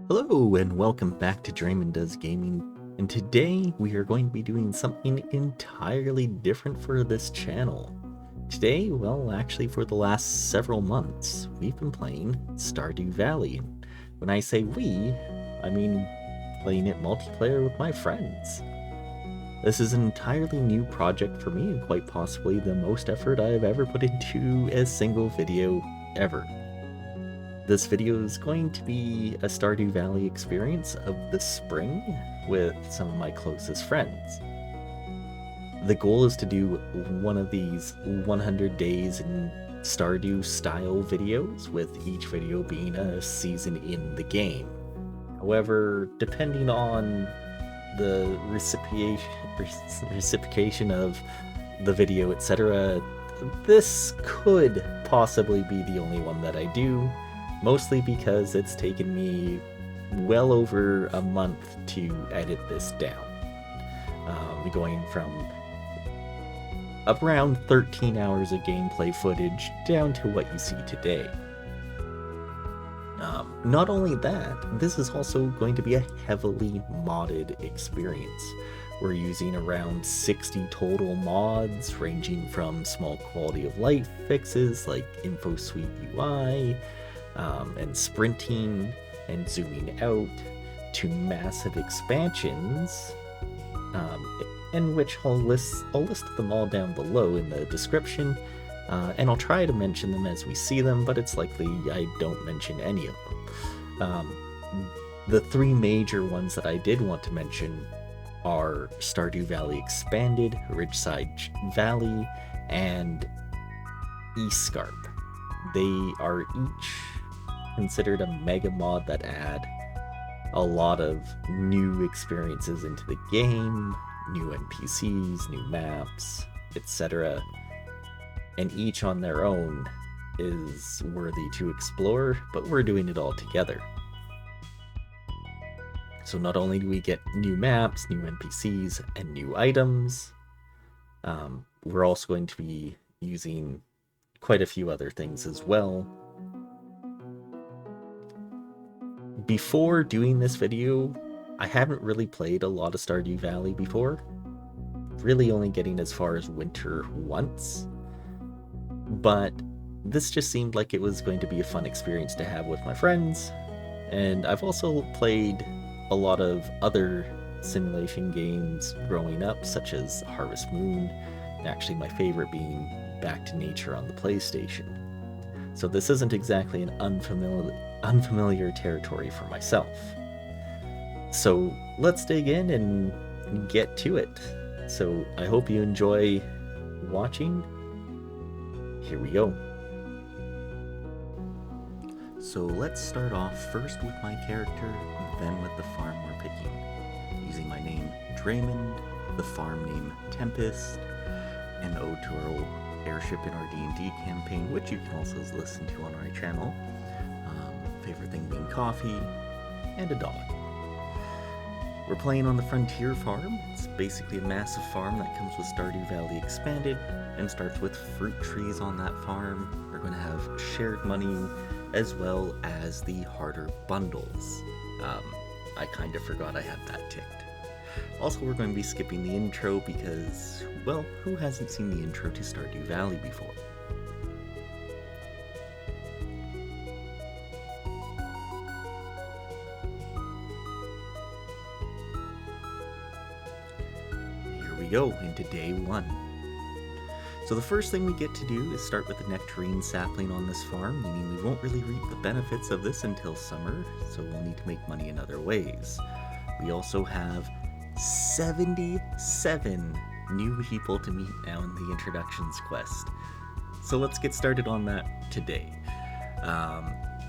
Hello and welcome back to DraemondDoesGaming, and today we are going to be doing something entirely different for this channel. Today, well, actually for the last several months, we've been playing Stardew Valley. When I say we, I mean playing it multiplayer with my friends. This is an entirely new project for me and quite possibly the most effort I've ever put into a single video ever. This video is going to be a Stardew Valley experience of the spring with some of my closest friends. The goal is to do one of these 100 days in Stardew style videos, with each video being a season in the game. However, depending on the reciprocation of the video, etc., this could possibly be the only one that I do. Mostly because it's taken me well over a month to edit this down. Going from around 13 hours of gameplay footage down to what you see today. Not only that, this is also going to be a heavily modded experience. We're using around 60 total mods, ranging from small quality of life fixes like Info Suite UI, and sprinting and zooming out, to massive expansions, in which I'll list them all down below in the description, and I'll try to mention them as we see them, but it's likely I don't mention any of them. The three major ones that I did want to mention are Stardew Valley Expanded, Ridgeside Valley, and East Scarp. They are each considered a mega mod that add a lot of new experiences into the game, new NPCs, new maps, etc. And each on their own is worthy to explore, but we're doing it all together. So not only do we get new maps, new NPCs, and new items, we're also going to be using quite a few other things as well. Before doing this video, I haven't really played a lot of Stardew Valley before, really only getting as far as winter once, but this just seemed like it was going to be a fun experience to have with my friends. And I've also played a lot of other simulation games growing up, such as Harvest Moon, and actually my favorite being Back to Nature on the PlayStation. So this isn't exactly an unfamiliar territory for myself. So let's dig in and get to it. So I hope you enjoy watching. Here we go. So let's start off first with my character, then with the farm we're picking, using my name Draemond, the farm name Tempest, an ode to our old airship in our D&D campaign, which you can also listen to on our channel. Favorite thing being coffee, and a dog. We're playing on the Frontier Farm. It's basically a massive farm that comes with Stardew Valley Expanded and starts with fruit trees on that farm. We're going to have shared money as well as the harder bundles. I kind of forgot I had that ticked. Also, we're going to be skipping the intro because, well, who hasn't seen the intro to Stardew Valley before? Here we go, into day one. So the first thing we get to do is start with the nectarine sapling on this farm, meaning we won't really reap the benefits of this until summer, so we'll need to make money in other ways. We also have 77 new people to meet now in the introductions quest. So let's get started on that today.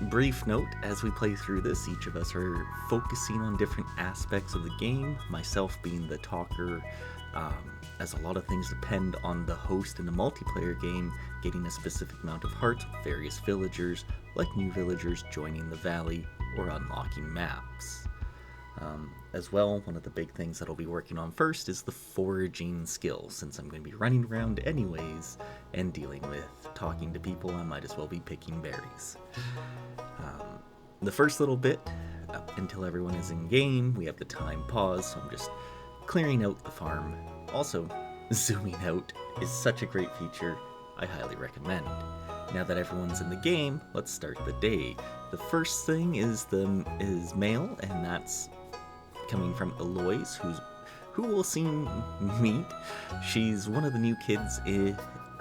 Brief note, as we play through this, each of us are focusing on different aspects of the game, myself being the talker, as a lot of things depend on the host in a multiplayer game getting a specific amount of hearts with various villagers, like new villagers joining the valley or unlocking maps. As well, one of the big things that I'll be working on first is the foraging skill. Since I'm going to be running around anyways and dealing with talking to people, I might as well be picking berries. The first little bit until everyone is in game. We have the time pause, so I'm just clearing out the farm. Also, zooming out is such a great feature, I highly recommend. Now that everyone's in the game, let's start the day. The first thing is mail, and that's coming from Eloise, who we'll soon meet. She's one of the new kid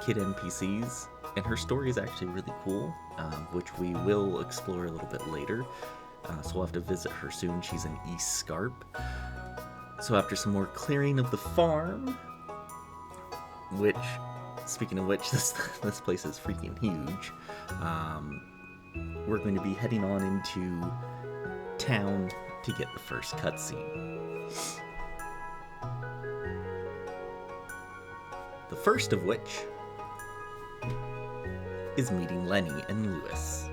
NPCs, and her story is actually really cool, which we will explore a little bit later. So we'll have to visit her soon. She's in East Scarp. So after some more clearing of the farm, which, speaking of which, this place is freaking huge, we're going to be heading on into town to get the first cutscene. The first of which is meeting Lenny and Lewis.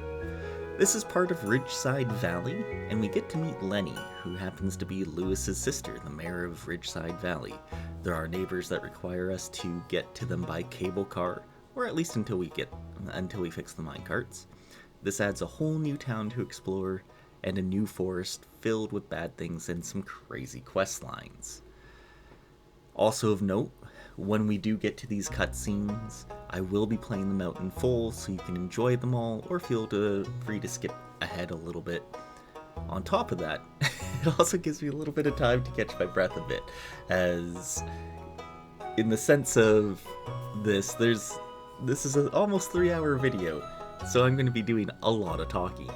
This is part of Ridgeside Valley, and we get to meet Lenny, who happens to be Lewis's sister, the mayor of Ridgeside Valley. There are neighbors that require us to get to them by cable car, or at least until we fix the minecarts. This adds a whole new town to explore, and a new forest filled with bad things and some crazy quest lines. Also of note, when we do get to these cutscenes, I will be playing them out in full so you can enjoy them all, or feel free to skip ahead a little bit. On top of that, it also gives me a little bit of time to catch my breath a bit, as in the sense of this is an almost 3-hour video, so I'm going to be doing a lot of talking.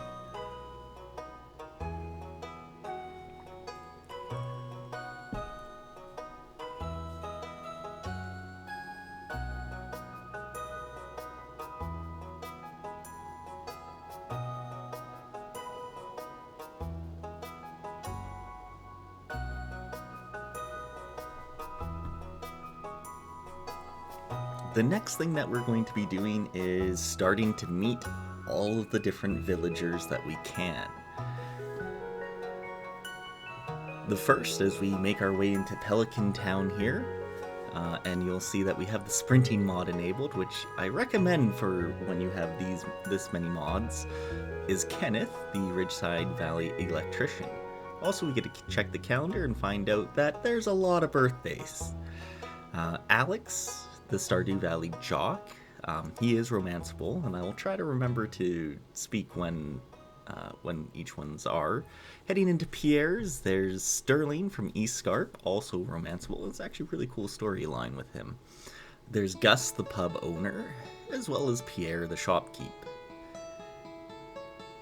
The next thing that we're going to be doing is starting to meet all of the different villagers that we can. The first, as we make our way into Pelican Town here, and you'll see that we have the sprinting mod enabled, which I recommend for when you have this many mods, is Kenneth, the Ridgeside Valley electrician. Also, we get to check the calendar and find out that there's a lot of birthdays. Alex, the Stardew Valley jock, he is romanceable, and I will try to remember to speak when each ones are. Heading into Pierre's, there's Sterling from East Scarp, also romanceable. It's actually a really cool storyline with him. There's Gus, the pub owner, as well as Pierre, the shopkeep.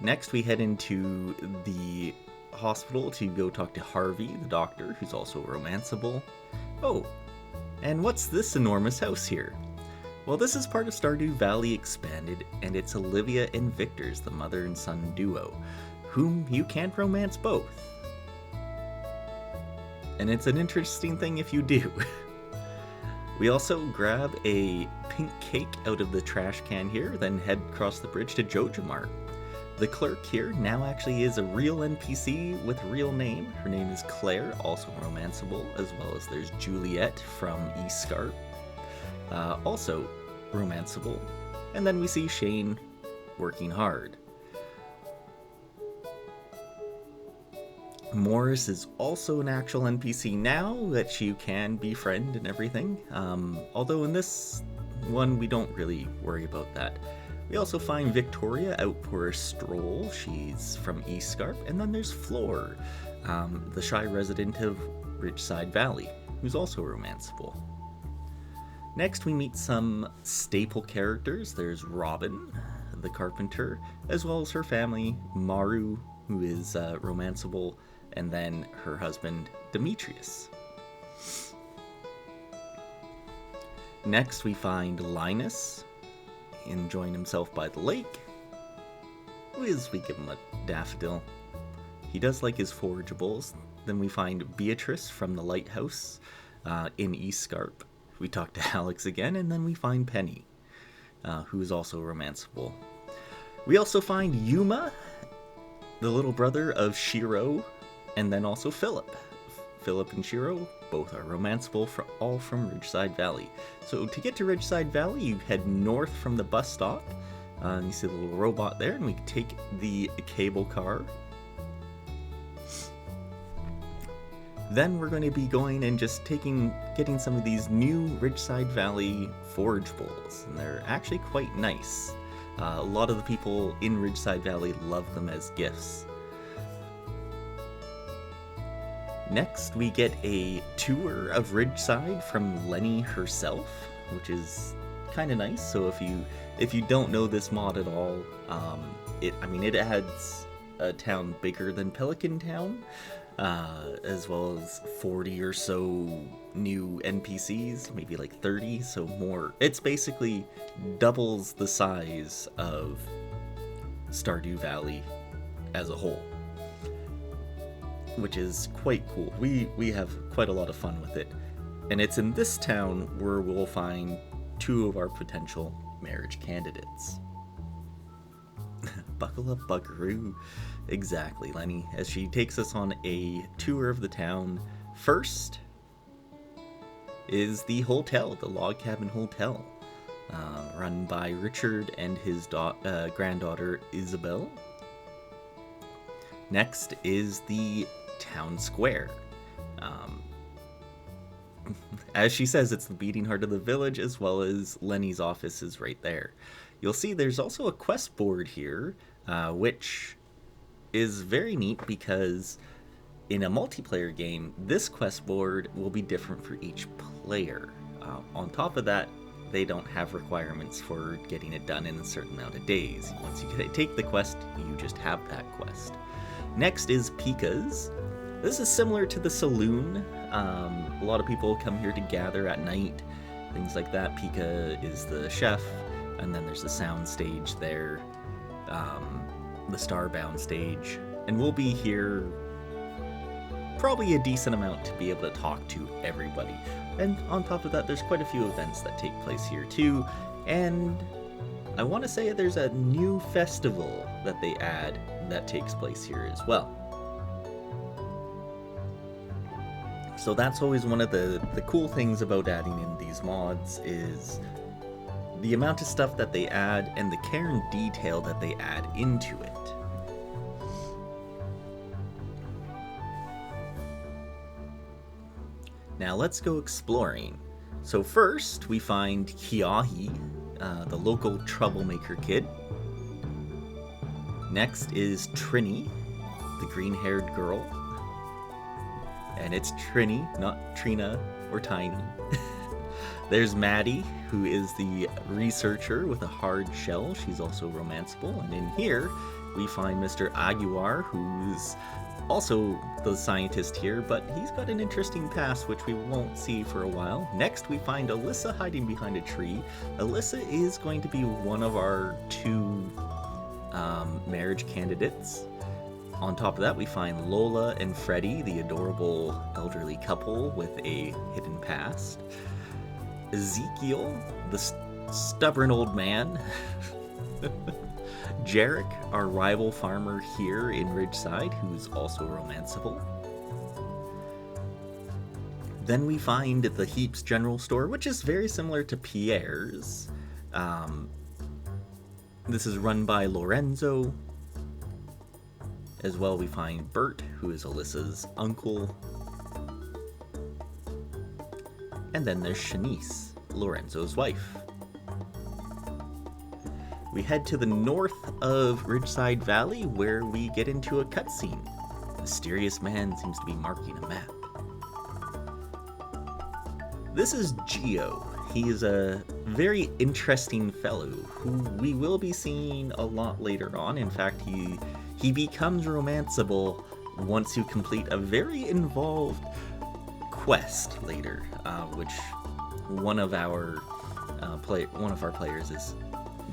Next, we head into the hospital to go talk to Harvey, the doctor, who's also romanceable. Oh, and what's this enormous house here? Well, this is part of Stardew Valley Expanded, and it's Olivia and Victor's, the mother and son duo, whom you can't romance both. And it's an interesting thing if you do. We also grab a pink cake out of the trash can here, then head across the bridge to Joja Mart. The clerk here now actually is a real NPC with a real name. Her name is Claire, also romanceable, as well as there's Juliet from East Scarp, also romanceable. And then we see Shane working hard. Morris is also an actual NPC now that you can befriend and everything, although in this one we don't really worry about that. We also find Victoria out for a stroll. She's from East Scarp. And then there's Floor, the shy resident of Ridgeside Valley, who's also romanceable. Next, we meet some staple characters. There's Robin, the carpenter, as well as her family, Maru, who is romanceable, and then her husband, Demetrius. Next, we find Linus, enjoying himself by the lake. We give him a daffodil. He does like his forageables. Then we find Beatrice from the lighthouse in East Scarp. We talk to Alex again, and then we find Penny, who is also romanceable. We also find Yuma, the little brother of Shiro, and then also Philip. Philip and Shiro both are romanceable, all from Ridgeside Valley. So to get to Ridgeside Valley, you head north from the bus stop. And you see the little robot there, and we take the cable car. Then we're going to be going and just getting some of these new Ridgeside Valley forage bowls, and they're actually quite nice. A lot of the people in Ridgeside Valley love them as gifts. Next, we get a tour of Ridgeside from Lenny herself, which is kind of nice. So if you don't know this mod at all, it adds a town bigger than Pelican Town, as well as 40 or so new NPCs, maybe like 30, so more. It's basically doubles the size of Stardew Valley as a whole, which is quite cool. We have quite a lot of fun with it. And it's in this town where we'll find 2 of our potential marriage candidates. Buckle up, buckaroo. Exactly, Lenny, as she takes us on a tour of the town. First is the hotel, the Log Cabin Hotel, run by Richard and his granddaughter Isabel. Next is the town square. As she says, it's the beating heart of the village, as well as Lenny's office is right there. You'll see there's also a quest board here, which is very neat because in a multiplayer game, this quest board will be different for each player. On top of that, they don't have requirements for getting it done in a certain amount of days. Once you take the quest, you just have that quest. Next is Pika's. This is similar to the saloon. A lot of people come here to gather at night, things like that. Pika is the chef, and then there's the sound stage there, the Starbound stage, and we'll be here probably a decent amount to be able to talk to everybody. And on top of that, there's quite a few events that take place here too, and I want to say there's a new festival that they add that takes place here as well. So that's always one of the cool things about adding in these mods is the amount of stuff that they add and the care and detail that they add into it. Now let's go exploring. So first we find Kiahi, the local troublemaker kid. Next is Trini, the green-haired girl. And it's Trini, not Trina or Tiny. There's Maddie, who is the researcher with a hard shell. She's also romanceable. And in here, we find Mr. Aguiar, who's also the scientist here, but he's got an interesting past, which we won't see for a while. Next, we find Alyssa hiding behind a tree. Alyssa is going to be one of our 2 marriage candidates. On top of that, we find Lola and Freddie, the adorable elderly couple with a hidden past. Ezekiel, the stubborn old man. Jarek, our rival farmer here in Ridgeside, who's also romanceable. Then we find the Heaps General Store, which is very similar to Pierre's. This is run by Lorenzo. As well, we find Bert, who is Alyssa's uncle. And then there's Shanice, Lorenzo's wife. We head to the north of Ridgeside Valley, where we get into a cutscene. A mysterious man seems to be marking a map. This is Geo. He is a very interesting fellow who we will be seeing a lot later on. In fact, he becomes romanceable once you complete a very involved quest later, which one of our players is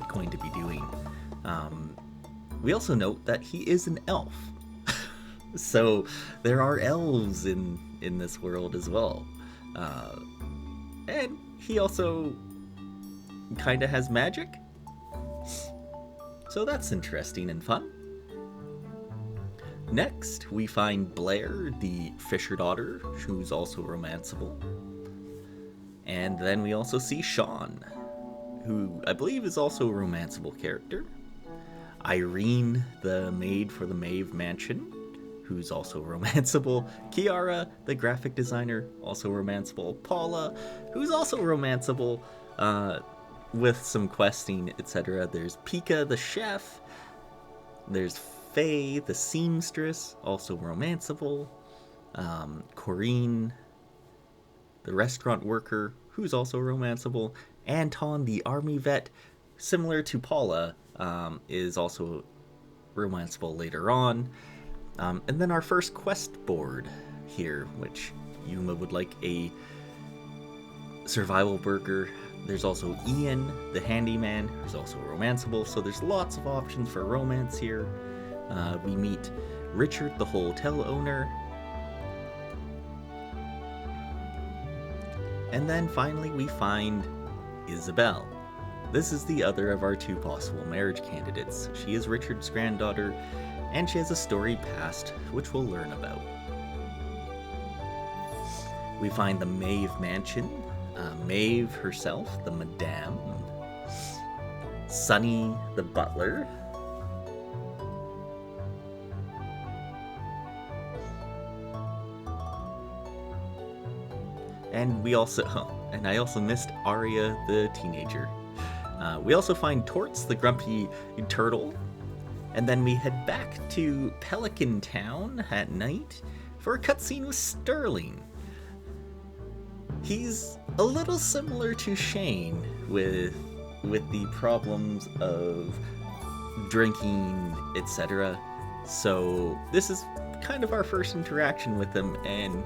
going to be doing. We also note that he is an elf, so there are elves in this world as well, and he also kind of has magic, so that's interesting and fun. Next, we find Blair, the fisher daughter, who's also romanceable. And then we also see Sean, who I believe is also a romanceable character. Irene, the maid for the Maeve Mansion, who's also romanceable. Kiara, the graphic designer, also romanceable. Paula, who's also romanceable, with some questing, etc. There's Pika, the chef. There's Faye, the seamstress, also romanceable. Corrine, the restaurant worker, who's also romanceable. Anton, the army vet, similar to Paula, is also romanceable later on. And then our first quest board here, which Yuma would like a survival burger. There's also Ian, the handyman, who's also romanceable, so there's lots of options for romance here. We meet Richard, the hotel owner. And then finally we find Isabel. This is the other of our two possible marriage candidates. She is Richard's granddaughter, and she has a storied past, which we'll learn about. We find the Maeve mansion, Maeve herself, the Madame, Sunny, the butler, and I also missed Arya, the teenager. We also find Torts, the grumpy turtle, and then we head back to Pelican Town at night for a cutscene with Sterling. He's a little similar to Shane with the problems of drinking, etc. So this is kind of our first interaction with him, and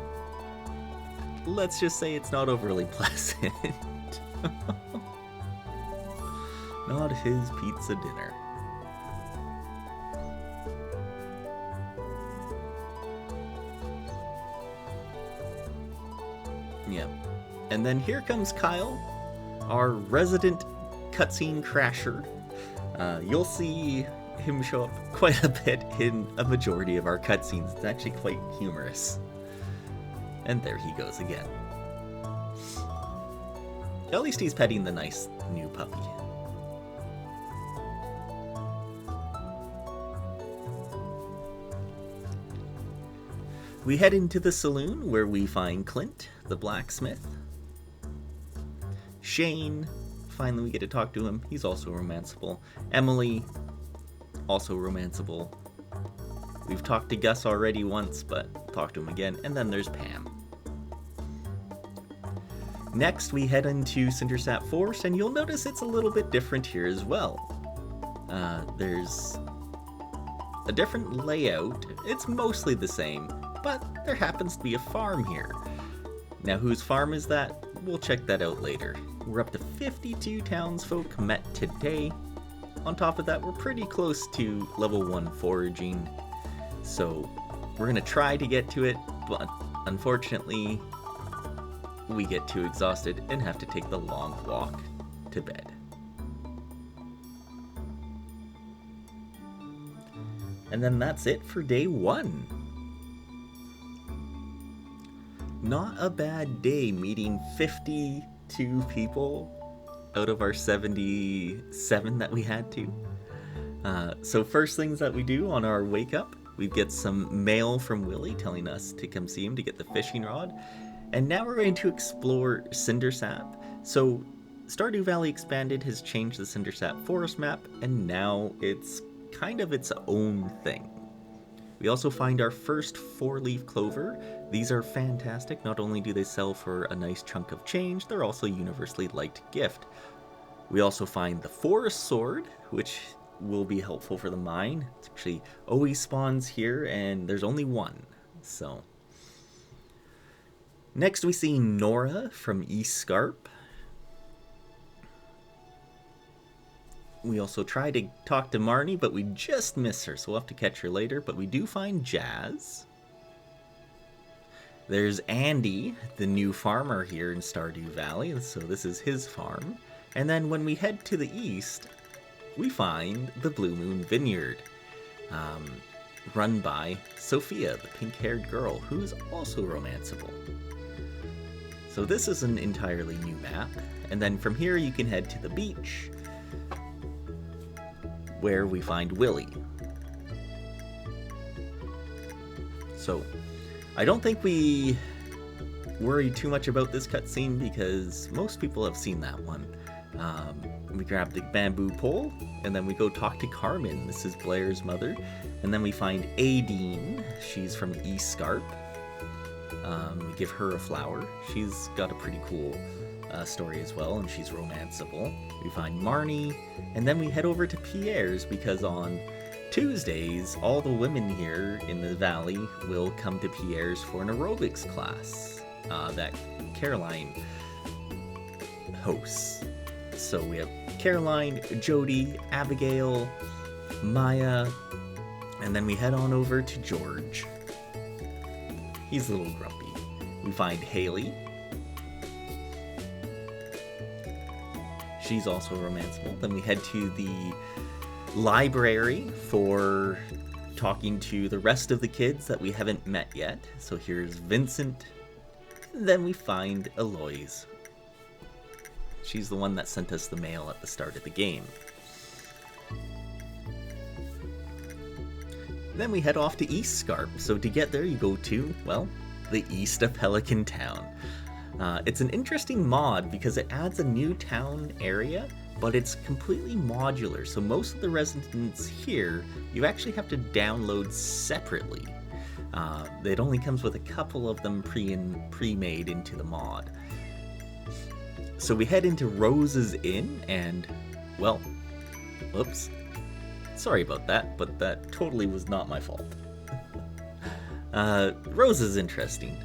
let's just say it's not overly pleasant. Not his pizza dinner. Yeah. And then here comes Kyle, our resident cutscene crasher. You'll see him show up quite a bit in a majority of our cutscenes. It's actually quite humorous. And there he goes again. At least he's petting the nice new puppy. We head into the saloon where we find Clint, the blacksmith. Shane, finally we get to talk to him. He's also romanceable. Emily, also romanceable. We've talked to Gus already once, but talk to him again. And then there's Pam. Next, we head into Cindersap Forest, and you'll notice it's a little bit different here as well. There's a different layout. It's mostly the same, but there happens to be a farm here. Now, whose farm is that? We'll check that out later. We're up to 52 townsfolk met today. On top of that, we're pretty close to level 1 foraging. So we're going to try to get to it, but unfortunately, we get too exhausted and have to take the long walk to bed. And then that's it for day 1. Not a bad day meeting 52 people out of our 77 that we had to. So first things that we do on our wake up, we get some mail from Willie telling us to come see him to get the fishing rod. And now we're going to explore Cindersap. So Stardew Valley Expanded has changed the Cindersap Forest map, and now it's kind of its own thing. We also find our first 4-leaf clover. These are fantastic. Not only do they sell for a nice chunk of change, they're also a universally liked gift. We also find the forest sword, which will be helpful for the mine. It actually always spawns here, and there's only one. So next we see Nora from East Scarp. We also try to talk to Marnie, but we just miss her, so we'll have to catch her later. But we do find Jazz. There's Andy, the new farmer here in Stardew Valley, so this is his farm. And then when we head to the east, we find the Blue Moon Vineyard, run by Sophia, the pink-haired girl, who's also romanceable. So this is an entirely new map. And then from here you can head to the beach, where we find Willie. So I don't think we worry too much about this cutscene because most people have seen that one. We grab the bamboo pole, and then we go talk to Carmen. This is Blair's mother. And then we find Aideen. She's from East Scarp. We give her a flower. She's got a pretty cool story as well, and she's romanceable. We find Marnie, and then we head over to Pierre's because on Tuesdays, all the women here in the valley will come to Pierre's for an aerobics class that Caroline hosts. So we have Caroline, Jody, Abigail, Maya, and then we head on over to George. He's a little grumpy. We find Haley. She's also romanceable. Then we head to the library for talking to the rest of the kids that we haven't met yet. So here's Vincent. And then we find Eloise. She's the one that sent us the mail at the start of the game. Then we head off to East Scarp. So to get there, you go to, well, the east of Pelican Town. It's an interesting mod because it adds a new town area, but it's completely modular. So most of the residents here, you actually have to download separately. It only comes with a couple of them pre-made into the mod. So we head into Rose's Inn and, well, whoops. Sorry about that, but that totally was not my fault. Rose is interesting.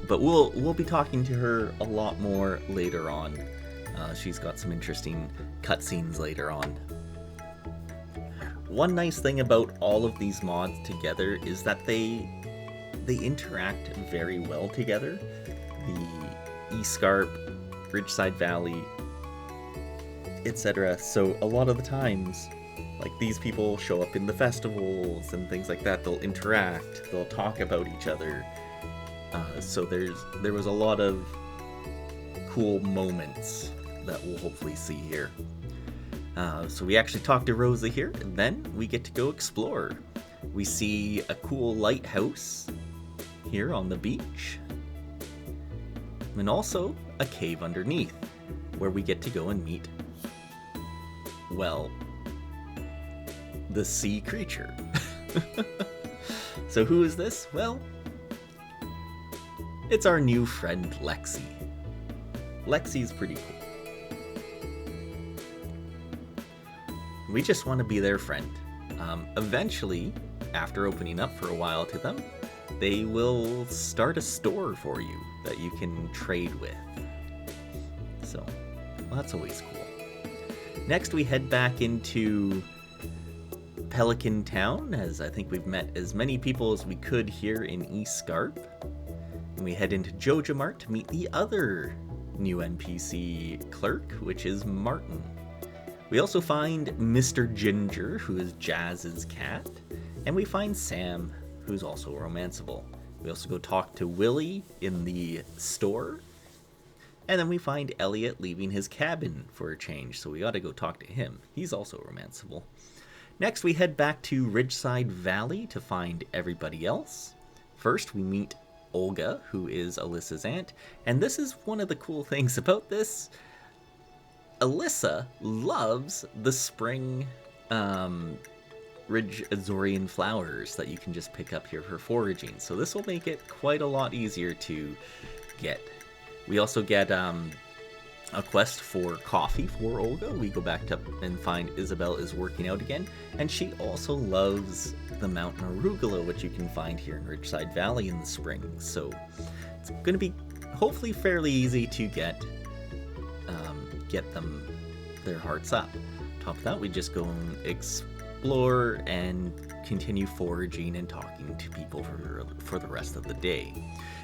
But we'll be talking to her a lot more later on. She's got some interesting cutscenes later on. One nice thing about all of these mods together is that they interact very well together. The East Scarp, Ridgeside Valley, etc. So a lot of the times, like, these people show up in the festivals and things like that. They'll interact, they'll talk about each other. So there was a lot of cool moments that we'll hopefully see here. So we actually talk to Rosa here, and then we get to go explore. We see a cool lighthouse here on the beach, and also a cave underneath, where we get to go and meet, well, the sea creature. So who is this? Well, it's our new friend Lexi. Lexi's pretty cool. We just want to be their friend. Eventually, after opening up for a while to them, they will start a store for you that you can trade with. So, well, that's always cool. Next, we head back into Pelican Town, as I think we've met as many people as we could here in East Scarp. And we head into Joja Mart to meet the other new NPC clerk, which is Martin. We also find Mr. Ginger, who is Jazz's cat, and we find Sam, who's also romanceable. We also go talk to Willie in the store, and then we find Elliot leaving his cabin for a change, so we gotta go talk to him. He's also romanceable. Next, we head back to Ridgeside Valley to find everybody else. First, we meet Olga, who is Alyssa's aunt, and this is one of the cool things about this. Alyssa loves the spring Ridge Azorian flowers that you can just pick up here for foraging, so this will make it quite a lot easier to get. We also get a quest for coffee for Olga. We go back to and find Isabel is working out again, and she also loves the mountain arugula, which you can find here in Ridgeside Valley in the spring, so it's going to be hopefully fairly easy to get them their hearts up. Top of that, we just go and explore and continue foraging and talking to people for the rest of the day.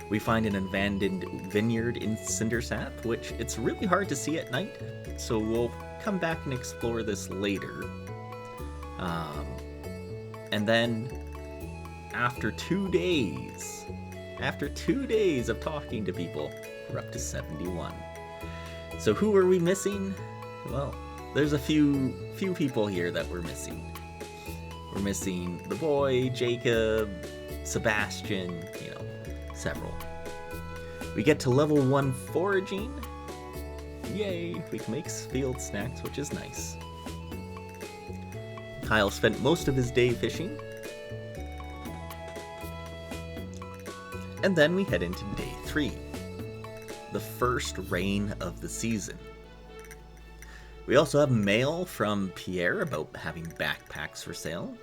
We find an abandoned vineyard in Cindersap, which it's really hard to see at night, so we'll come back and explore this later. And then after 2 days of talking to people, we're up to 71. So who are we missing? Well, there's a few people here that we're missing. We're missing the boy, Jacob, Sebastian, you know, several. We get to level 1 foraging. Yay, we can make field snacks, which is nice. Kyle spent most of his day fishing. And then we head into day 3, the first rain of the season. We also have mail from Pierre about having backpacks for sale.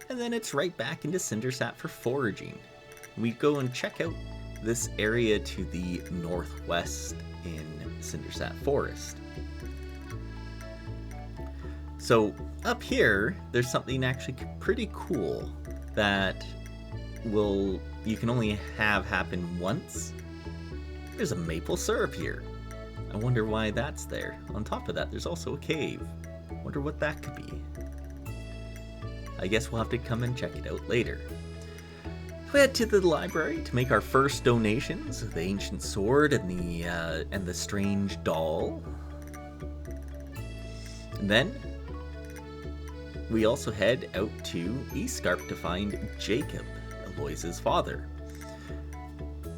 And then it's right back into Cindersap for foraging. We go and check out this area to the northwest in Cindersap Forest. So up here, there's something actually pretty cool that you can only have happen once. There's a maple syrup here. I wonder why that's there. On top of that, there's also a cave. Wonder what that could be. I guess we'll have to come and check it out later. We head to the library to make our first donations: the ancient sword and the strange doll. And then we also head out to East Scarp to find Jacob, Aloy's father.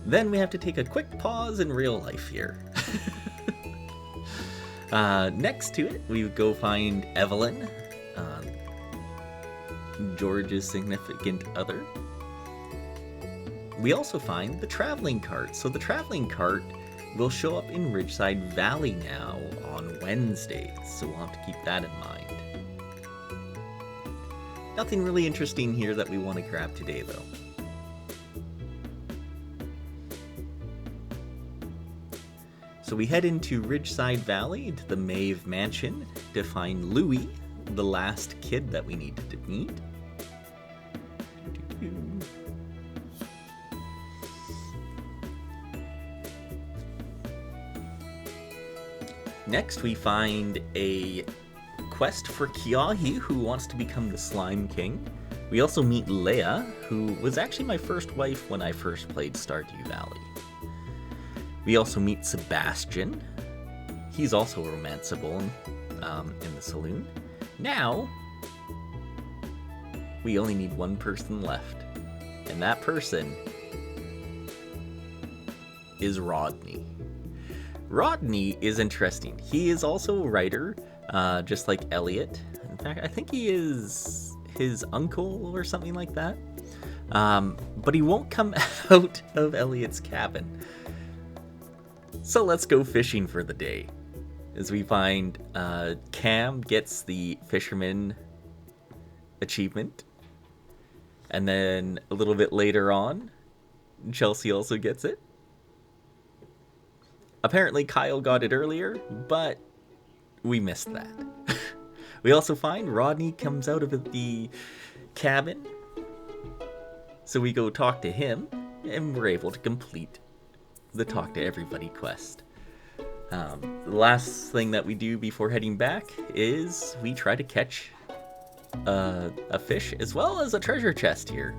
Then we have to take a quick pause in real life here. Next to it, we would go find Evelyn, George's significant other. We also find the traveling cart. So the traveling cart will show up in Ridgeside Valley now on Wednesdays, so we'll have to keep that in mind. Nothing really interesting here that we want to grab today, though. So we head into Ridgeside Valley, to the Maeve Mansion, to find Louis, the last kid that we needed to meet. Next we find a quest for Kiahi, who wants to become the Slime King. We also meet Leah, who was actually my first wife when I first played Stardew Valley. We also meet Sebastian. He's also romanceable in the saloon. Now, we only need one person left. And that person is Rodney. Rodney is interesting. He is also a writer, just like Elliot. In fact, I think he is his uncle or something like that. But he won't come out of Elliot's cabin. So let's go fishing for the day. As we find Cam gets the fisherman achievement. And then a little bit later on, Chelsea also gets it. Apparently Kyle got it earlier, but we missed that. We also find Rodney comes out of the cabin. So we go talk to him, and we're able to complete the Talk to Everybody quest. The last thing that we do before heading back is we try to catch a fish as well as a treasure chest here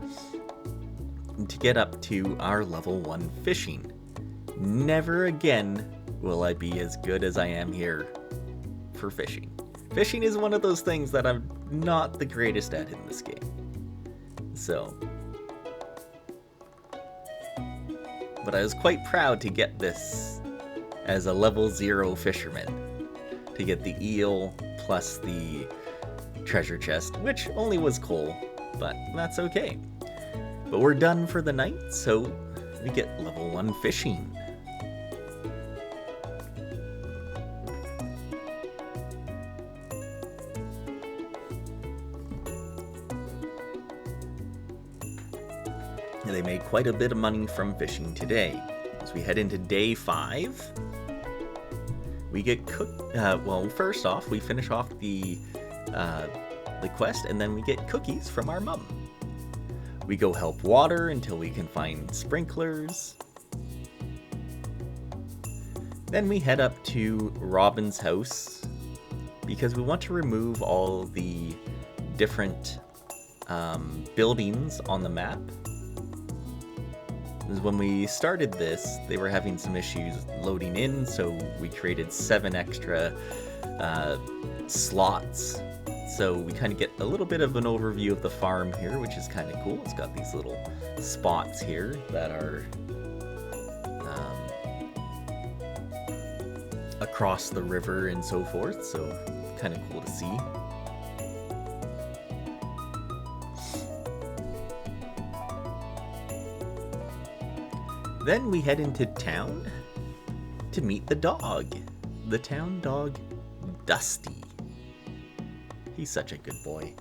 to get up to our level 1 fishing. Never again will I be as good as I am here for fishing. Fishing is one of those things that I'm not the greatest at in this game. So, but I was quite proud to get this as a level 0 fisherman, to get the eel plus the treasure chest, which only was coal, but that's okay. But we're done for the night, so we get level 1 fishing. They made quite a bit of money from fishing today. As we head into day 5, we get well, first off, we finish off the quest, and then we get cookies from our mum. We go help water until we can find sprinklers. Then we head up to Robin's house because we want to remove all the different buildings on the map. When we started this, they were having some issues loading in, so we created 7 extra slots So we kind of get a little bit of an overview of the farm here, which is kind of cool. It's got these little spots here that are across the river and so forth, so kind of cool to see. Then we head into town to meet the dog, the town dog, Dusty. He's such a good boy.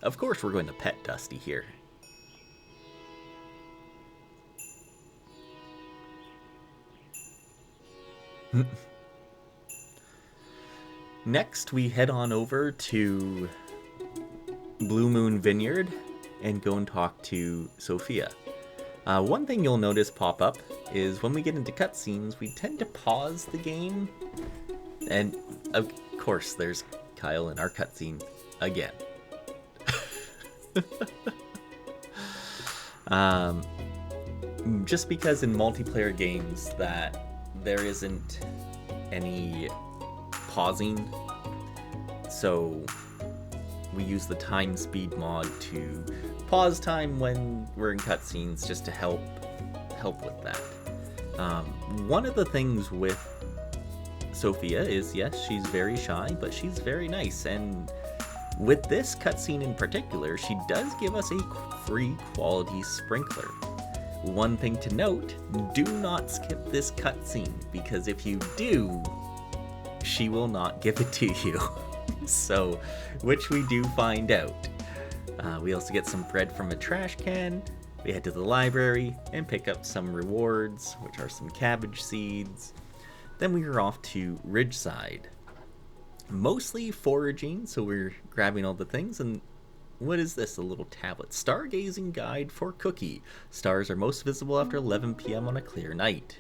Of course we're going to pet Dusty here. Next, we head on over to Blue Moon Vineyard and go and talk to Sophia. One thing you'll notice pop up is when we get into cutscenes, we tend to pause the game. And of course, there's Kyle in our cutscene again. Just because in multiplayer games that there isn't any pausing, so we use the TimeSpeed mod to pause time when we're in cutscenes just to help with that. One of the things with Sophia is, yes, she's very shy, but she's very nice, and with this cutscene in particular, she does give us a free quality sprinkler. One thing to note, do not skip this cutscene, because if you do, she will not give it to you. So, which we do find out. We also get some bread from a trash can. We head to the library and pick up some rewards, which are some cabbage seeds. Then we are off to Ridgeside. Mostly foraging, so we're grabbing all the things. And what is this? A little tablet. Stargazing guide for Cookie. Stars are most visible after 11 p.m. on a clear night.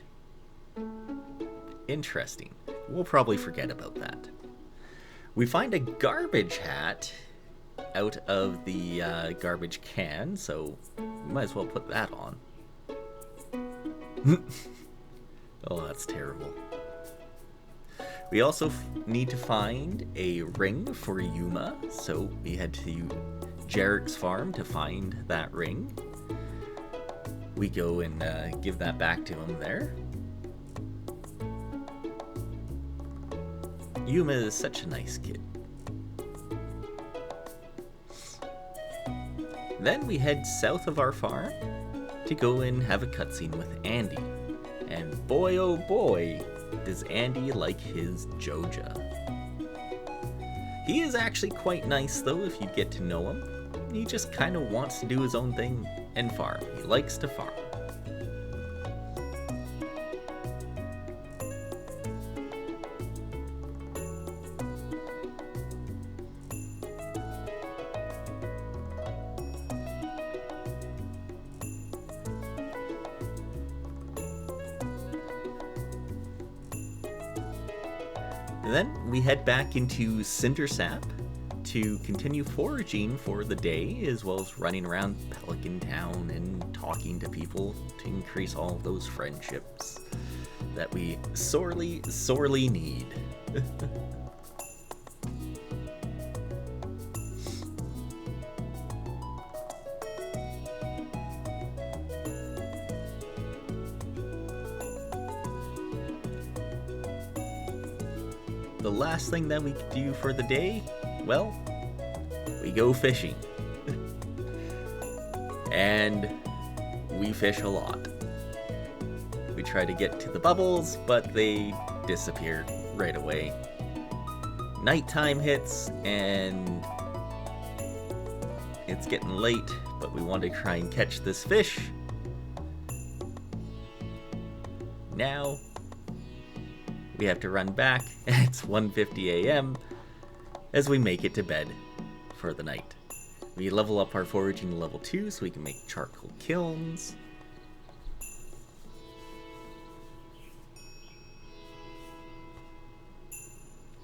Interesting. We'll probably forget about that. We find a garbage hat out of the garbage can, so we might as well put that on. Oh, that's terrible. We also need to find a ring for Yuma, so we head to Jarek's farm to find that ring. We go and give that back to him there. Yuma is such a nice kid. Then we head south of our farm to go and have a cutscene with Andy. And boy oh boy, does Andy like his Joja. He is actually quite nice though if you get to know him. He just kind of wants to do his own thing and farm. He likes to farm. And then we head back into Cindersap to continue foraging for the day, as well as running around Pelican Town and talking to people to increase all of those friendships that we sorely, sorely need. The last thing that we do for the day, well, we go fishing. And we fish a lot. We try to get to the bubbles, but they disappear right away. Nighttime hits, and it's getting late, but we want to try and catch this fish. Now, we have to run back, and it's 1:50 a.m. as we make it to bed for the night. We level up our foraging to level 2 so we can make charcoal kilns.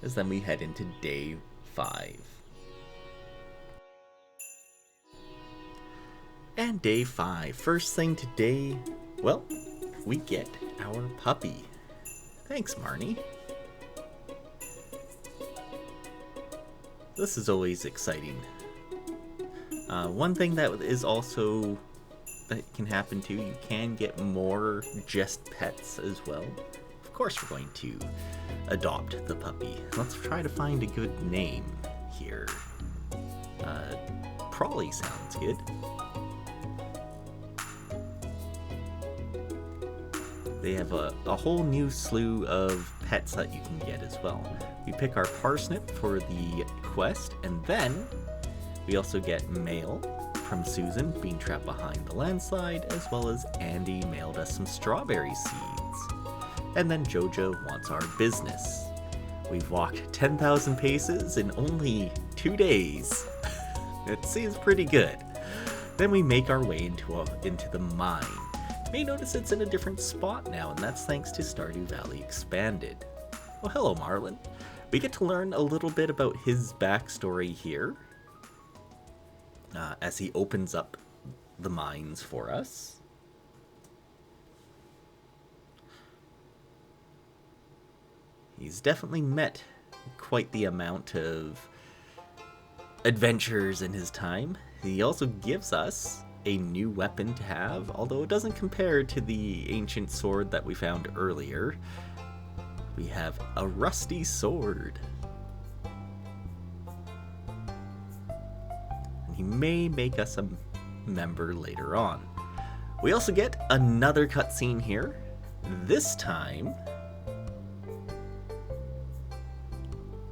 As then we head into day 5. And day 5. First thing today, well, we get our puppy. Thanks, Marnie. This is always exciting. One thing that is also that can happen too, you can get more just pets as well. Of course we're going to adopt the puppy. Let's try to find a good name here. Probably sounds good. They have a whole new slew of pets that you can get as well. We pick our parsnip for the quest, and then we also get mail from Susan being trapped behind the landslide, as well as Andy mailed us some strawberry seeds. And then Jojo wants our business. We've walked 10,000 paces in only 2 days. It seems pretty good. Then we make our way into the mine. You may notice it's in a different spot now, and that's thanks to Stardew Valley Expanded. Well, hello, Marlin. We get to learn a little bit about his backstory here as he opens up the mines for us. He's definitely met quite the amount of adventures in his time. He also gives us a new weapon to have, although it doesn't compare to the ancient sword that we found earlier. We have a rusty sword. And he may make us a member later on. We also get another cutscene here. This time,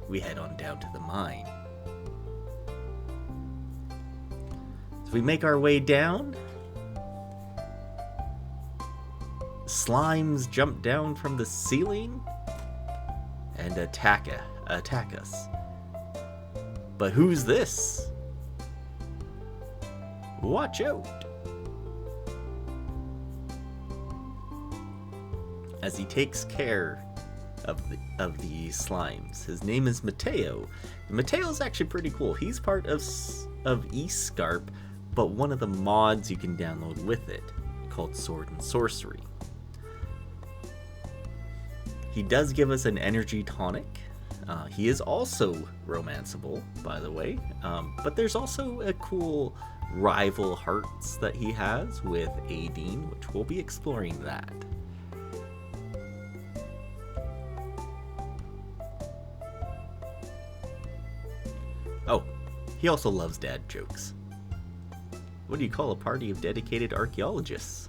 we head on down to the mine. So we make our way down. Slimes jump down from the ceiling and attack us. But who's this? Watch out! As he takes care of the slimes. His name is Mateo. Mateo's actually pretty cool. He's part of East Scarp, but one of the mods you can download with it, called Sword and Sorcery. He does give us an energy tonic. He is also romanceable, by the way, but there's also a cool rival hearts that he has with Aideen, which we'll be exploring that. Oh, he also loves dad jokes. What do you call a party of dedicated archaeologists?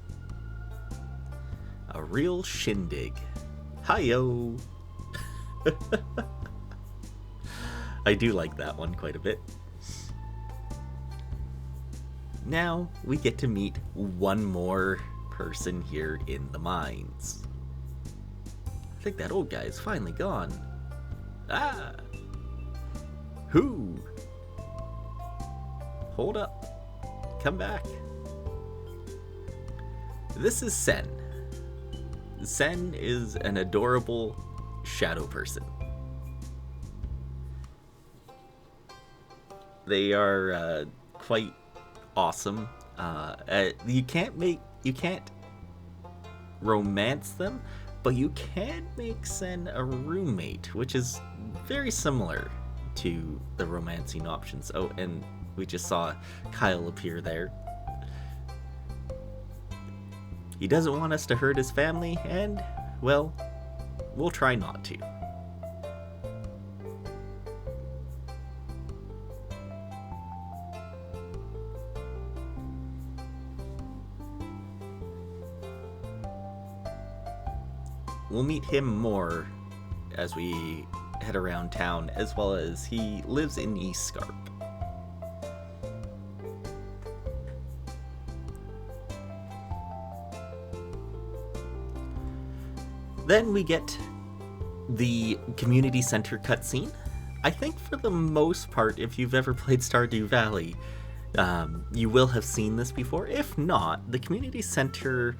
A real shindig. Hi-yo! I do like that one quite a bit. Now we get to meet one more person here in the mines. I think that old guy is finally gone. Ah! Who? Hold up. Come back. This is Sen. Sen is an adorable shadow person. They are quite awesome. You can't romance them, but you can make Sen a roommate, which is very similar to the romancing options. Oh, and we just saw Kyle appear there. He doesn't want us to hurt his family, and, well, we'll try not to. We'll meet him more as we head around town, as well as he lives in East Scarp. Then we get the community center cutscene. I think for the most part, if you've ever played Stardew Valley, you will have seen this before. If not, the community center,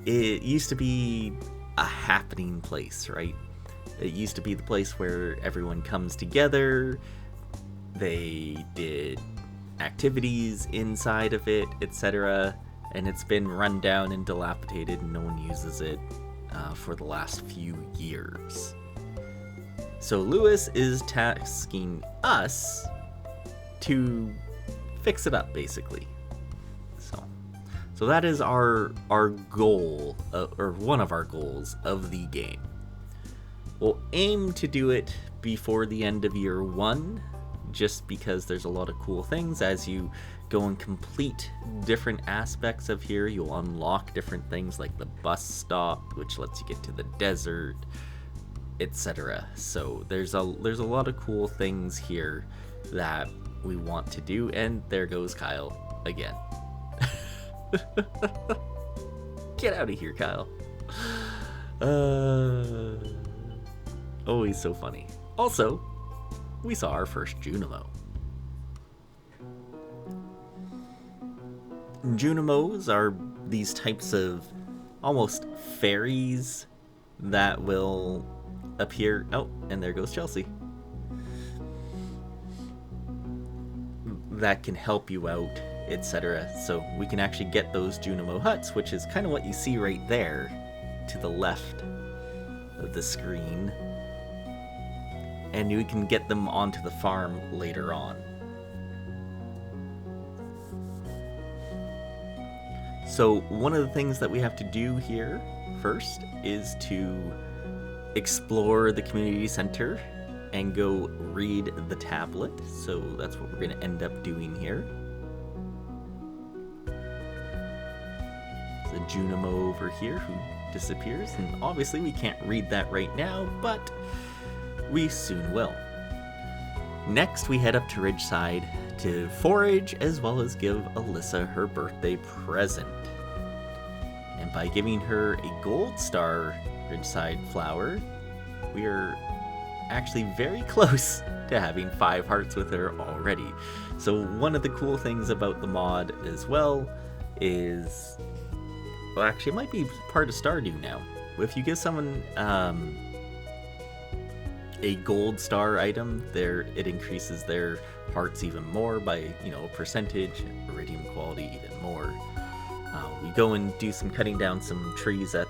it used to be a happening place, right? It used to be the place where everyone comes together. They did activities inside of it, etc. And it's been run down and dilapidated, and no one uses it for the last few years. So Lewis is tasking us to fix it up, basically. So that is our goal, or one of our goals of the game. We'll aim to do it before the end of year 1, just because there's a lot of cool things. As you go and complete different aspects of here, you'll unlock different things like the bus stop, which lets you get to the desert, etc. So there's a lot of cool things here that we want to do, and there goes Kyle again. Get out of here, Kyle. Oh, he's so funny. Also, we saw our first Junimo. Junimos are these types of almost fairies that will appear. Oh, and there goes Chelsea. That can help you out, etc. So we can actually get those Junimo huts, which is kind of what you see right there to the left of the screen. And we can get them onto the farm later on. So one of the things that we have to do here first is to explore the community center and go read the tablet. So that's what we're going to end up doing here. There's a Junimo over here who disappears, and obviously we can't read that right now, but we soon will. Next, we head up to Ridgeside to forage, as well as give Alyssa her birthday present. And by giving her a gold star Ridgeside flower, we are actually very close to having 5 hearts with her already. So one of the cool things about the mod as well is, well, actually it might be part of Stardew now. If you give someone a gold star item, it increases their hearts even more by, a percentage, iridium quality even more. We go and do some cutting down some trees at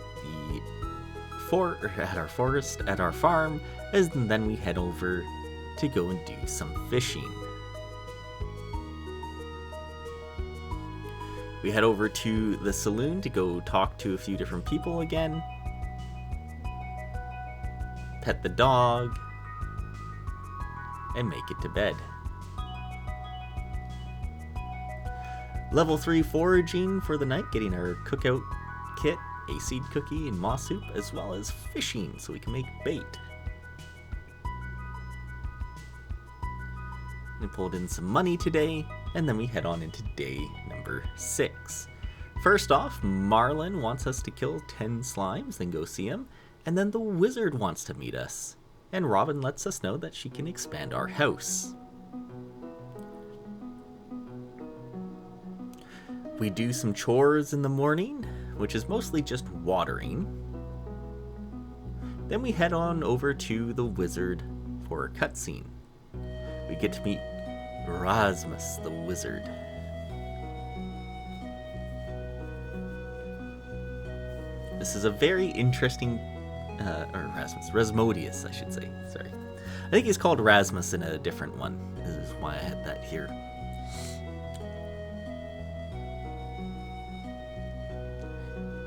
our forest, at our farm, and then we head over to go and do some fishing. We head over to the saloon to go talk to a few different people again, pet the dog, and make it to bed. Level 3 foraging for the night, getting our cookout kit, a seed cookie and moss soup, as well as fishing so we can make bait. We pulled in some money today, and then we head on into day number 6. First off, Marlin wants us to kill 10 slimes, then go see him, and then the wizard wants to meet us, and Robin lets us know that she can expand our house. We do some chores in the morning, which is mostly just watering. Then we head on over to the wizard for a cutscene. We get to meet Rasmus the wizard. This is a very interesting, Rasmodius, I should say, sorry. I think he's called Rasmus in a different one. This is why I had that here.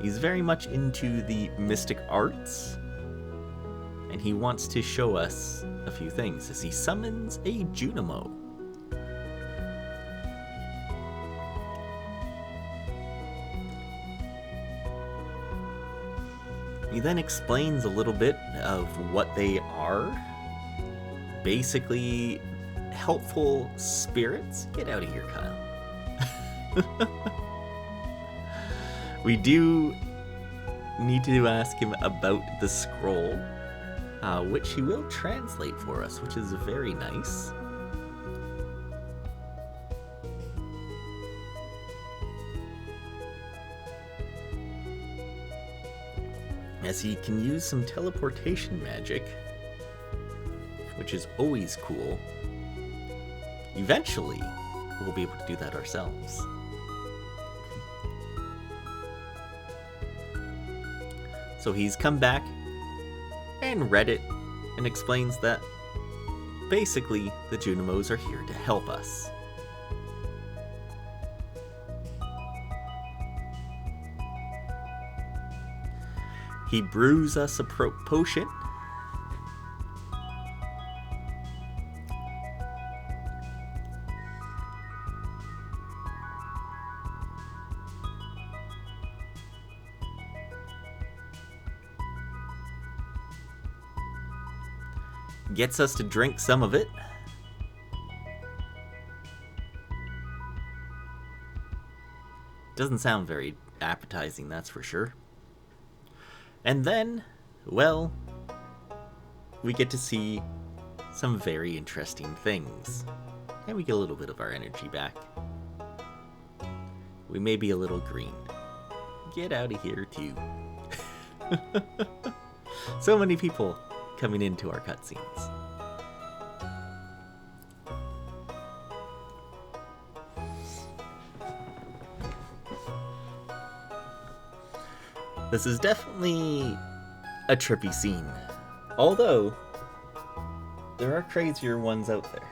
He's very much into the mystic arts, and he wants to show us a few things as he summons a Junimo. He then explains a little bit of what they are. Basically, helpful spirits. Get out of here, Kyle. We do need to ask him about the scroll, which he will translate for us, which is very nice. As he can use some teleportation magic, which is always cool. Eventually, we'll be able to do that ourselves. So he's come back and read it and explains that basically the Junimos are here to help us. He brews us a potion. Gets us to drink some of it. Doesn't sound very appetizing, that's for sure. And then, well, we get to see some very interesting things. And we get a little bit of our energy back. We may be a little green. Get out of here, too. So many people coming into our cutscenes. This is definitely a trippy scene, although there are crazier ones out there.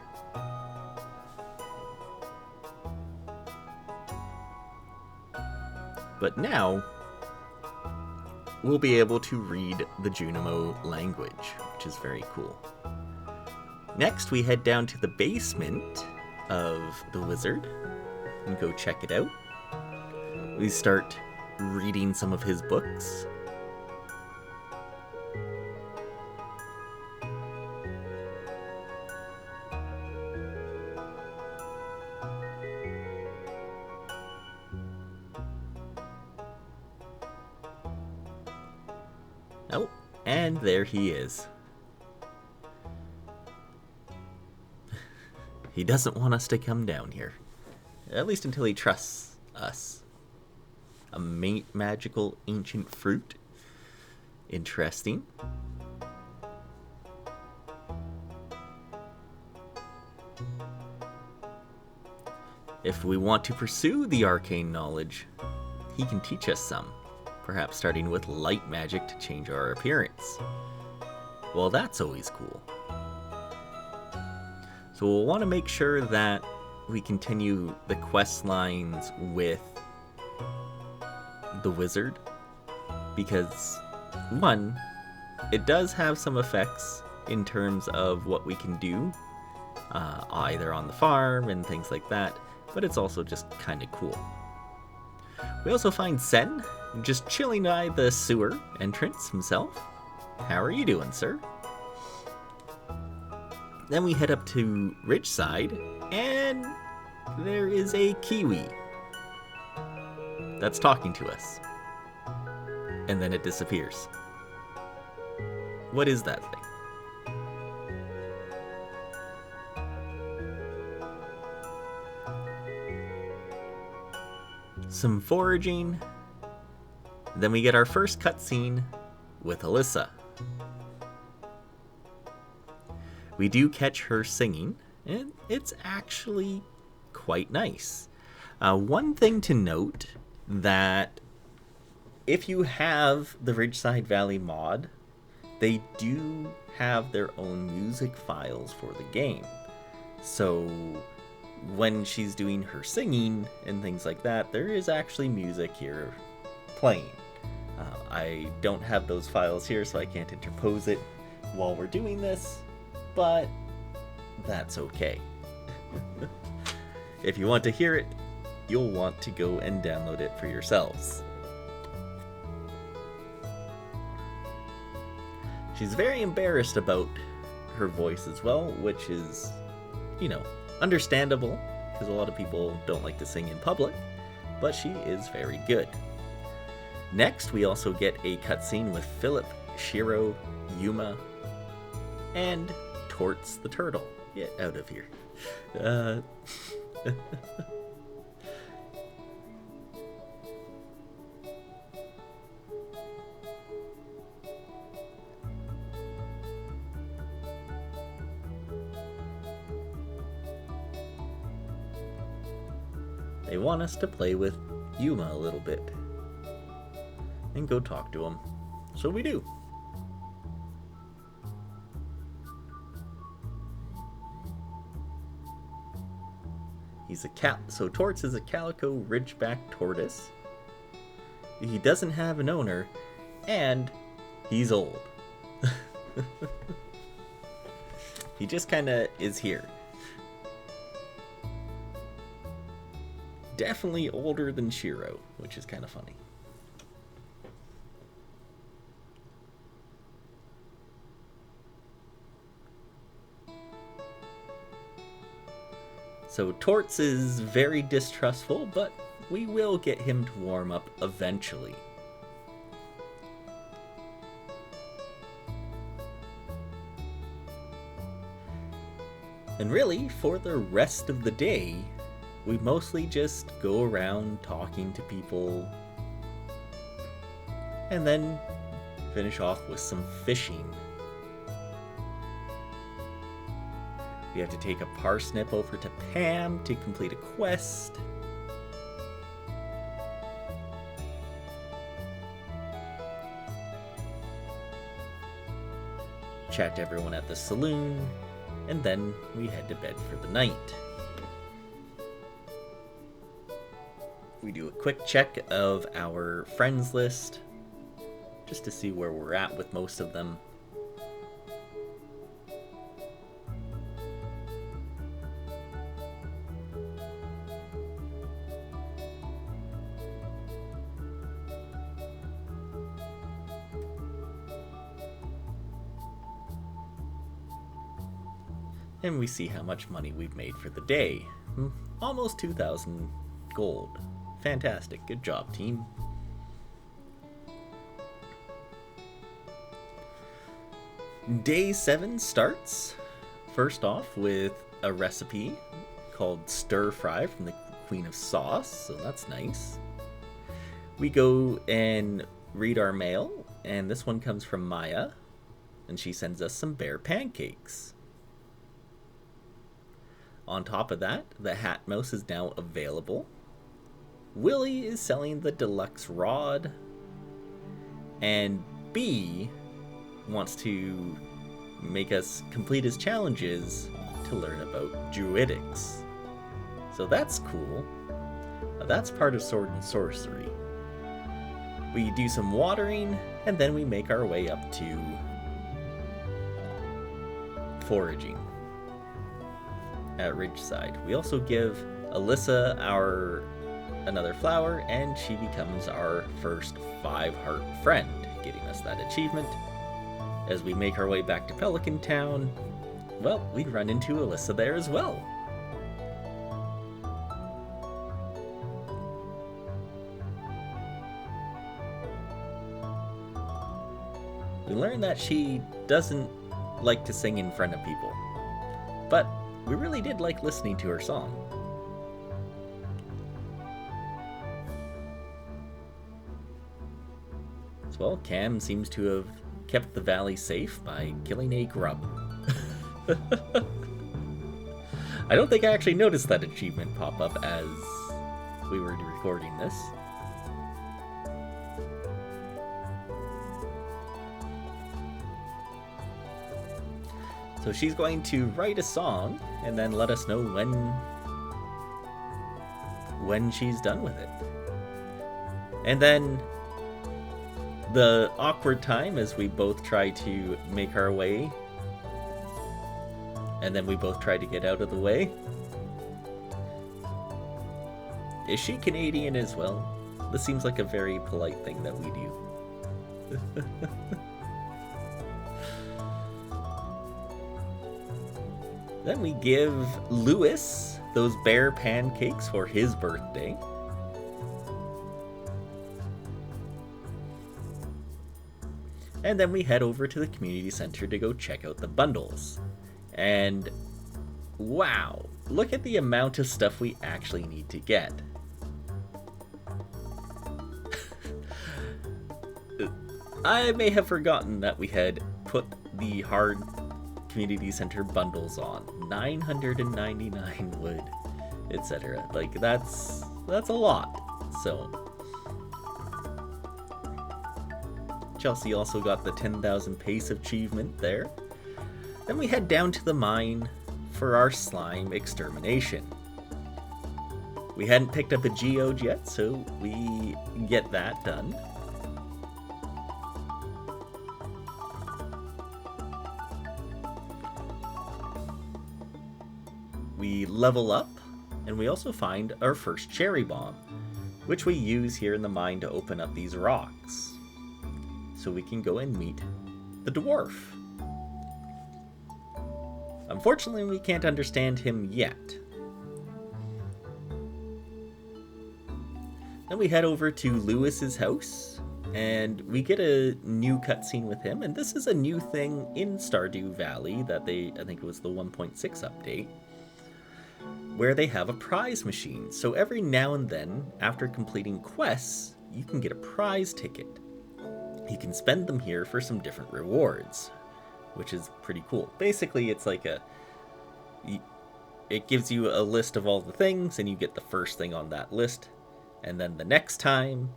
But now, we'll be able to read the Junimo language, which is very cool. Next, we head down to the basement of the wizard and go check it out. We start reading some of his books. Oh, and there he is. He doesn't want us to come down here. At least until he trusts us. A magical ancient fruit. Interesting. If we want to pursue the arcane knowledge, he can teach us some. Perhaps starting with light magic to change our appearance. Well, that's always cool. So we'll want to make sure that we continue the quest lines with the wizard, because one, it does have some effects in terms of what we can do, either on the farm and things like that, but it's also just kind of cool. We also find Sen just chilling by the sewer entrance himself. How are you doing, sir? Then we head up to Ridgeside, and there is a kiwi that's talking to us. And then it disappears. What is that thing? Some foraging. Then we get our first cutscene with Alyssa. We do catch her singing, and it's actually quite nice. One thing to note, that if you have the Ridgeside Valley mod, they do have their own music files for the game. So when she's doing her singing and things like that, there is actually music here playing. I don't have those files here, so I can't interpose it while we're doing this, but that's okay. If you want to hear it, you'll want to go and download it for yourselves. She's very embarrassed about her voice as well, which is, understandable, because a lot of people don't like to sing in public, but she is very good. Next, we also get a cutscene with Philip, Shiro, Yuma, and Torts the turtle. Get out of here. They want us to play with Yuma a little bit and go talk to him. So we do. So Torts is a calico ridgeback tortoise. He doesn't have an owner, and he's old. He just kind of is here. Definitely older than Shiro, which is kind of funny. So Torts is very distrustful, but we will get him to warm up eventually. And really, for the rest of the day, we mostly just go around talking to people and then finish off with some fishing. We have to take a parsnip over to Pam to complete a quest. Chat to everyone at the saloon, and then we head to bed for the night. We do a quick check of our friends list, just to see where we're at with most of them. And we see how much money we've made for the day. Almost 2,000 gold. Fantastic. Good job, team. Day 7 starts, first off, with a recipe called Stir Fry from the Queen of Sauce, so that's nice. We go and read our mail, and this one comes from Maya, and she sends us some bear pancakes. On top of that, the Hat Mouse is now available. Willie is selling the deluxe rod. And B wants to make us complete his challenges to learn about druidics. So that's cool. That's part of Sword and Sorcery. We do some watering, and then we make our way up to foraging at Ridgeside. We also give Alyssa another flower, and she becomes our first 5-heart friend, getting us that achievement. As we make our way back to Pelican Town, well, we run into Alyssa there as well. We learn that she doesn't like to sing in front of people, but we really did like listening to her song. As well, Cam seems to have kept the valley safe by killing a grub. I don't think I actually noticed that achievement pop up as we were recording this. So she's going to write a song and then let us know when she's done with it. And then the awkward time as we both try to make our way, and then we both try to get out of the way. Is she Canadian as well? This seems like a very polite thing that we do. Then we give Lewis those bear pancakes for his birthday. And then we head over to the community center to go check out the bundles. And wow, look at the amount of stuff we actually need to get. I may have forgotten that we had put the hard community center bundles on. 999 wood, etc. Like, that's That's a lot. So Chelsea also got the 10,000 pace achievement there. Then we head down to the mine for our slime extermination. We hadn't picked up a geode yet, so we get that done. We level up, and we also find our first cherry bomb, which we use here in the mine to open up these rocks. So we can go and meet the dwarf. Unfortunately, we can't understand him yet. Then we head over to Lewis's house, and we get a new cutscene with him. And this is a new thing in Stardew Valley that I think it was the 1.6 update, where they have a prize machine. So every now and then, after completing quests, you can get a prize ticket. You can spend them here for some different rewards, which is pretty cool. Basically, it's like it gives you a list of all the things, and you get the first thing on that list. And then the next time,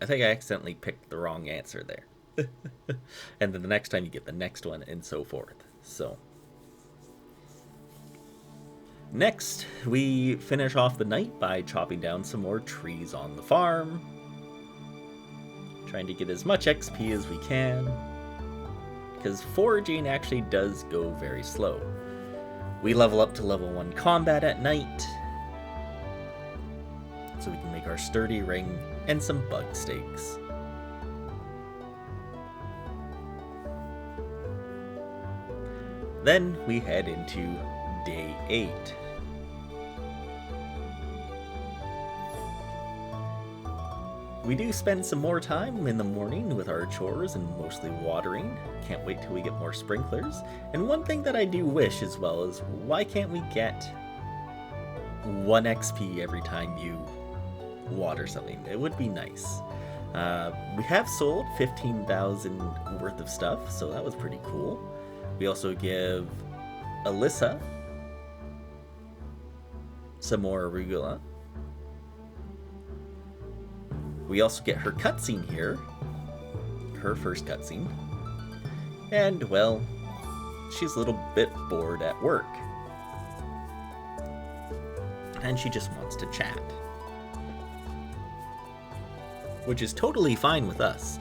I think I accidentally picked the wrong answer there. And then the next time you get the next one, and so forth. So next, we finish off the night by chopping down some more trees on the farm, trying to get as much XP as we can, because foraging actually does go very slow. We level up to level 1 combat at night, so we can make our sturdy ring and some bug steaks. Then we head into day 8. We do spend some more time in the morning with our chores and mostly watering. Can't wait till we get more sprinklers. And one thing that I do wish as well is, why can't we get 1 XP every time you water something? It would be nice. We have sold 15,000 worth of stuff, so that was pretty cool. We also give Alyssa some more arugula. We also get her cutscene here, her first cutscene. And, well, she's a little bit bored at work, and she just wants to chat, which is totally fine with us.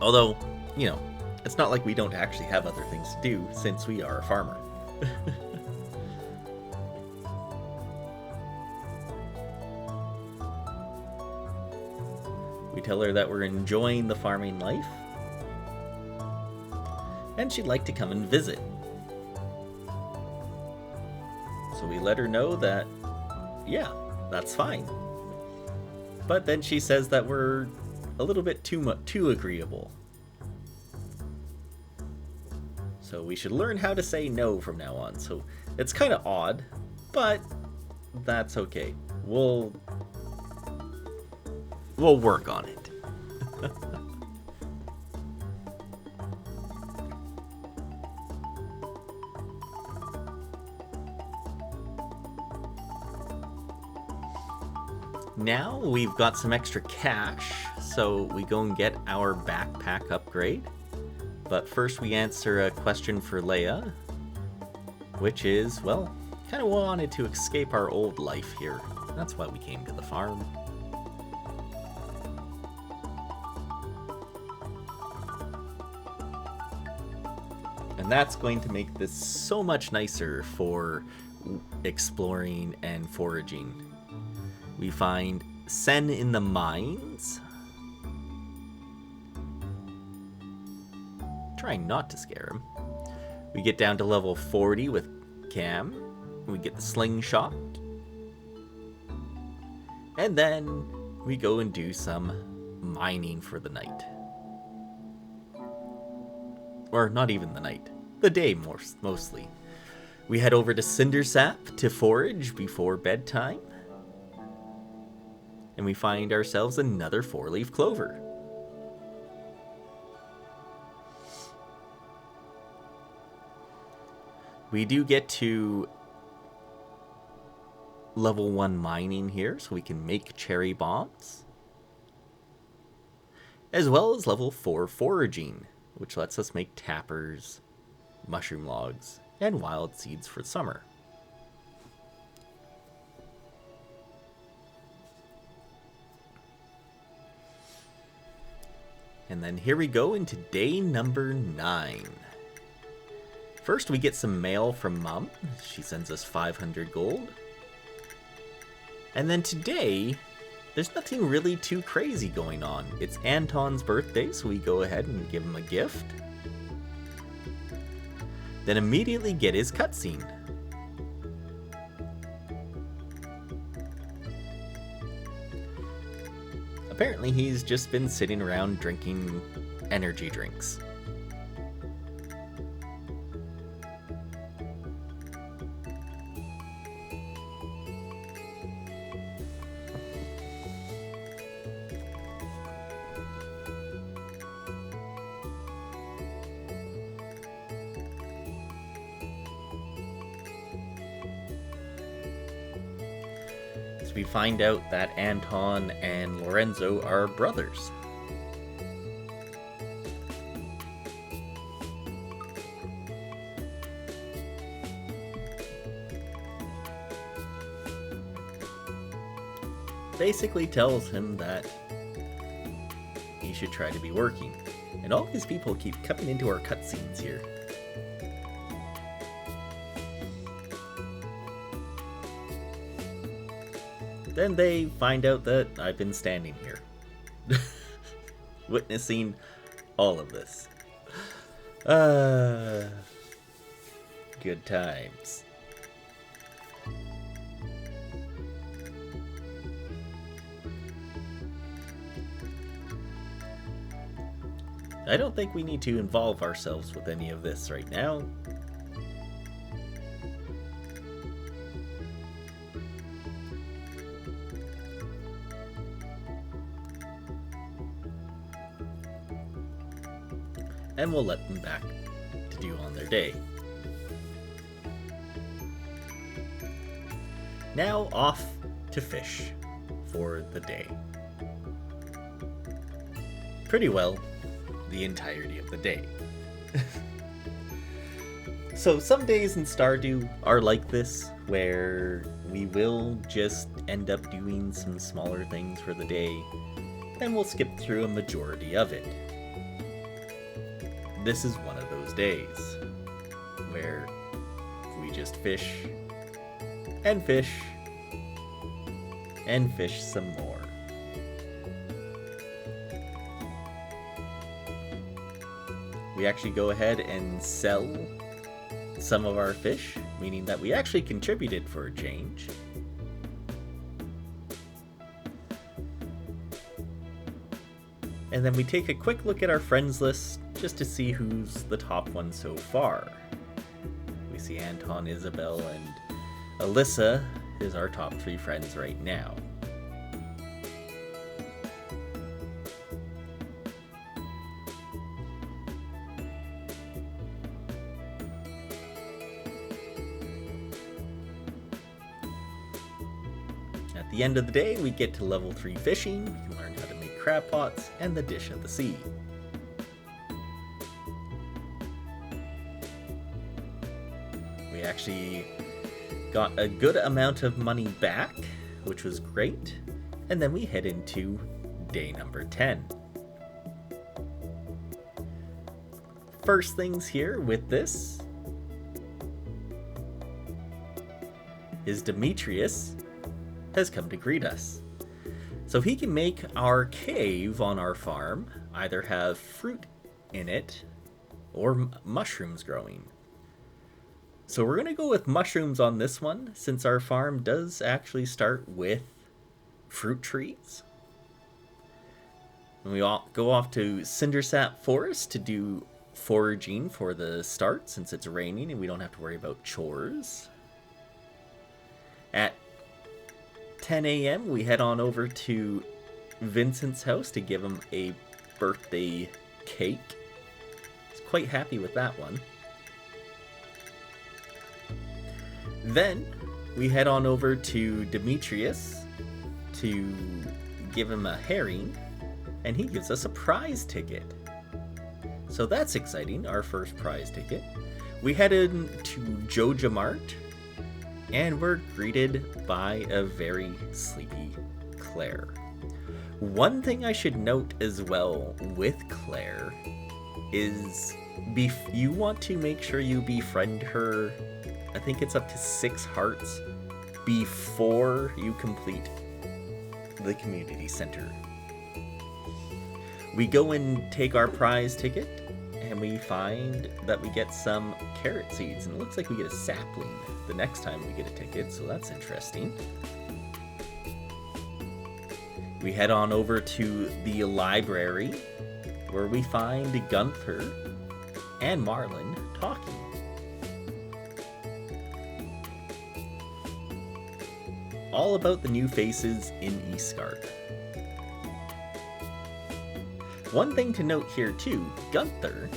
Although, you know, it's not like we don't actually have other things to do, since we are a farmer. We tell her that we're enjoying the farming life, and she'd like to come and visit. So we let her know that, yeah, that's fine. But then she says that we're a little bit too agreeable. So we should learn how to say no from now on. So it's kind of odd, but that's okay. We'll work on it. Now we've got some extra cash, so we go and get our backpack upgrade. But first we answer a question for Leia, which is, well, kind of wanted to escape our old life here. That's why we came to the farm. And that's going to make this so much nicer for exploring and foraging. We find Sen in the mines. Trying not to scare him. We get down to level 40 with Cam. We get the slingshot. And then we go and do some mining for the night. Or not even the night. The day mostly. We head over to Cindersap to forage before bedtime. and we find ourselves another 4-leaf clover. We do get to level 1 mining here, so we can make cherry bombs, as well as level 4 foraging, which lets us make tappers, mushroom logs, and wild seeds for summer. And then here we go into day number 9. First, we get some mail from Mom. She sends us 500 gold. And then today, there's nothing really too crazy going on. It's Anton's birthday, so we go ahead and give him a gift. Then immediately get his cutscene. Apparently he's just been sitting around drinking energy drinks. We find out that Anton and Lorenzo are brothers. Basically tells him that he should try to be working. And all these people keep coming into our cutscenes here. Then they find out that I've been standing here, witnessing all of this. Good times. I don't think we need to involve ourselves with any of this right now. And we'll let them back to do on their day. Now off to fish for the day. Pretty well the entirety of the day. So some days in Stardew are like this, where we will just end up doing some smaller things for the day, and we'll skip through a majority of it. This is one of those days where we just fish and fish and fish some more. We actually go ahead and sell some of our fish, meaning that we actually contributed for a change. And then we take a quick look at our friends list just to see who's the top one so far. We see Anton, Isabel, and Alyssa is our top 3 friends right now. At the end of the day, we get to level 3 fishing. We can learn how to make crab pots and the dish of the sea. We actually got a good amount of money back, which was great. And then we head into day number 10. First things here with this is Demetrius has come to greet us. So he can make our cave on our farm either have fruit in it or mushrooms growing. So we're going to go with mushrooms on this one, since our farm does actually start with fruit trees. And we all go off to Cindersap Forest to do foraging for the start, since it's raining and we don't have to worry about chores. At 10 a.m., we head on over to Vincent's house to give him a birthday cake. He's quite happy with that one. Then we head on over to Demetrius to give him a herring, and he gives us a prize ticket. So that's exciting, our first prize ticket. We head into Joja Mart, and we're greeted by a very sleepy Claire. One thing I should note as well with Claire is you want to make sure you befriend her. I think it's up to 6 hearts before you complete the community center. We go and take our prize ticket, and we find that we get some carrot seeds, and it looks like we get a sapling the next time we get a ticket, so that's interesting. We head on over to the library, where we find Gunther and Marlin talking. All about the new faces in East Scarp. One thing to note here too, Gunther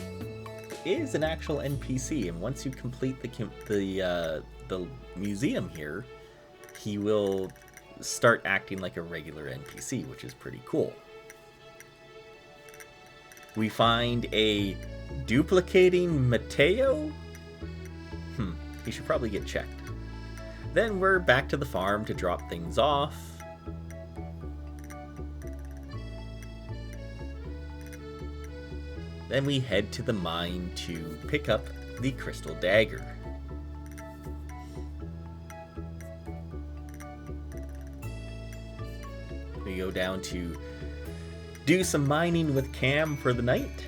is an actual NPC, and once you complete the museum here, he will start acting like a regular NPC, which is pretty cool. We find a duplicating Mateo. He should probably get checked. Then we're back to the farm to drop things off. Then we head to the mine to pick up the crystal dagger. We go down to do some mining with Cam for the night.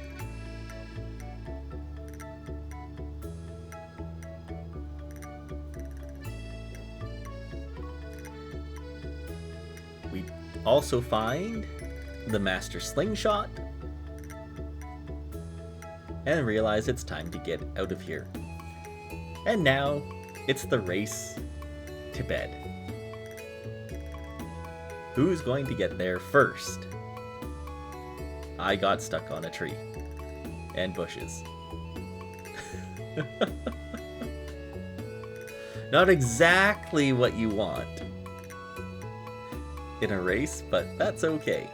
We also find the master slingshot and realize it's time to get out of here. And now it's the race to bed. Who's going to get there first? I got stuck on a tree and bushes. Not exactly what you want in a race, but that's okay.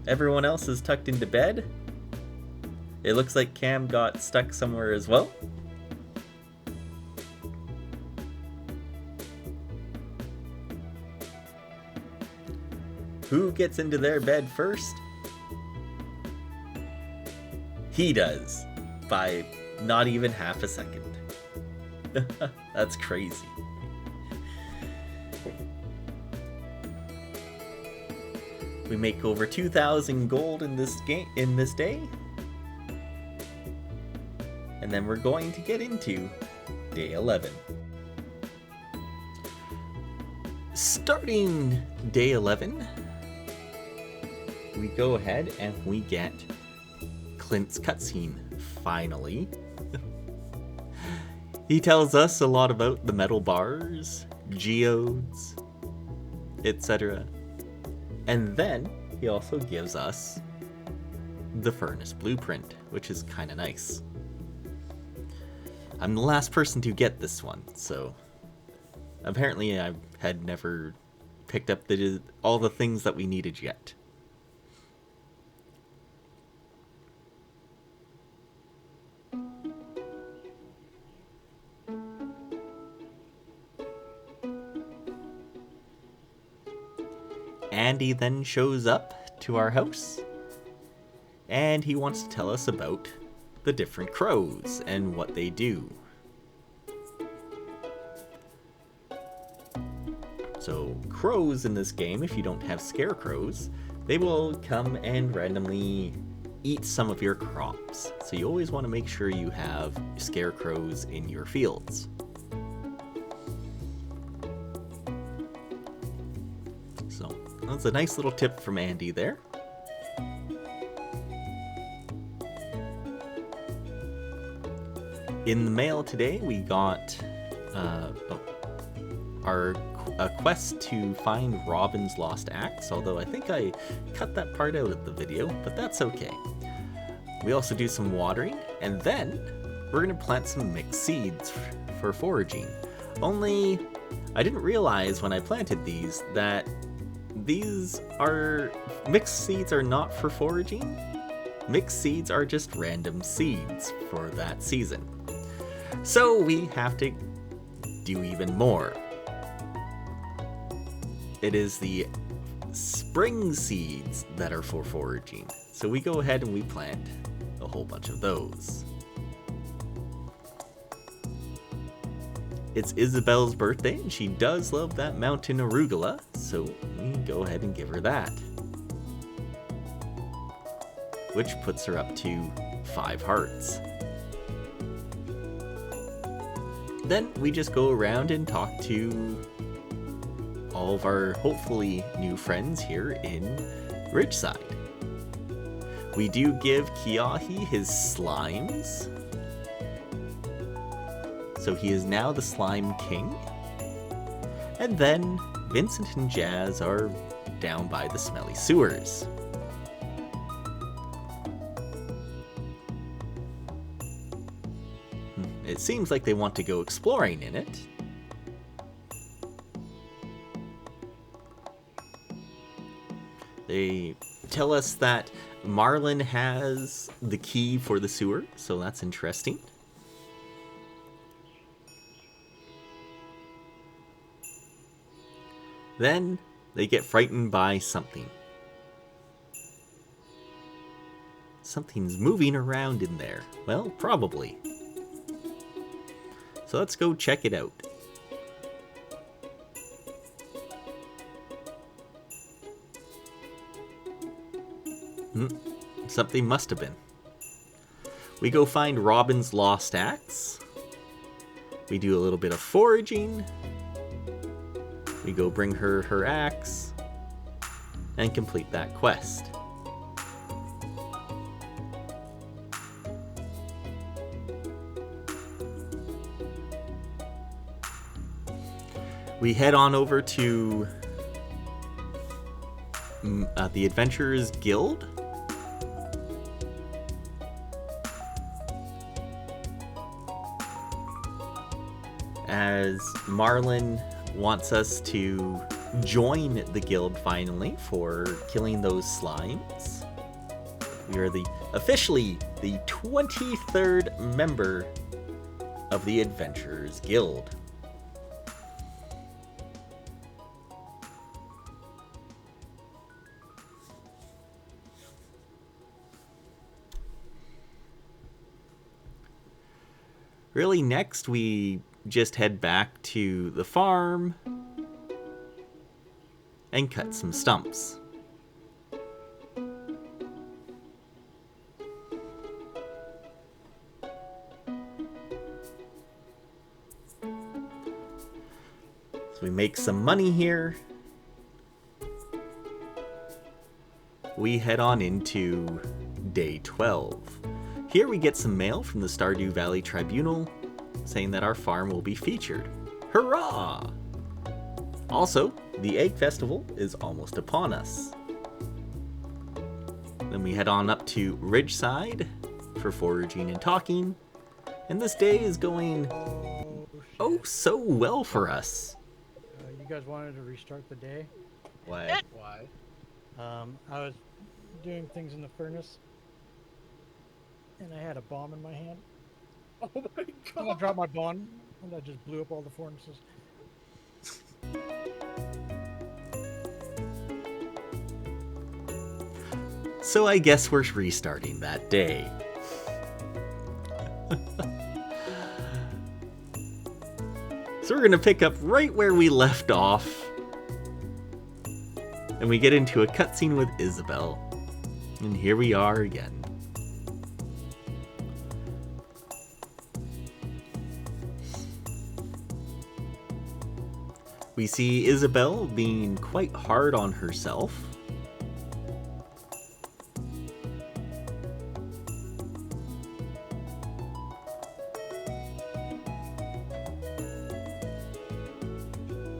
Everyone else is tucked into bed. It looks like Cam got stuck somewhere as well. Who gets into their bed first? He does, by not even half a second. That's crazy. We make over 2,000 gold in this day. And then we're going to get into day 11. Starting day 11, we go ahead and we get Clint's cutscene, finally. He tells us a lot about the metal bars, geodes, etc. And then he also gives us the furnace blueprint, which is kind of nice. I'm the last person to get this one, so apparently I had never picked up all the things that we needed yet. Andy then shows up to our house, and he wants to tell us about the different crows and what they do. So crows in this game, if you don't have scarecrows, they will come and randomly eat some of your crops. So you always want to make sure you have scarecrows in your fields. So that's a nice little tip from Andy there. In the mail today, we got a quest to find Robin's lost axe, although I think I cut that part out of the video, but that's okay. We also do some watering, and then we're gonna plant some mixed seeds for foraging. Only, I didn't realize when I planted these that mixed seeds are not for foraging. Mixed seeds are just random seeds for that season. So we have to do even more. It is the spring seeds that are for foraging. So we go ahead and we plant a whole bunch of those. It's Isabel's birthday, and she does love that mountain arugula, so we go ahead and give her that. Which puts her up to 5 hearts. Then we just go around and talk to all of our hopefully new friends here in Ridgeside. We do give Kiahi his slimes. So he is now the Slime King. And then Vincent and Jazz are down by the smelly sewers. It seems like they want to go exploring in it. They tell us that Marlin has the key for the sewer, so that's interesting. Then they get frightened by something. Something's moving around in there. Well, probably. So let's go check it out. Something must have been. We go find Robin's lost axe. We do a little bit of foraging. We go bring her her axe and complete that quest. We head on over to the Adventurers Guild. As Marlin wants us to join the guild finally for killing those slimes. We are officially the 23rd member of the Adventurers Guild. Really, next we just head back to the farm and cut some stumps. So we make some money here. We head on into day 12. Here we get some mail from the Stardew Valley Tribunal saying that our farm will be featured. Hurrah! Also, the Egg Festival is almost upon us. Then we head on up to Ridgeside for foraging and talking, and this day is going so well for us. You guys wanted to restart the day? Why? I was doing things in the furnace, and I had a bomb in my hand. Oh my god! And I dropped my bomb, and I just blew up all the furnaces. So I guess we're restarting that day. So we're gonna pick up right where we left off. And we get into a cutscene with Isabel. And here we are again. We see Isabel being quite hard on herself.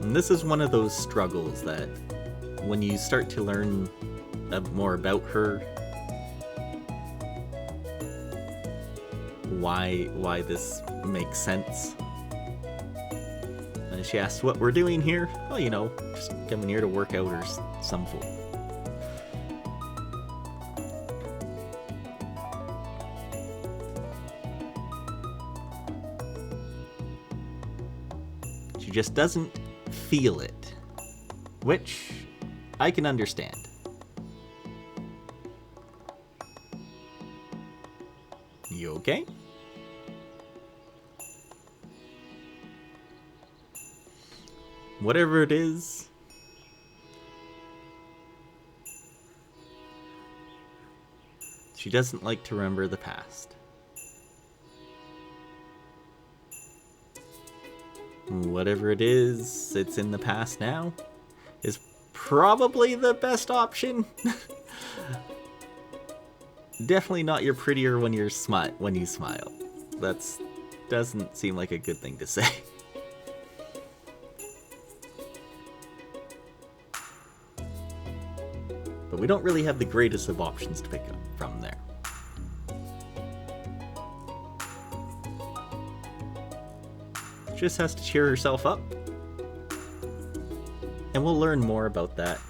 And this is one of those struggles that when you start to learn more about her, why this makes sense. And she asks what we're doing here. Oh, you know, just coming here to work out or something. She just doesn't feel it, which I can understand. You okay? Whatever it is, she doesn't like to remember the past. Whatever it is, it's in the past now, is probably the best option. Definitely not you're prettier when you smile. That's doesn't seem like a good thing to say. But we don't really have the greatest of options to pick up from there. She just has to cheer herself up. And we'll learn more about that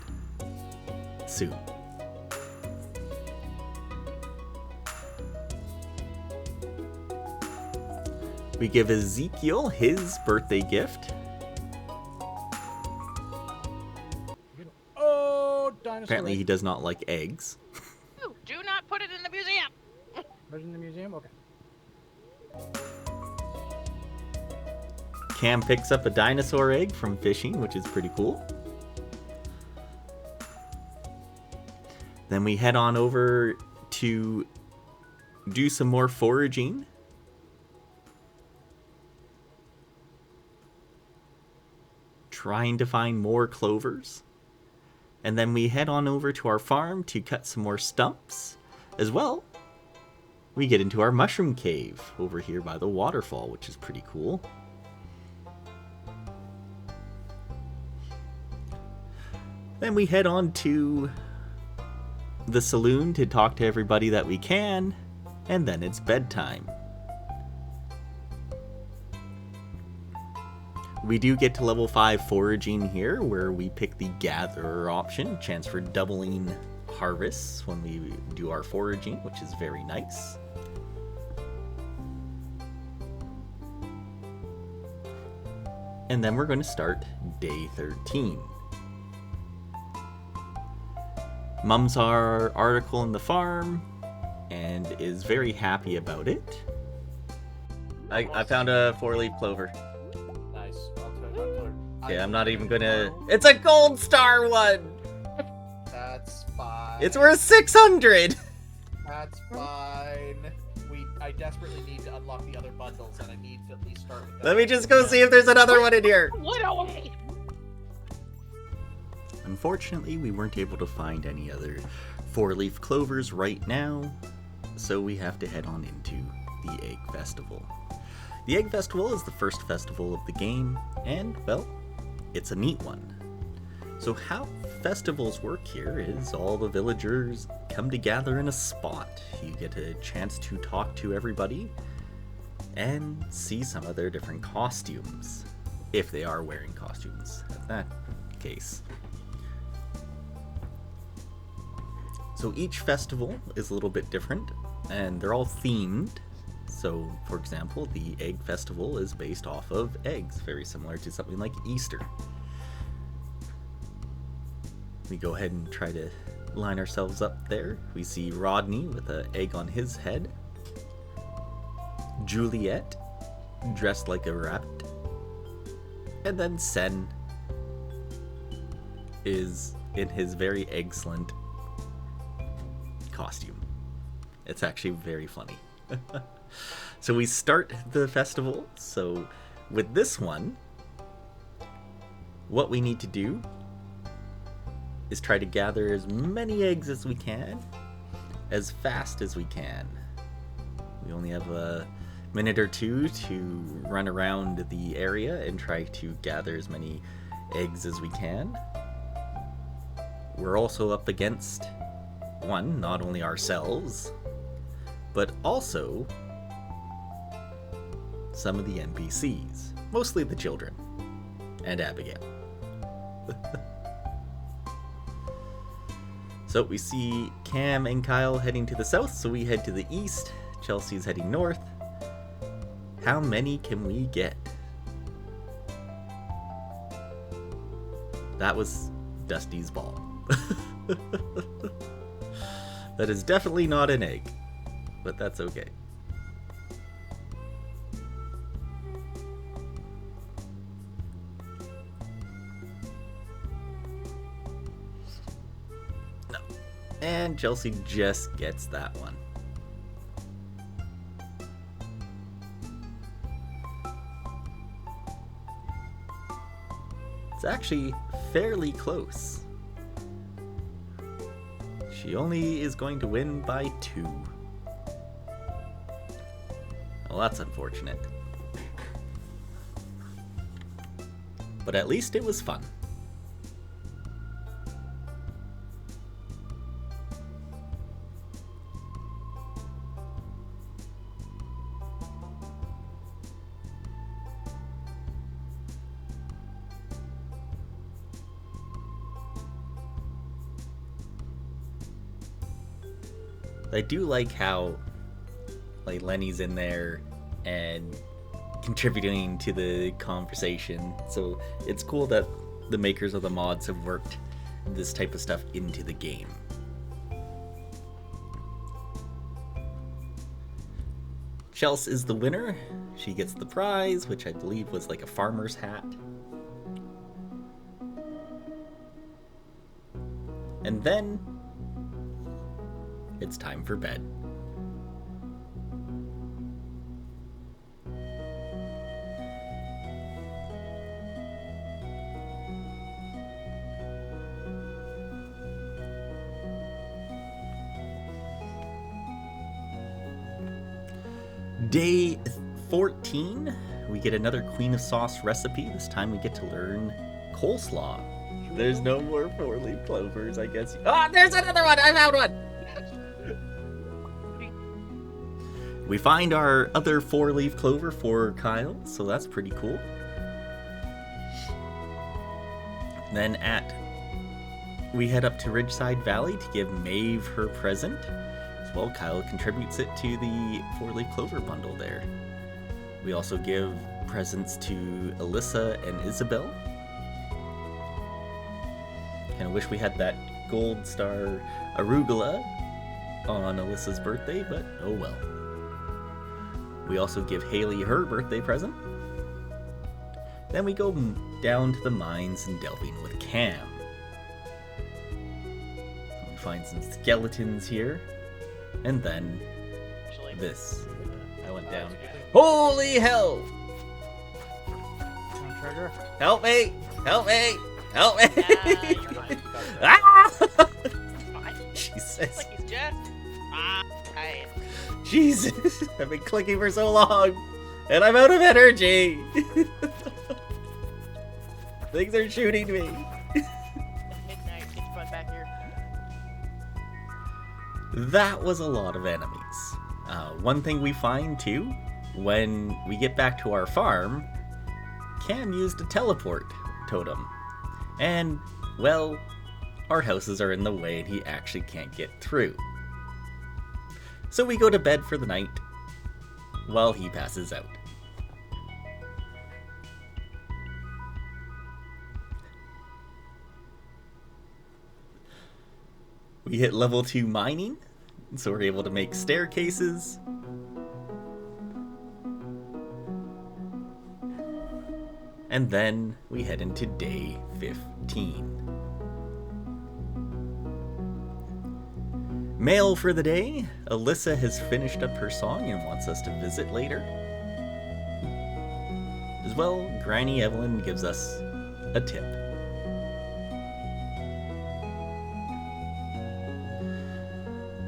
soon. We give Ezekiel his birthday gift. Oh, dinosaur. Apparently he does not like eggs. Ooh, do not put it in the museum. Put it in the museum? Okay. Cam picks up a dinosaur egg from fishing, which is pretty cool. Then we head on over to do some more foraging. Trying to find more clovers. And then we head on over to our farm to cut some more stumps. As well, we get into our mushroom cave over here by the waterfall, which is pretty cool. Then we head on to the saloon to talk to everybody that we can, and then it's bedtime. We do get to level 5 foraging here, where we pick the gatherer option, chance for doubling harvests when we do our foraging, which is very nice. And then we're going to start day 13. Mum's our article in the farm and is very happy about it. I found a 4-leaf clover. Nice. Okay, I'm not even gonna... It's a gold star one! That's fine. It's worth 600! That's fine. I desperately need to unlock the other bundles, and I need to at least start with that. Let me just go see if there's another one in here. What away? Unfortunately, we weren't able to find any other 4-leaf clovers right now, so we have to head on into the Egg Festival. The Egg Festival is the first festival of the game, and, well, it's a neat one. So how festivals work here is all the villagers come together in a spot. You get a chance to talk to everybody and see some of their different costumes, if they are wearing costumes in that case. So each festival is a little bit different, and they're all themed. So, for example, the Egg Festival is based off of eggs, very similar to something like Easter. We go ahead and try to line ourselves up there. We see Rodney with an egg on his head. Juliet, dressed like a rabbit. And then Sen is in his very excellent costume. It's actually very funny. So we start the festival. So with this one, what we need to do is try to gather as many eggs as we can, as fast as we can. We only have a minute or two to run around the area and try to gather as many eggs as we can. We're also up against, one, not only ourselves, but also some of the NPCs, mostly the children, and Abigail. So we see Cam and Kyle heading to the south, so we head to the east. Chelsea's heading north. How many can we get? That was Dusty's ball. That is definitely not an egg, but that's okay. No. And Chelsea just gets that one. It's actually fairly close. She only is going to win by 2. Well, that's unfortunate. But at least it was fun. I do like how like Lenny's in there and contributing to the conversation. So it's cool that the makers of the mods have worked this type of stuff into the game. Chelsea is the winner. She gets the prize, which I believe was like a farmer's hat. And then it's time for bed. Day 14, we get another Queen of Sauce recipe. This time we get to learn coleslaw. There's no more 4-leaf clovers, I guess. Ah, there's another one! I found one! We find our other 4-leaf clover for Kyle, so that's pretty cool. Then we head up to Ridgeside Valley to give Maeve her present. As well, Kyle contributes it to the 4-leaf clover bundle there. We also give presents to Alyssa and Isabel. Kinda wish we had that gold star arugula on Alyssa's birthday, but oh well. We also give Haley her birthday present. Then we go down to the mines and delving with Cam. We find some skeletons here. And then this. I went down. Holy hell! Trigger. Help me! Help me! Help me! You're fine. Ah! Fine. Jesus. Like he's just fine. Jesus! I've been clicking for so long, and I'm out of energy! Things are shooting me. Midnight, it's fun back here. That was a lot of enemies. One thing we find, too, when we get back to our farm, Cam used a teleport totem. And, well, our houses are in the way and he actually can't get through. So we go to bed for the night while he passes out. We hit level 2 mining, so we're able to make staircases. And then we head into day 15. Mail for the day. Alyssa has finished up her song and wants us to visit later. As well, Granny Evelyn gives us a tip.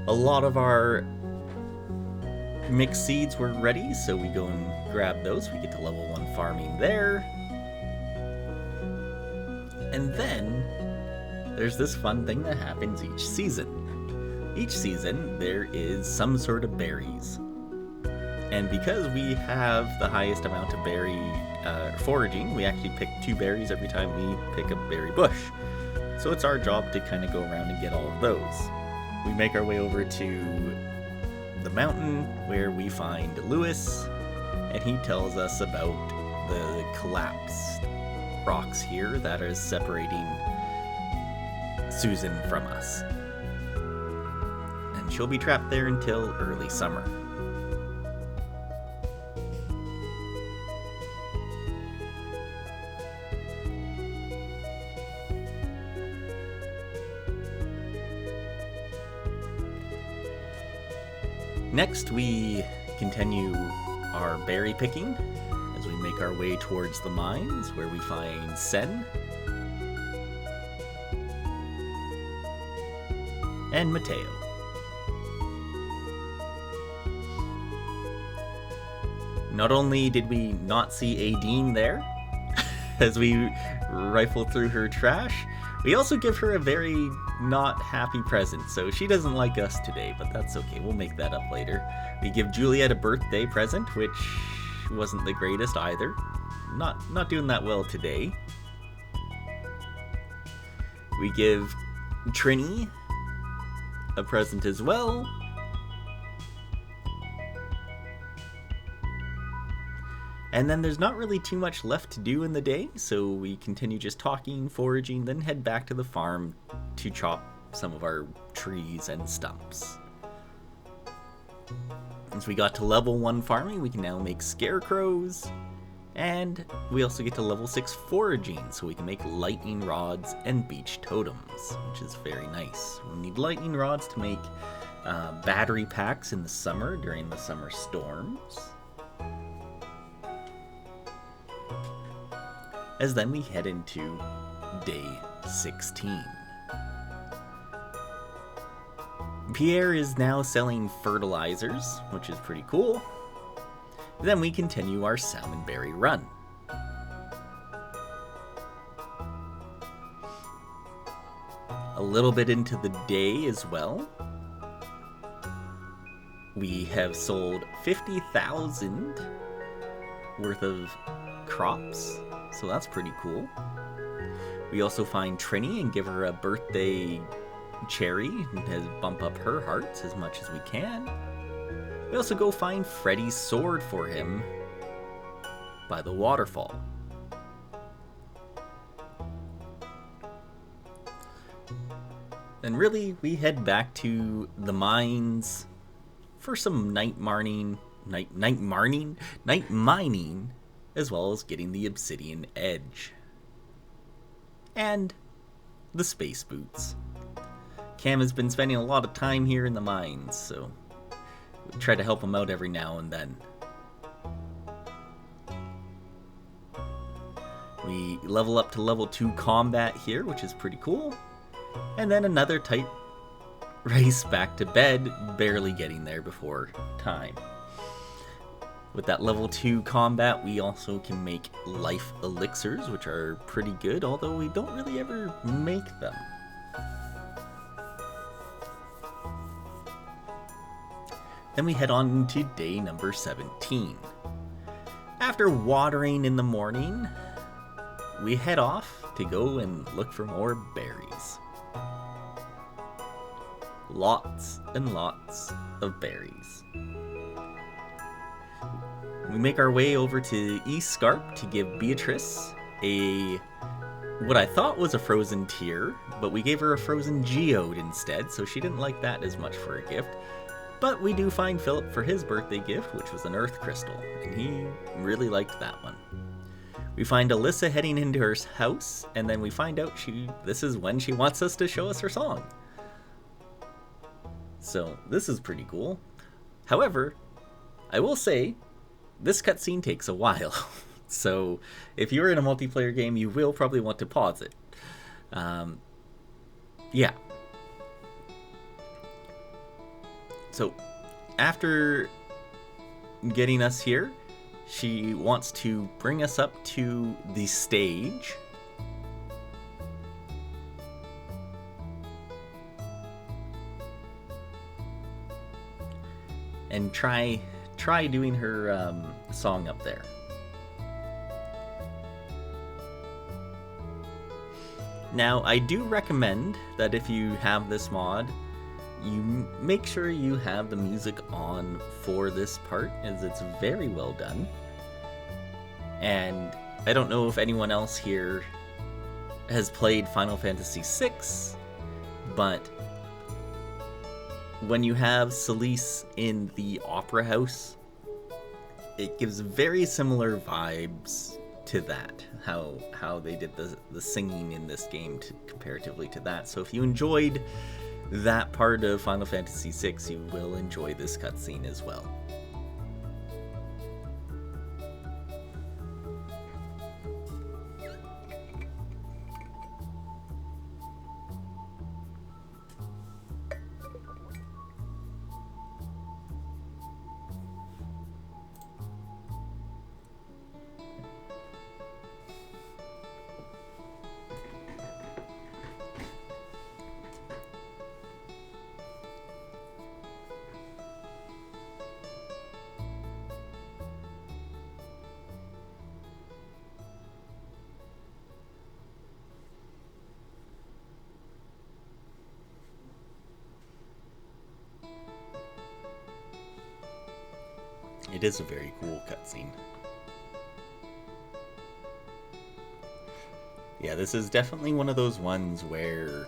A lot of our mixed seeds were ready, so we go and grab those. We get to level 1 farming there. And then there's this fun thing that happens each season. Each season there is some sort of berries. And because we have the highest amount of berry foraging, we actually pick 2 berries every time we pick a berry bush. So it's our job to kind of go around and get all of those. We make our way over to the mountain where we find Lewis, and he tells us about the collapsed rocks here that are separating Susan from us. And she'll be trapped there until early summer. Next, we continue our berry picking as we make our way towards the mines where we find Sen and Mateo. Not only did we not see Aideen there as we rifle through her trash, we also give her a very not happy present, so she doesn't like us today, but that's okay, we'll make that up later. We give Juliet a birthday present, which wasn't the greatest either. Not doing that well today. We give Trini a present as well. And then there's not really too much left to do in the day, so we continue just talking, foraging, then head back to the farm to chop some of our trees and stumps. Once we got to level 1 farming, we can now make scarecrows, and we also get to level 6 foraging, so we can make lightning rods and beach totems, which is very nice. We need lightning rods to make battery packs in the summer during the summer storms. As then we head into day 16. Pierre is now selling fertilizers, which is pretty cool. Then we continue our salmonberry run. A little bit into the day as well. We have sold 50,000 worth of crops. So that's pretty cool. We also find Trini and give her a birthday cherry and bump up her hearts as much as we can. We also go find Freddy's sword for him by the waterfall. And really, we head back to the mines for some night mining, as well as getting the obsidian edge. And the space boots. Cam has been spending a lot of time here in the mines, so we try to help him out every now and then. We level up to level 2 combat here, which is pretty cool. And then another tight race back to bed, barely getting there before time. With that level 2 combat, we also can make life elixirs, which are pretty good, although we don't really ever make them. Then we head on to day number 17. After watering in the morning, we head off to go and look for more berries. Lots and lots of berries. We make our way over to East Scarp to give Beatrice what I thought was a frozen tear, but we gave her a frozen geode instead, so she didn't like that as much for a gift. But we do find Philip for his birthday gift, which was an earth crystal, and he really liked that one. We find Alyssa heading into her house, and then we find out this is when she wants us to show us her song. So this is pretty cool. However, I will say, this cutscene takes a while, so if you're in a multiplayer game, you will probably want to pause it. Yeah. So, after getting us here, she wants to bring us up to the stage and try doing her song up there. Now, I do recommend that if you have this mod, you make sure you have the music on for this part, as it's very well done. And I don't know if anyone else here has played Final Fantasy VI, but when you have Celise in the opera house, it gives very similar vibes to that, how they did the singing in this game comparatively to that. So if you enjoyed that part of Final Fantasy VI, you will enjoy this cutscene as well. It is a very cool cutscene. Yeah, this is definitely one of those ones where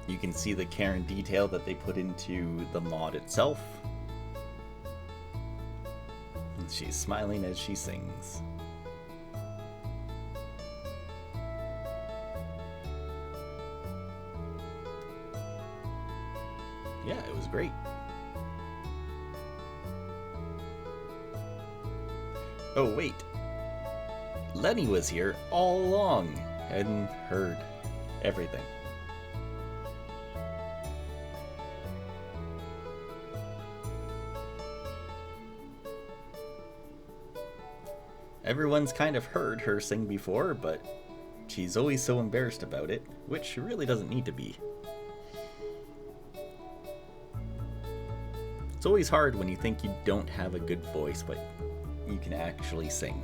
you can see the care and detail that they put into the mod itself. And she's smiling as she sings. Yeah, it was great. Oh, wait. Lenny was here all along and heard everything. Everyone's kind of heard her sing before, but she's always so embarrassed about it, which she really doesn't need to be. It's always hard when you think you don't have a good voice, but you can actually sing.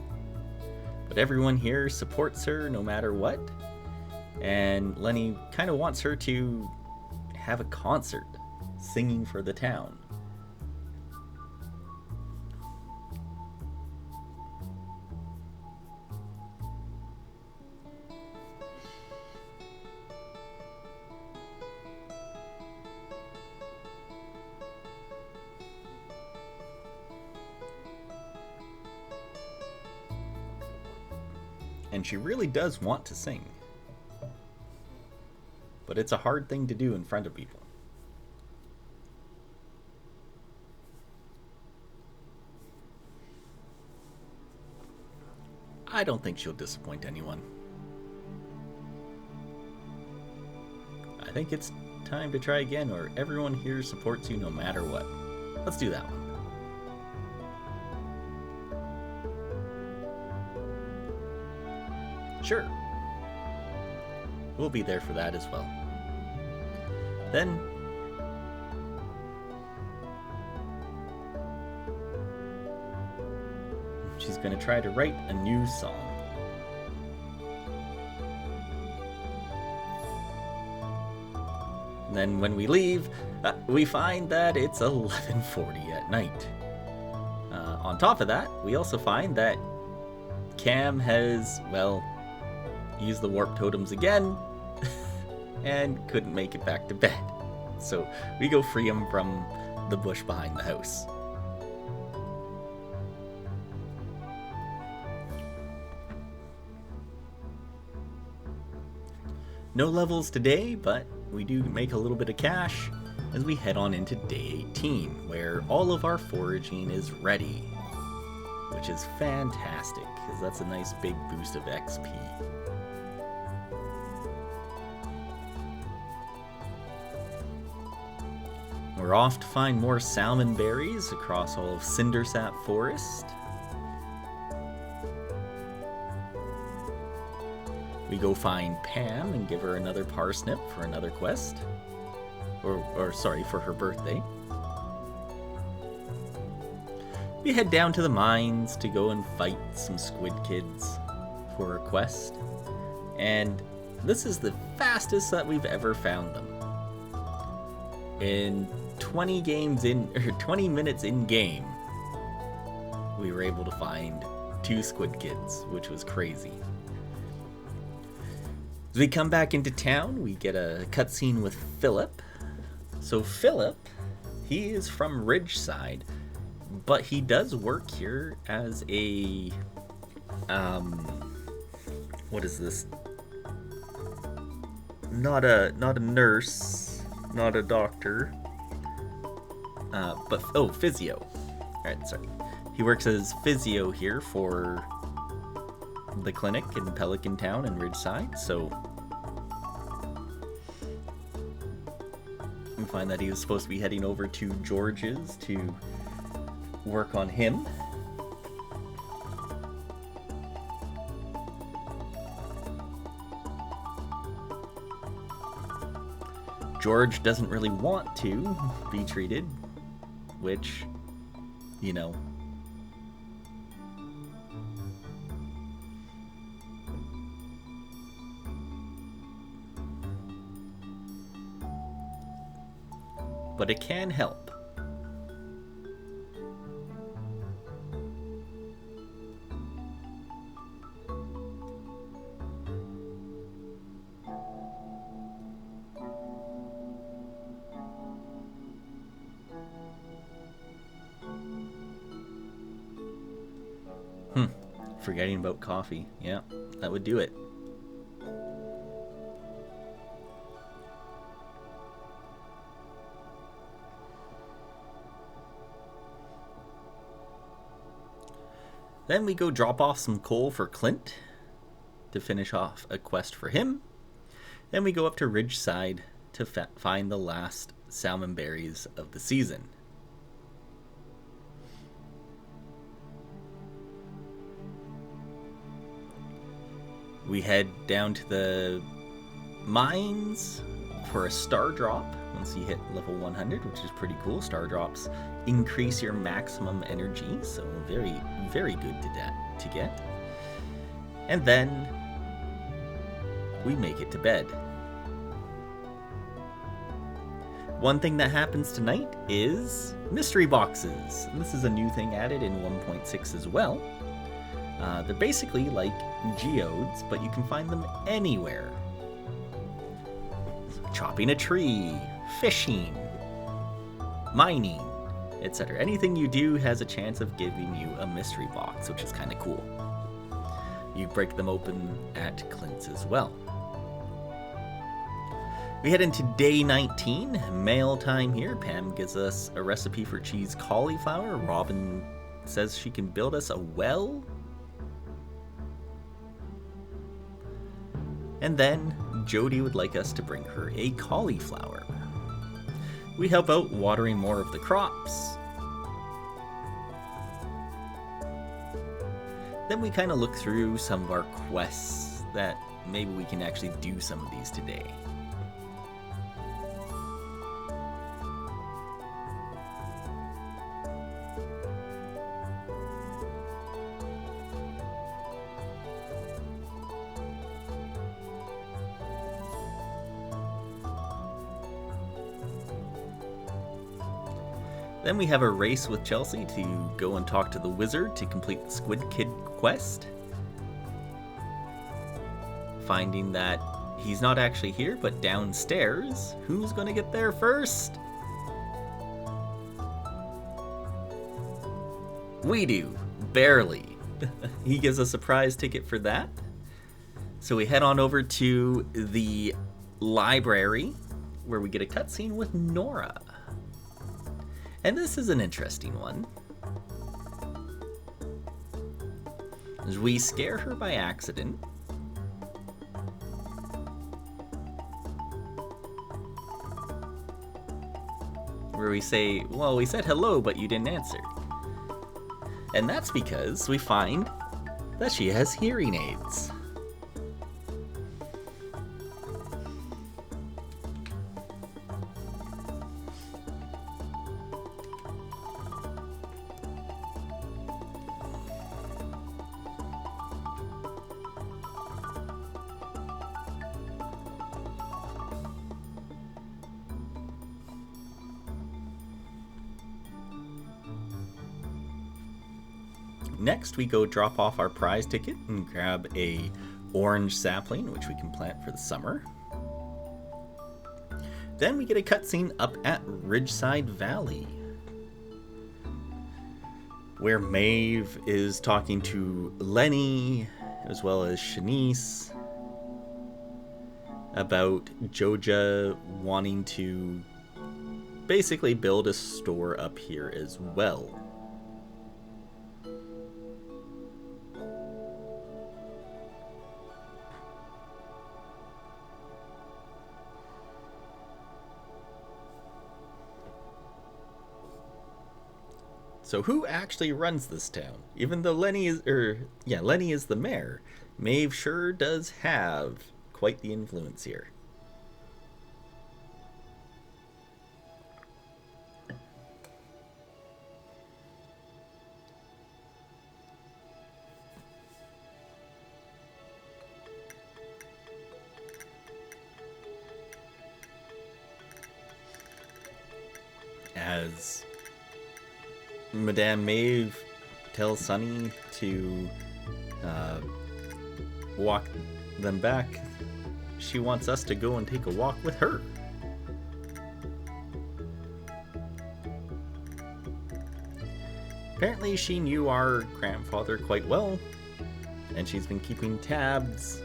But everyone here supports her no matter what, and Lenny kind of wants her to have a concert singing for the town. And she really does want to sing. But it's a hard thing to do in front of people. I don't think she'll disappoint anyone. I think it's time to try again, or everyone here supports you no matter what. Let's do that one. Sure. We'll be there for that as well. Then, she's going to try to write a new song. And then when we leave, we find that it's 11:40 at night. On top of that, we also find that Cam has, well, used the warp totems again and couldn't make it back to bed. So we go free him from the bush behind the house. No levels today, but we do make a little bit of cash as we head on into day 18, where all of our foraging is ready, which is fantastic, because that's a nice big boost of XP. We're off to find more salmon berries across all of Cindersap Forest. We go find Pam and give her another parsnip for another quest. Or sorry, for her birthday. we head down to the mines to go and fight some squid kids for a quest. And this is the fastest that we've ever found them. In 20 minutes in game, we were able to find 2 squid kids, which was crazy. As we come back into town, we get a cutscene with Philip. So Philip, he is from Ridgeside, but he does work here as a what is this? Not a nurse, not a doctor, but physio. All right, sorry. He works as physio here for the clinic in Pelican Town and Ridgeside. So we find that he was supposed to be heading over to George's to work on him. George doesn't really want to be treated, which, you know. But it can help. Forgetting about coffee. Yeah, that would do it. Then we go drop off some coal for Clint to finish off a quest for him. Then we go up to Ridgeside to find the last salmon berries of the season. We head down to the mines for a star drop once you hit level 100, which is pretty cool. Star drops increase your maximum energy, so very, very good to get. And then we make it to bed. One thing that happens tonight is mystery boxes. And this is a new thing added in 1.6 as well. They're basically like geodes, but you can find them anywhere. So chopping a tree, fishing, mining, etc. Anything you do has a chance of giving you a mystery box, which is kind of cool. You break them open at Clint's as well. We head into day 19, mail time here. Pam gives us a recipe for cheese cauliflower. Robin says she can build us a well. And then Jody would like us to bring her a cauliflower. We help out watering more of the crops. Then we kind of look through some of our quests that maybe we can actually do some of these today. Then we have a race with Chelsea to go and talk to the wizard to complete the Squid Kid quest. Finding that he's not actually here, but downstairs. Who's going to get there first? We do. Barely. He gives us a prize ticket for that. So we head on over to the library where we get a cutscene with Nora. And this is an interesting one. As we scare her by accident. Where we say, well, we said hello, but you didn't answer. And that's because we find that she has hearing aids. next, we go drop off our prize ticket and grab a orange sapling, which we can plant for the summer. Then we get a cutscene up at Ridgeside Valley, where Maeve is talking to Lenny, as well as Shanice, about Joja wanting to basically build a store up here as well. So who actually runs this town? Even though Lenny is the mayor, Maeve sure does have quite the influence here. As Madame Maeve tells Sunny to walk them back, she wants us to go and take a walk with her. Apparently she knew our grandfather quite well, and she's been keeping tabs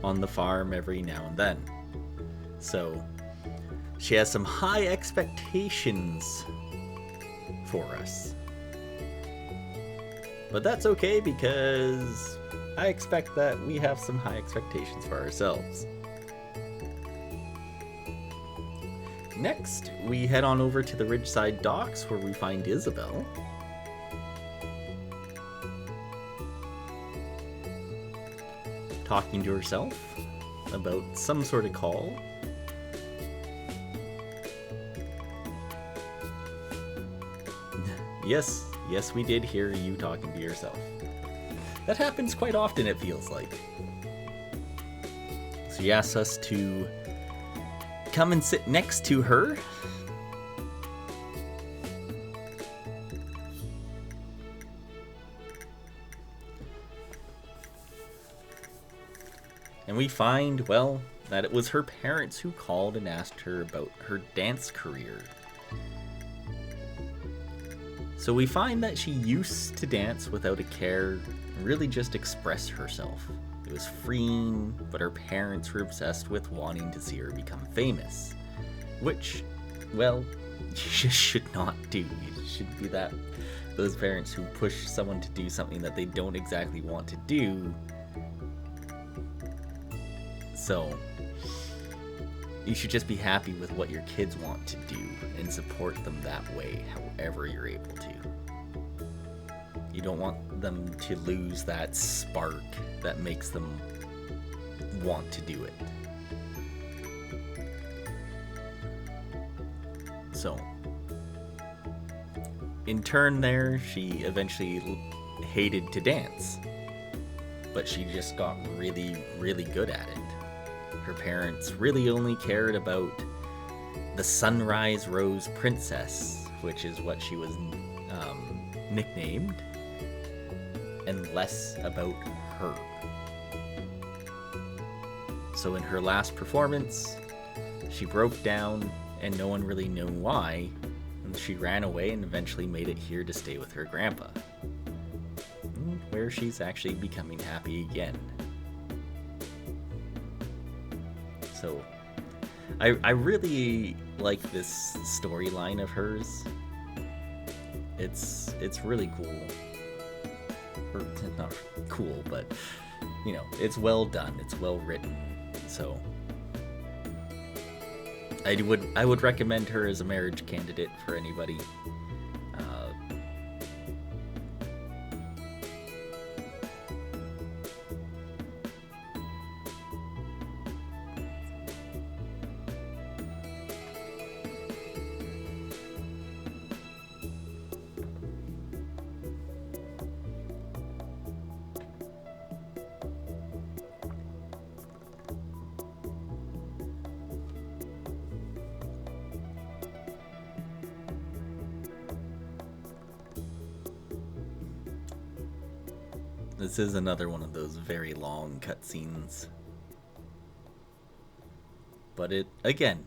on the farm every now and then. So she has some high expectations for us. But that's okay, because I expect that we have some high expectations for ourselves. Next, we head on over to the Ridgeside docks, where we find Isabel. Talking to herself about some sort of call. Yes, we did hear you talking to yourself. That happens quite often, it feels like. So she asks us to come and sit next to her. And we find, well, that it was her parents who called and asked her about her dance career. So we find that she used to dance without a care, really just express herself. It was freeing, but her parents were obsessed with wanting to see her become famous. Which, well, you should not do. It should be that those parents who push someone to do something that they don't exactly want to do. So you should just be happy with what your kids want to do and support them that way, however you're able to. You don't want them to lose that spark that makes them want to do it. So, in turn there, she eventually hated to dance, but she just got really, really good at it. Her parents really only cared about the Sunrise Rose Princess, which is what she was nicknamed, and less about her. So in her last performance, she broke down and no one really knew why, and she ran away and eventually made it here to stay with her grandpa, where she's actually becoming happy again. So I really like this storyline of hers. It's really cool. Or not cool, but you know, it's well done. It's well written. So I would recommend her as a marriage candidate for anybody. This is another one of those very long cutscenes. But it, again,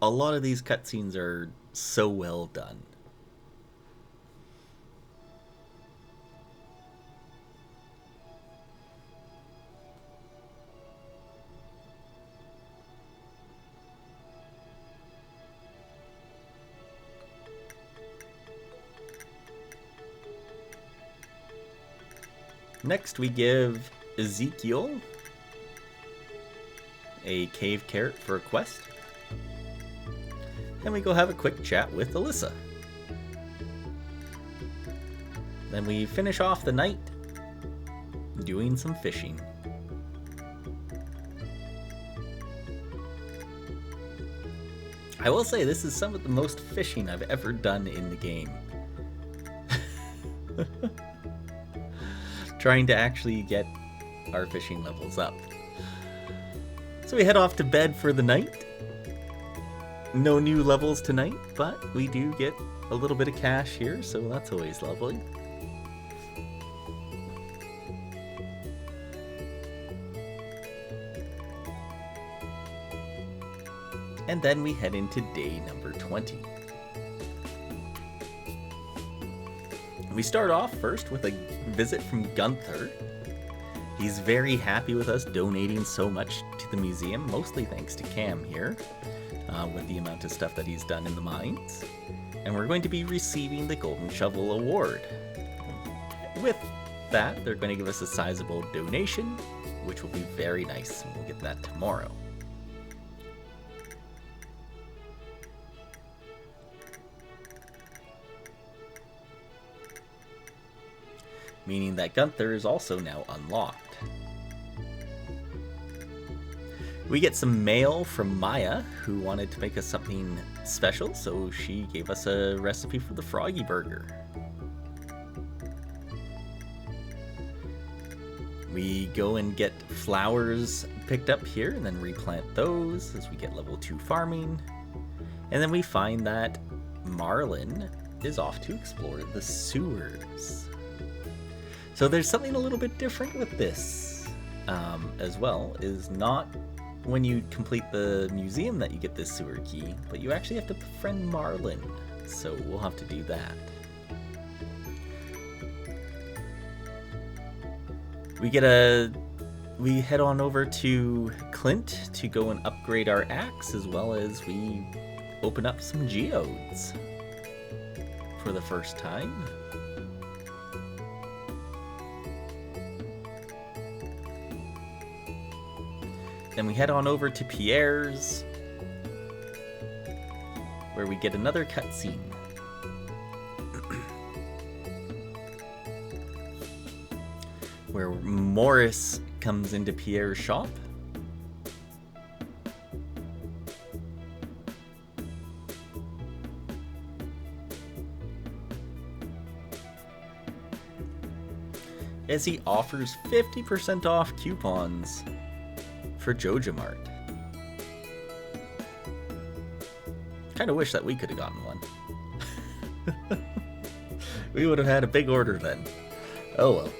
a lot of these cutscenes are so well done. Next, we give Ezekiel a cave carrot for a quest. And we go have a quick chat with Alyssa. Then we finish off the night doing some fishing. I will say this is some of the most fishing I've ever done in the game. Trying to actually get our fishing levels up. So we head off to bed for the night. No new levels tonight, but we do get a little bit of cash here, so that's always lovely. And then we head into day number 20. We start off first with a visit from Gunther. He's very happy with us donating so much to the museum, mostly thanks to Cam here, with the amount of stuff that he's done in the mines. And we're going to be receiving the Golden Shovel Award. With that, they're going to give us a sizable donation, which will be very nice, and we'll get that tomorrow. Meaning that Gunther is also now unlocked. We get some mail from Maya, who wanted to make us something special, so she gave us a recipe for the Froggy Burger. We go and get flowers picked up here, and then replant those as we get level 2 farming. And then we find that Marlin is off to explore the sewers. So there's something a little bit different with this as well, is not when you complete the museum that you get this sewer key, but you actually have to befriend Marlin, so we'll have to do that. We head on over to Clint to go and upgrade our axe, as well as we open up some geodes for the first time. Then we head on over to Pierre's, where we get another cutscene. Where Morris comes into Pierre's shop. As he offers 50% off coupons for Joja Mart. Kind of wish that we could have gotten one. We would have had a big order then. Oh well.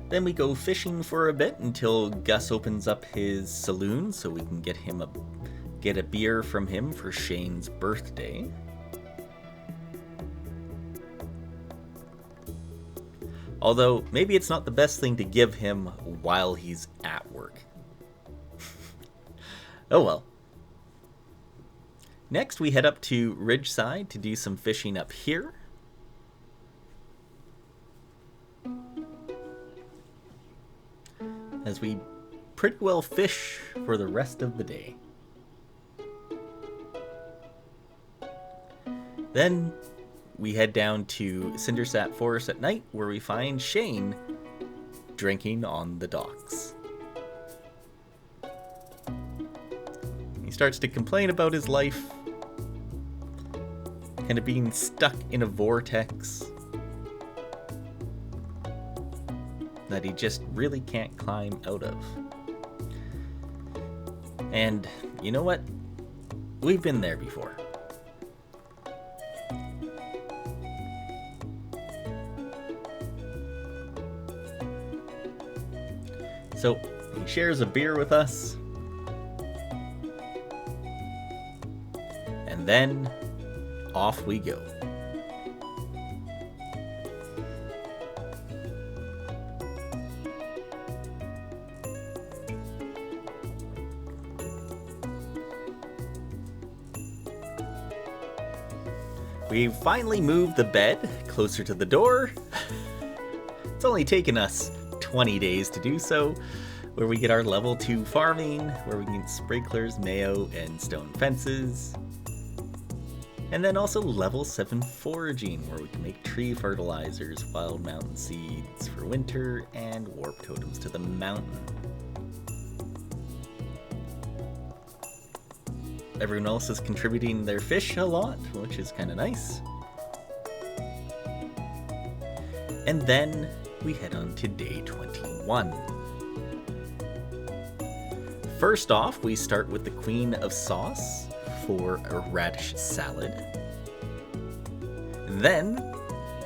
Then we go fishing for a bit until Gus opens up his saloon so we can get a beer from him for Shane's birthday. Although, maybe it's not the best thing to give him while he's at work. Oh well. Next, we head up to Ridgeside to do some fishing up here. As we pretty well fish for the rest of the day. Then we head down to Cindersap Forest at night, where we find Shane drinking on the docks. He starts to complain about his life, kind of being stuck in a vortex that he just really can't climb out of. And you know what? We've been there before. So he shares a beer with us. And then off we go. We've finally moved the bed closer to the door. It's only taken us 20 days to do so, where we get our level 2 farming, where we get sprinklers, mayo, and stone fences. And then also level 7 foraging, where we can make tree fertilizers, wild mountain seeds for winter, and warp totems to the mountain. Everyone else is contributing their fish a lot, which is kind of nice. And then we head on to day 21. First off, we start with the Queen of Sauce for a radish salad. Then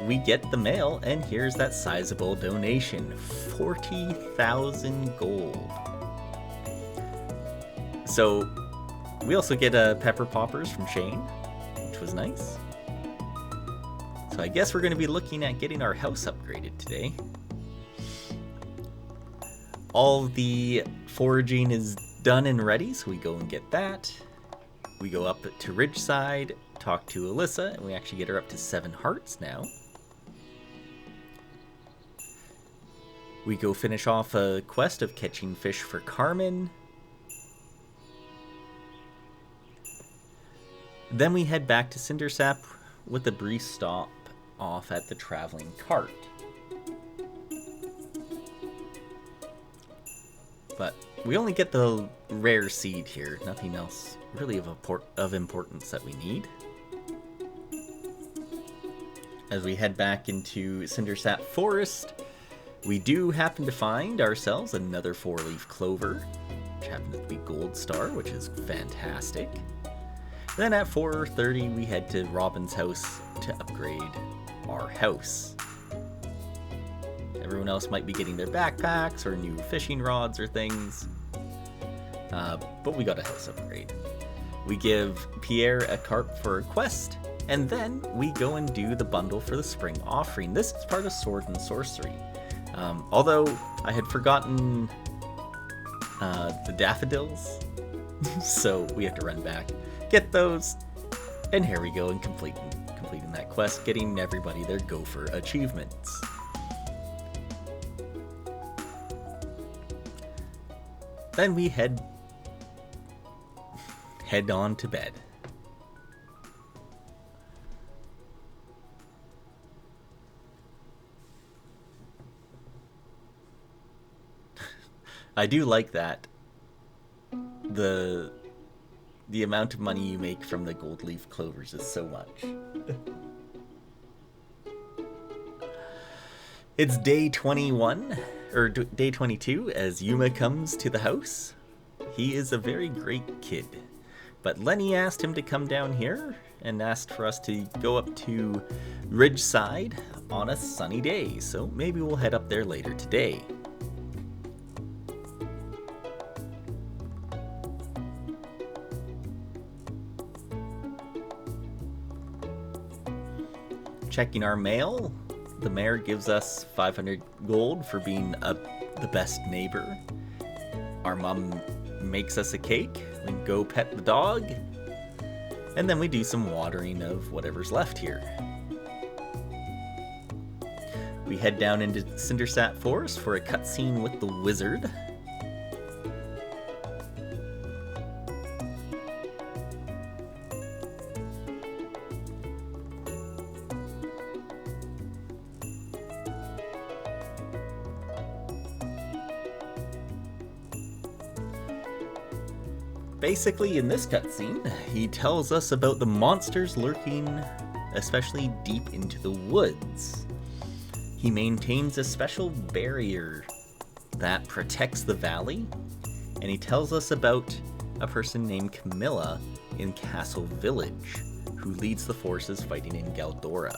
we get the mail, and here's that sizable donation, 40,000 gold. So we also get pepper poppers from Shane, which was nice. So I guess we're going to be looking at getting our house upgraded today. All the foraging is done and ready, so we go and get that. We go up to Ridgeside, talk to Alyssa, and we actually get her up to 7 hearts now. We go finish off a quest of catching fish for Carmen. Then we head back to Cindersap with a brief stop off at the traveling cart. But we only get the rare seed here, nothing else really of importance that we need. As we head back into Cindersap Forest, we do happen to find ourselves another 4-leaf clover, which happens to be Gold Star, which is fantastic. Then at 4:30 we head to Robin's house to upgrade our house. Everyone else might be getting their backpacks or new fishing rods or things, but we got a house upgrade. We give Pierre a carp for a quest, and then we go and do the bundle for the spring offering. This is part of Sword and Sorcery. Although I had forgotten the daffodils, so we have to run back, get those, and here we go and completing that quest, getting everybody their gopher achievements. Then we head on to bed. I do like that. The amount of money you make from the gold leaf clovers is so much. It's day 21, or day 22, as Yuma comes to the house. He is a very great kid, but Lenny asked him to come down here and asked for us to go up to Ridgeside on a sunny day, so maybe we'll head up there later today. Checking our mail, the mayor gives us 500 gold for being the best neighbor. Our mom makes us a cake, we go pet the dog, and then we do some watering of whatever's left here. We head down into Cindersap Forest for a cutscene with the wizard. basically, in this cutscene, he tells us about the monsters lurking, especially deep into the woods. He maintains a special barrier that protects the valley, and he tells us about a person named Camilla in Castle Village, who leads the forces fighting in Galdora.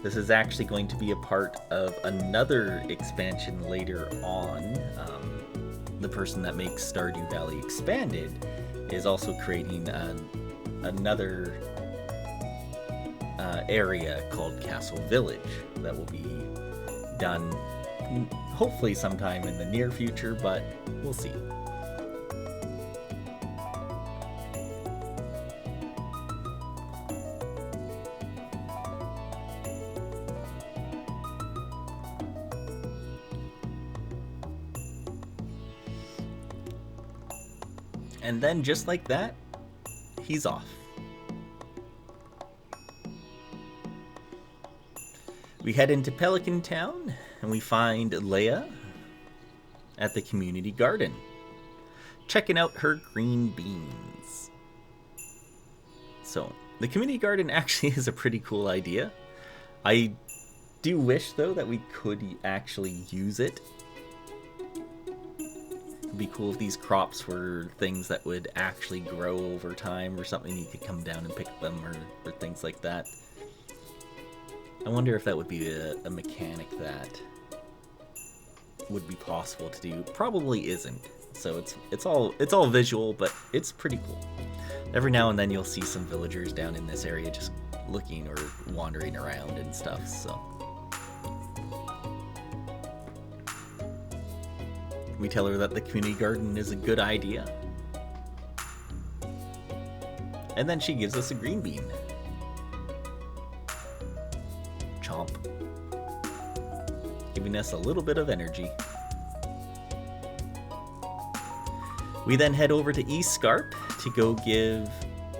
This is actually going to be a part of another expansion later on. The person that makes Stardew Valley Expanded is also creating another area called Castle Village that will be done hopefully sometime in the near future, but we'll see. And then, just like that, he's off. We head into Pelican Town, and we find Leia at the community garden, checking out her green beans. So, the community garden actually is a pretty cool idea. I do wish, though, that we could actually use it. It'd be cool if these crops were things that would actually grow over time or something. You could come down and pick them or things like that. I wonder if that would be a mechanic that would be possible to do. Probably isn't. So it's all visual, but it's pretty cool. Every now and then you'll see some villagers down in this area just looking or wandering around and stuff, so. We tell her that the community garden is a good idea. And then she gives us a green bean. Chomp. Giving us a little bit of energy. We then head over to East Scarp to go give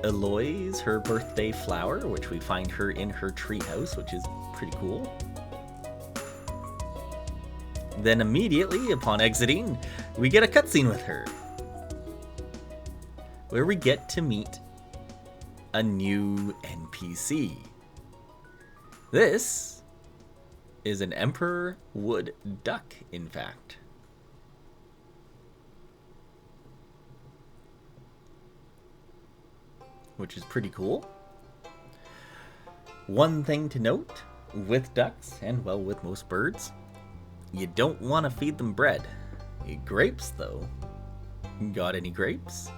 Eloise her birthday flower, which we find her in her treehouse, which is pretty cool. Then immediately upon exiting, we get a cutscene with her, where we get to meet a new NPC. This is an Emperor Wood Duck, in fact. Which is pretty cool. One thing to note with ducks, and well, with most birds, you don't want to feed them bread. Grapes, though. Got any grapes?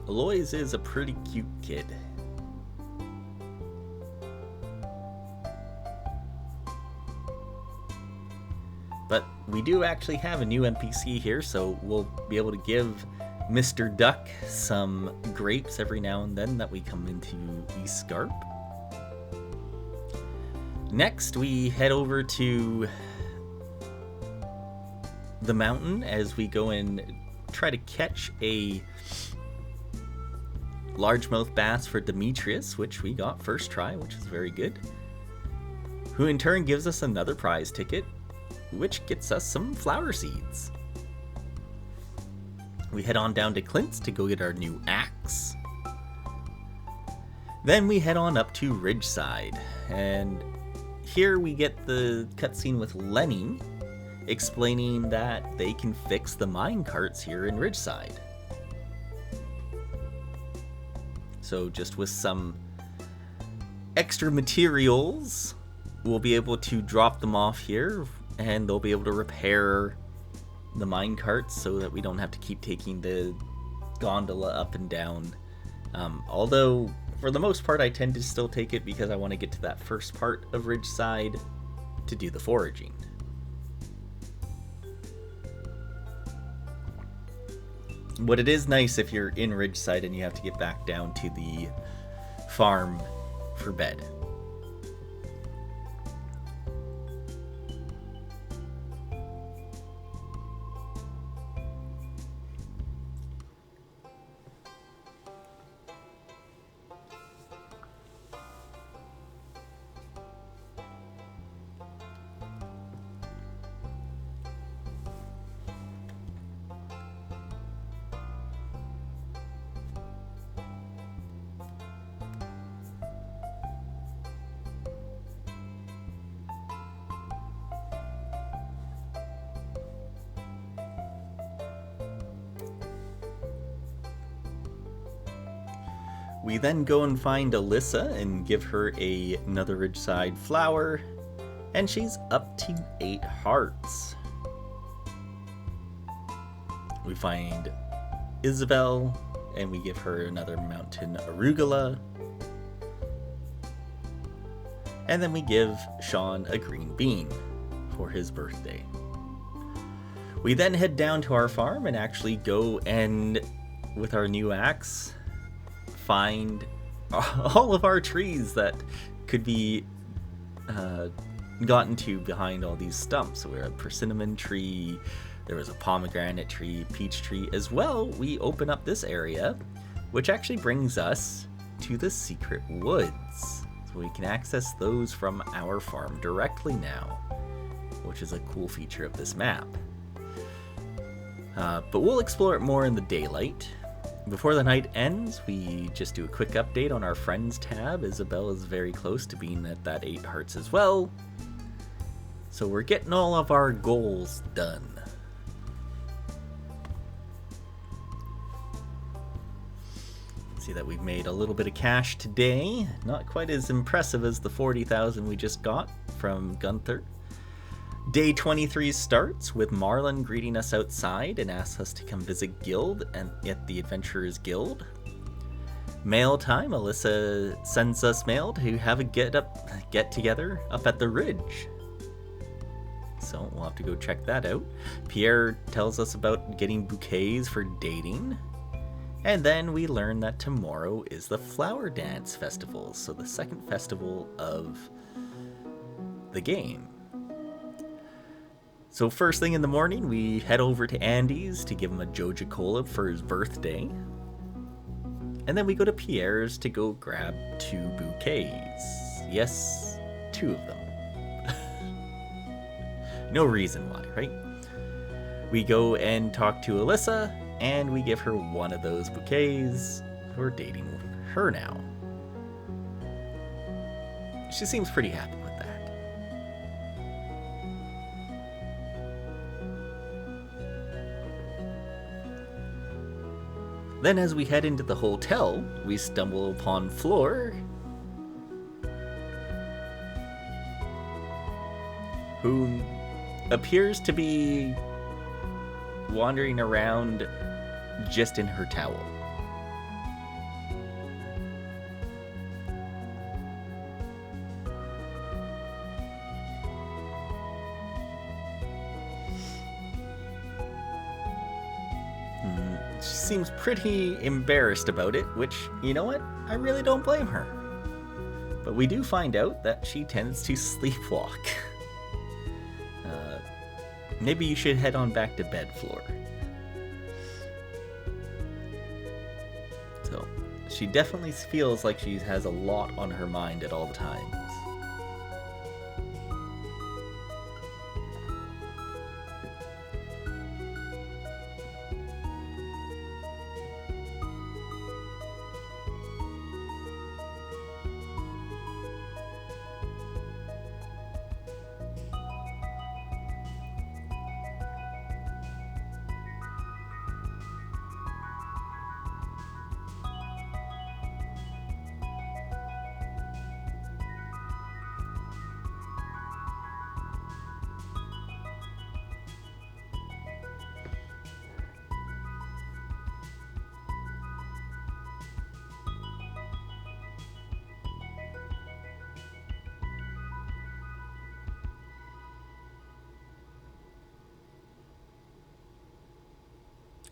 Eloise is a pretty cute kid. But we do actually have a new NPC here, so we'll be able to give Mr. Duck some grapes every now and then that we come into East Scarp. Next, we head over to the mountain as we go and try to catch a largemouth bass for Demetrius, which we got first try, which is very good. Who in turn gives us another prize ticket, which gets us some flower seeds. We head on down to Clint's to go get our new axe. Then we head on up to Ridgeside, and here we get the cutscene with Lenny explaining that they can fix the mine carts here in Ridgeside. So just with some extra materials, we'll be able to drop them off here, and they'll be able to repair the mine carts so that we don't have to keep taking the gondola up and down. Although, for the most part, I tend to still take it because I want to get to that first part of Ridgeside to do the foraging. But it is nice if you're in Ridgeside and you have to get back down to the farm for bed. We then go and find Alyssa and give her another Ridgeside flower, and she's up to 8 hearts. We find Isabel, and we give her another mountain arugula. And then we give Sean a green bean for his birthday. We then head down to our farm and actually go and, with our new axe, find all of our trees that could be gotten to behind all these stumps. So we had a persimmon tree, there was a pomegranate tree, peach tree. As well, we open up this area, which actually brings us to the secret woods. So we can access those from our farm directly now, which is a cool feature of this map. But we'll explore it more in the daylight. Before the night ends, we just do a quick update on our friends tab. Isabel is very close to being at that 8 hearts as well. So we're getting all of our goals done. See that we've made a little bit of cash today. Not quite as impressive as the 40,000 we just got from Gunther. Day 23 starts with Marlon greeting us outside and asks us to come visit Guild and at the Adventurers Guild. Mail time, Alyssa sends us mail to have a get together up at the Ridge. So we'll have to go check that out. Pierre tells us about getting bouquets for dating. And then we learn that tomorrow is the Flower Dance Festival, so the second festival of the game. So first thing in the morning, we head over to Andy's to give him a Joja Cola for his birthday. And then we go to Pierre's to go grab 2 bouquets. Yes, 2 of them. No reason why, right? We go and talk to Alyssa, and we give her one of those bouquets. We're dating her now. She seems pretty happy with that. Then as we head into the hotel, we stumble upon Fleur, who appears to be wandering around just in her towel. She seems pretty embarrassed about it, which, you know what? I really don't blame her. But we do find out that she tends to sleepwalk. Maybe you should head on back to bed, Fleur. So, she definitely feels like she has a lot on her mind at all the times.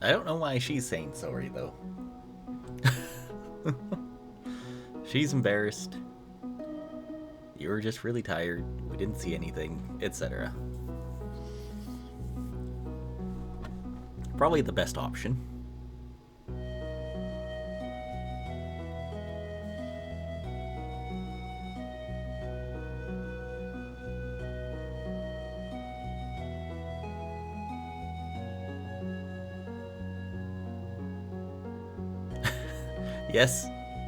I don't know why she's saying sorry, though. She's embarrassed. You were just really tired. We didn't see anything, etc. Probably the best option.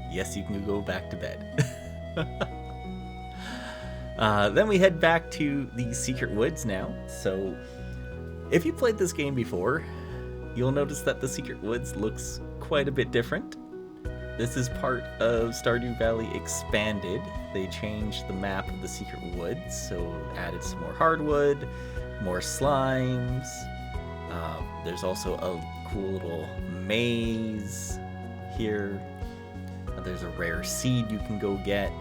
Yes, you can go back to bed. Then we head back to the Secret Woods now. So, if you played this game before, you'll notice that the Secret Woods looks quite a bit different. This is part of Stardew Valley Expanded. They changed the map of the Secret Woods, so added some more hardwood, more slimes. There's also a cool little maze here. There's a rare seed you can go get.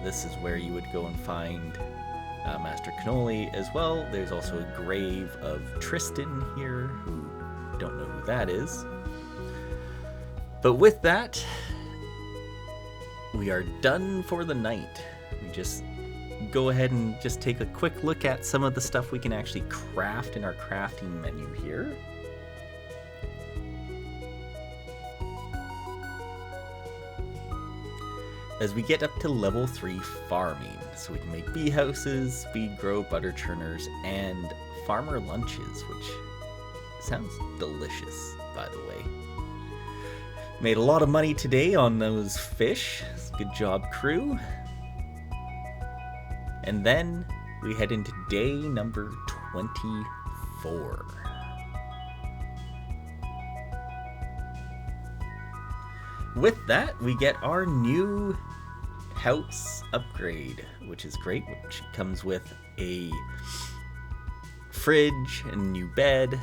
This is where you would go and find Master Cannoli as well. There's also a grave of Tristan here, who don't know who that is. But with that, we are done for the night. We just go ahead and just take a quick look at some of the stuff we can actually craft in our crafting menu here. As we get up to level 3 farming, so we can make bee houses, speed grow, butter churners, and farmer lunches, which sounds delicious, by the way. Made a lot of money today on those fish. Good job, crew. And then we head into day number 24. With that, we get our new house upgrade, which is great, which comes with a fridge and a new bed.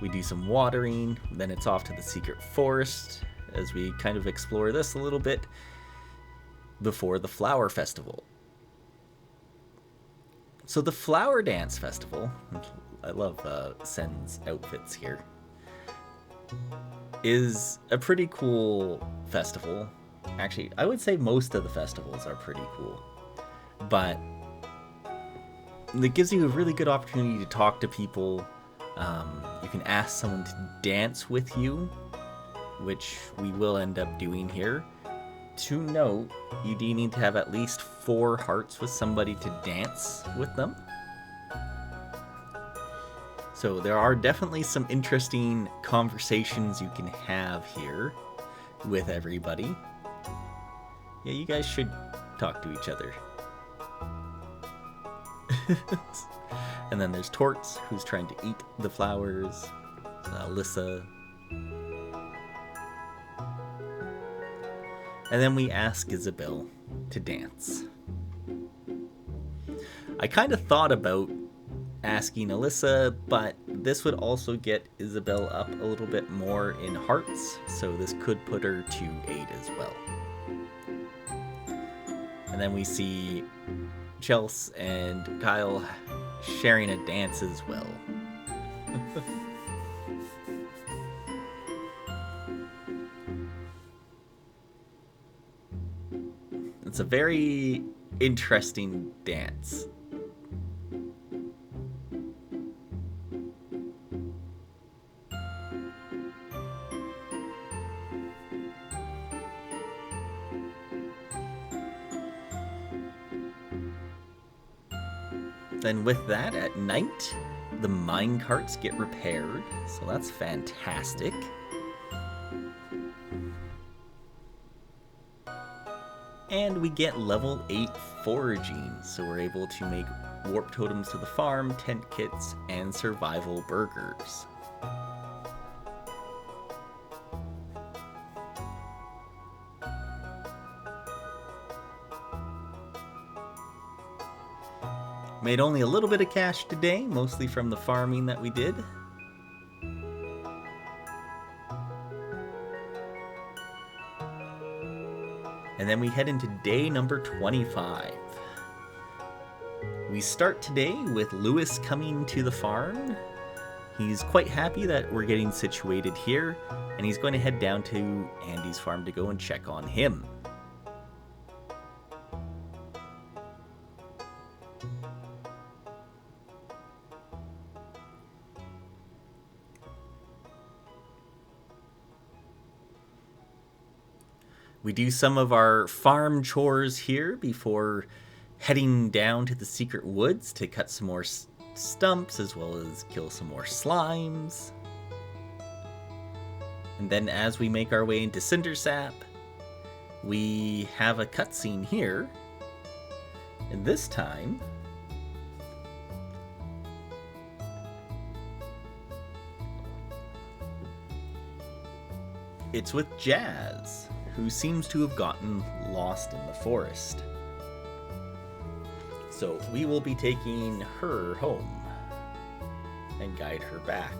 We do some watering, then it's off to the secret forest as we kind of explore this a little bit before the flower festival. So the flower dance festival, I love Sen's outfits here, is a pretty cool festival. Actually, I would say most of the festivals are pretty cool, but it gives you a really good opportunity to talk to people. You can ask someone to dance with you, which we will end up doing here. To note, you do need to have at least 4 hearts with somebody to dance with them. So there are definitely some interesting conversations you can have here with everybody. Yeah, you guys should talk to each other. And then there's Torts, who's trying to eat the flowers. Alyssa. And then we ask Isabel to dance. I kind of thought about asking Alyssa, but this would also get Isabel up a little bit more in hearts, so this could put her to 8 as well. And then we see Chelsea and Kyle sharing a dance as well. It's a very interesting dance. Then with that, at night, the mine carts get repaired, so that's fantastic. And we get level 8 foraging, so we're able to make warp totems to the farm, tent kits, and survival burgers. Made only a little bit of cash today, mostly from the farming that we did. And then we head into day number 25. We start today with Lewis coming to the farm. He's quite happy that we're getting situated here, and he's going to head down to Andy's farm to go and check on him. We do some of our farm chores here before heading down to the secret woods to cut some more stumps as well as kill some more slimes. And then as we make our way into Cindersap, we have a cutscene here. And this time, it's with Jazz, who seems to have gotten lost in the forest. So we will be taking her home and guide her back.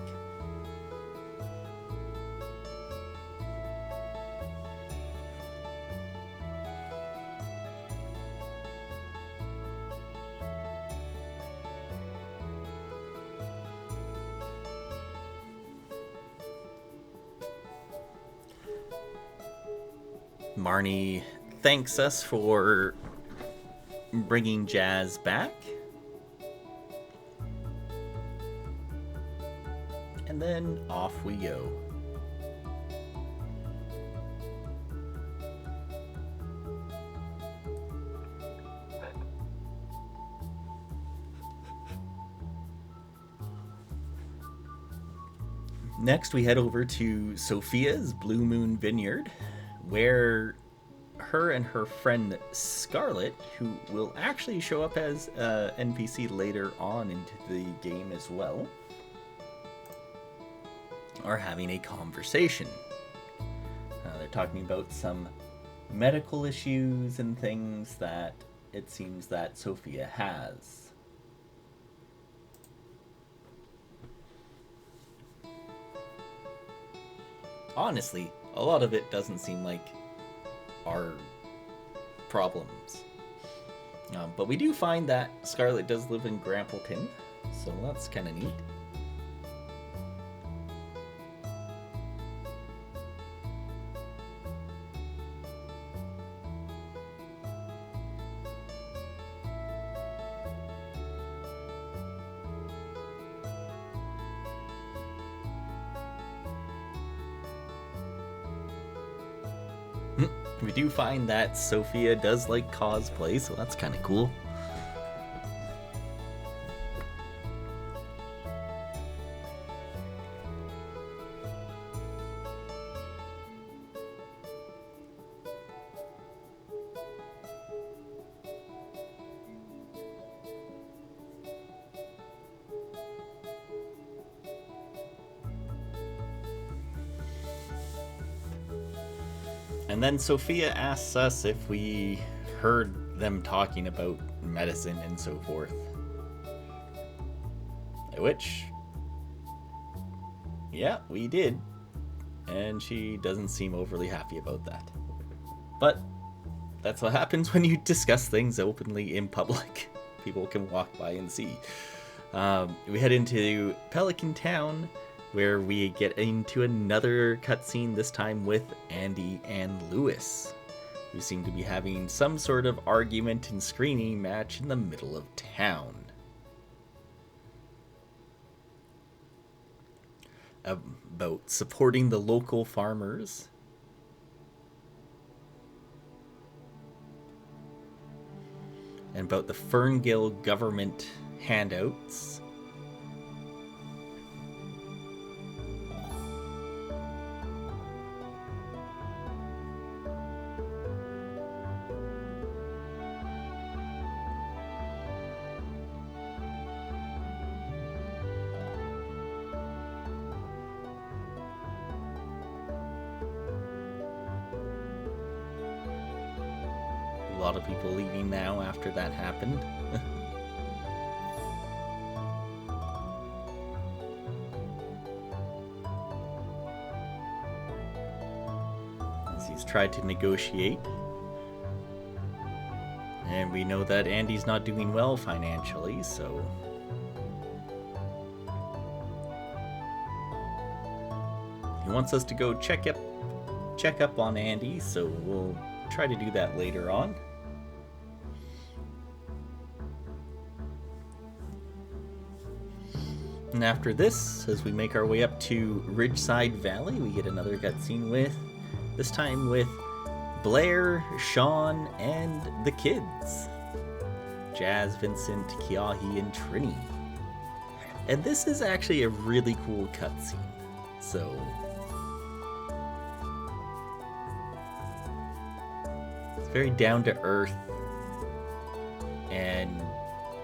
Marnie thanks us for bringing Jazz back. And then off we go. Next, we head over to Sophia's Blue Moon Vineyard, where her and her friend Scarlet, who will actually show up as NPC later on into the game as well, are having a conversation. They're talking about some medical issues and things that it seems that Sophia has. Honestly, a lot of it doesn't seem like our problems. But we do find that Scarlet does live in Grampleton, so that's kind of neat. We do find that Sophia does like cosplay, so that's kind of cool. And then Sophia asks us if we heard them talking about medicine and so forth. Which, yeah, we did. And she doesn't seem overly happy about that. But that's what happens when you discuss things openly in public. People can walk by and see. We head into Pelican Town, where we get into another cutscene, this time with Andy and Lewis, who seem to be having some sort of argument and screaming match in the middle of town. About supporting the local farmers. And about the Ferngale government handouts. A lot of people leaving now after that happened. As he's tried to negotiate. And we know that Andy's not doing well financially, so... he wants us to go check up on Andy, so we'll try to do that later on. And after this, as we make our way up to Ridgeside Valley, we get another cutscene this time with Blair, Sean, and the kids. Jazz, Vincent, Kiahi, and Trini. And this is actually a really cool cutscene. So... it's very down to earth. And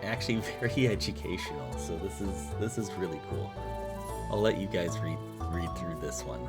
actually very educational, so this is really cool. I'll let you guys read through this one.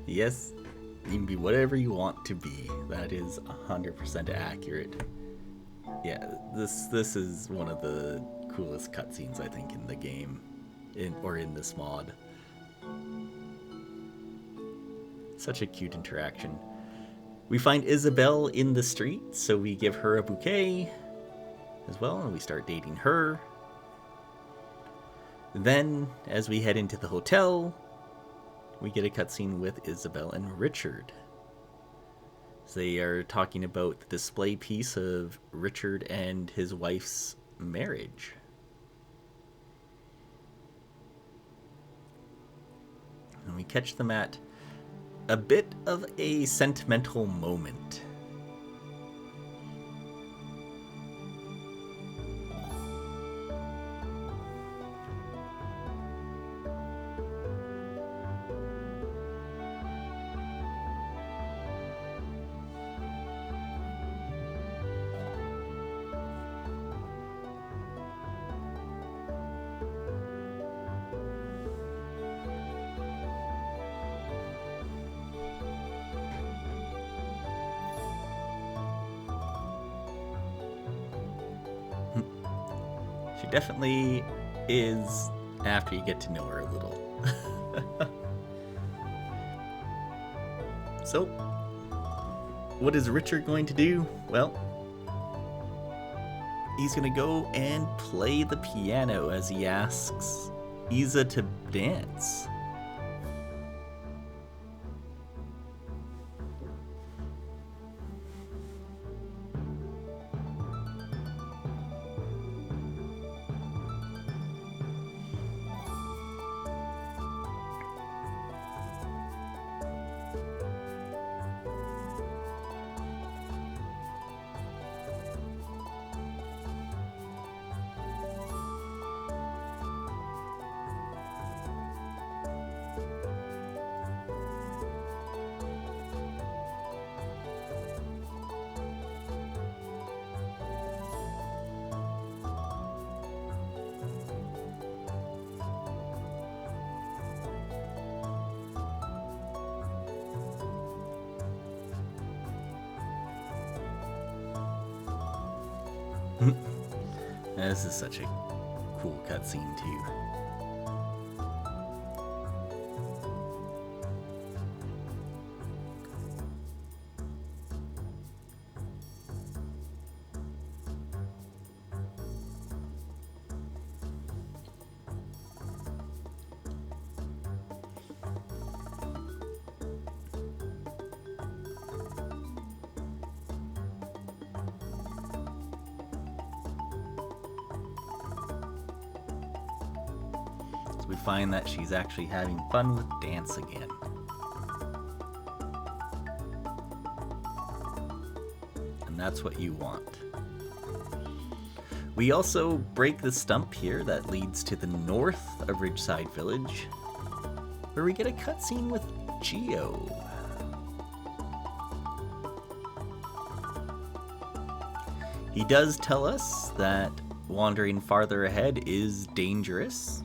Yes, you can be whatever you want to be. That is 100% accurate. Yeah, this is one of the coolest cutscenes I think in the game, in this mod. Such a cute interaction. We find Isabel in the street, so we give her a bouquet as well, and we start dating her. Then, as we head into the hotel, we get a cutscene with Isabel and Richard. So they are talking about the display piece of Richard and his wife's marriage. And we catch them at a bit of a sentimental moment. She definitely is after you get to know her a little. So, what is Richard going to do? Well, he's going to go and play the piano as he asks Isa to dance. This is such a cool cutscene too. We find that she's actually having fun with dance again. And that's what you want. We also break the stump here that leads to the north of Ridgeside Village, where we get a cutscene with Geo. He does tell us that wandering farther ahead is dangerous.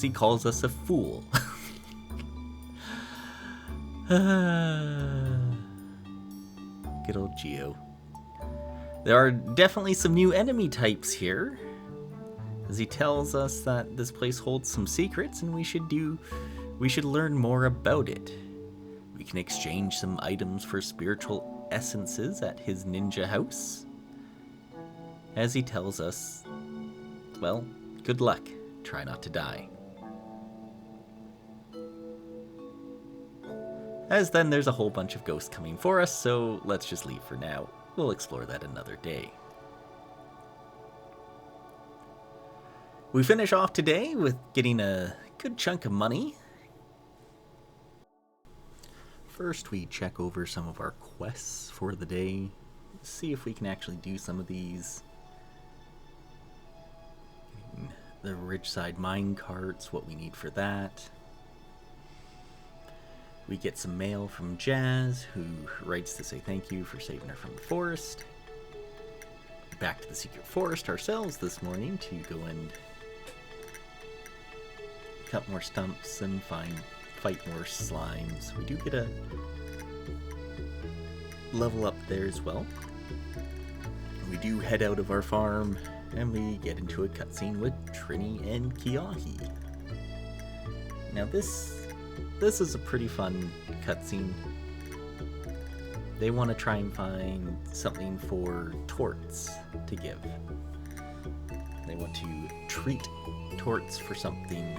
He calls us a fool. Good old Geo. There are definitely some new enemy types here, as he tells us that this place holds some secrets and we should learn more about it. We can exchange some items for spiritual essences at his ninja house. As he tells us, well, good luck. Try not to die. As then there's a whole bunch of ghosts coming for us, so let's just leave for now. We'll explore that another day. We finish off today with getting a good chunk of money. First, we check over some of our quests for the day. See if we can actually do some of these. The Ridgeside mine carts, what we need for that. We get some mail from Jazz, who writes to say thank you for saving her from the forest. Back to the secret forest ourselves this morning to go and cut more stumps and fight more slimes. We do get a level up there as well. We do head out of our farm and we get into a cutscene with Trini and Kiahi. Now this is a pretty fun cutscene. They want to try and find something for Torts to give. They want to treat Torts for something.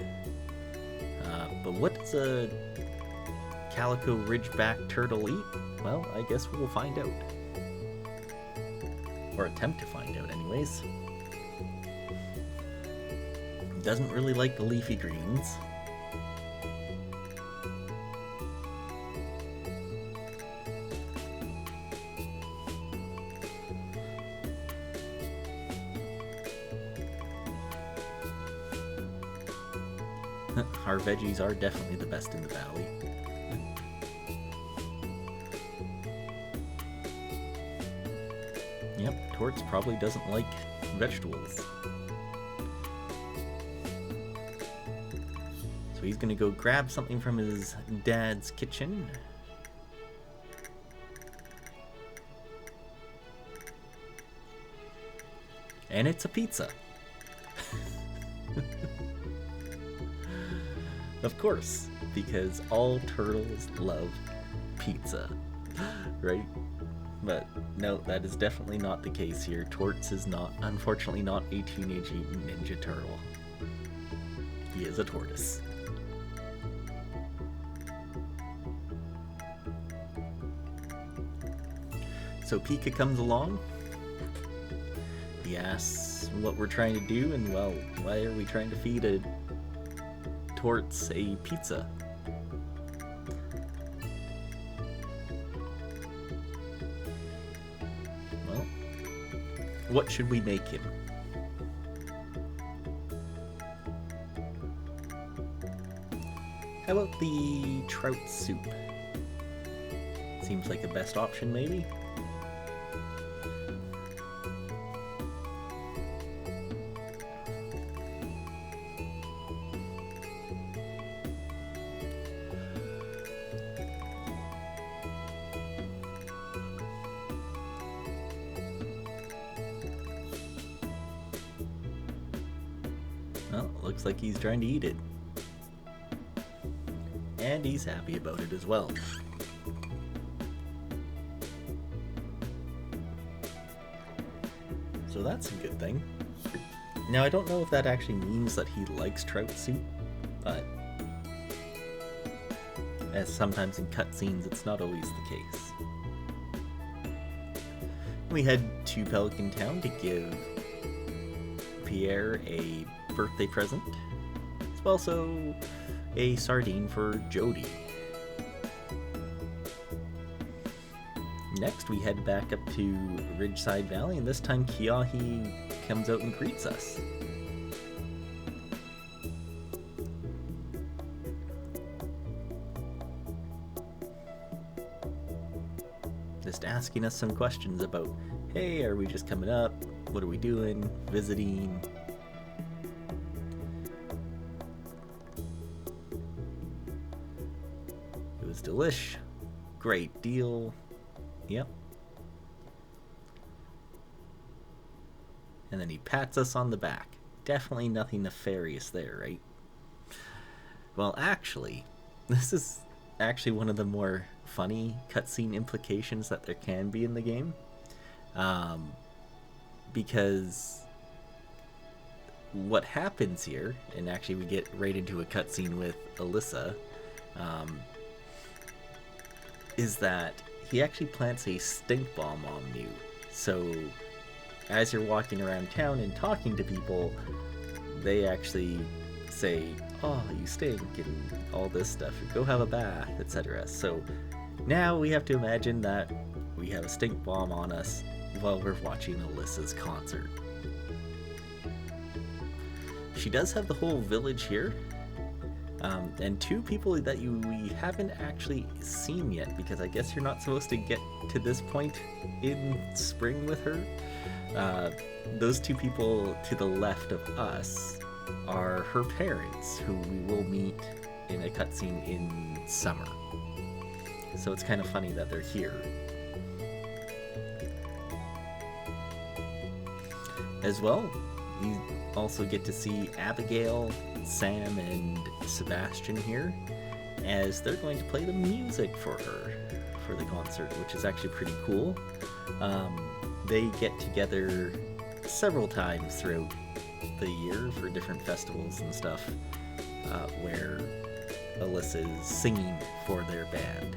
But what does a calico ridgeback turtle eat? Well, I guess we'll find out. Or attempt to find out anyways. Doesn't really like the leafy greens. Our veggies are definitely the best in the valley. Yep, Torts probably doesn't like vegetables. So he's gonna go grab something from his dad's kitchen. And it's a pizza. Of course, because all turtles love pizza, right? But no, that is definitely not the case here. Torts is not, unfortunately, not a Teenage Mutant Ninja Turtle. He is a tortoise. So Pika comes along. He asks what we're trying to do, and well, why are we trying to feed a Torts a pizza? Well, what should we make him? How about the trout soup? Seems like the best option, maybe? Well, looks like he's trying to eat it. And he's happy about it as well. So that's a good thing. Now, I don't know if that actually means that he likes trout soup, but as sometimes in cutscenes, it's not always the case. We head to Pelican Town to give Pierre a birthday present. It's also a sardine for Jody. Next, we head back up to Ridgeside Valley, and this time Kiahi comes out and greets us. Just asking us some questions about, hey, are we just coming up? What are we doing? Visiting? It was delish. Great deal. Yep. And then he pats us on the back. Definitely nothing nefarious there, right? Well, actually, this is actually one of the more funny cutscene implications that there can be in the game. Because what happens here, and actually we get right into a cutscene with Alyssa, is that he actually plants a stink bomb on you. So as you're walking around town and talking to people, they actually say, oh, you stink, and all this stuff, go have a bath, etc. So now we have to imagine that we have a stink bomb on us while we're watching Alyssa's concert. She does have the whole village here, and two people that we haven't actually seen yet, because I guess you're not supposed to get to this point in spring with her. Those two people to the left of us are her parents, who we will meet in a cutscene in summer. So it's kind of funny that they're here. As well, you also get to see Abigail, Sam, and Sebastian here, as they're going to play the music for her for the concert, which is actually pretty cool. They get together several times throughout the year for different festivals and stuff, where Alyssa is singing for their band.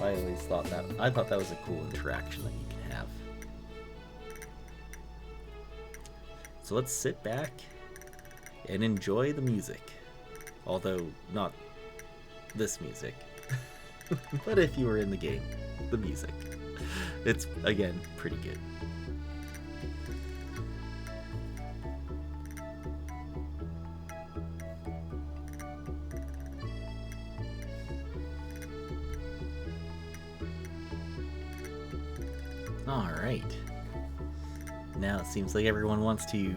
I always thought that was a cool interaction that you can have. So let's sit back and enjoy the music. Although, not this music. But if you were in the game, the music. It's, again, pretty good. Alright. Now it seems like everyone wants to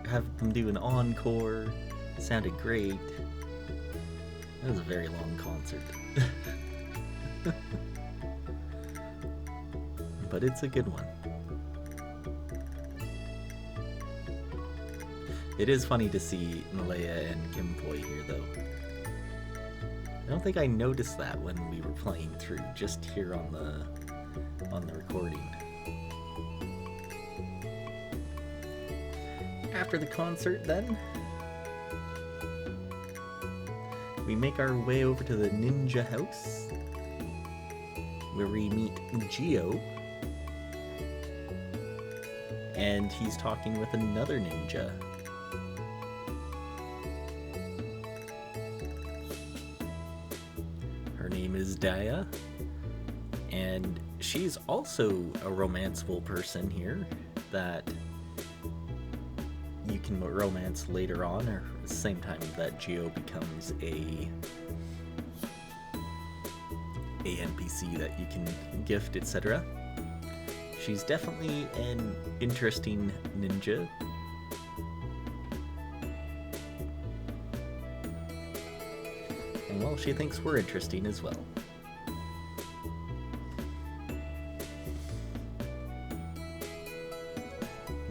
have them do an encore. It sounded great. It was a very long concert. But it's a good one. It is funny to see Malaya and Kimpoy here, though. I don't think I noticed that when we were playing through, just here on the recording. After the concert, then, we make our way over to the ninja house, where we meet Geo, and he's talking with another ninja. Her name is Daya, and she's also a romanceable person here that you can romance later on, or at the same time that Geo becomes a NPC that you can gift, etc. She's definitely an interesting ninja. And well, she thinks we're interesting as well.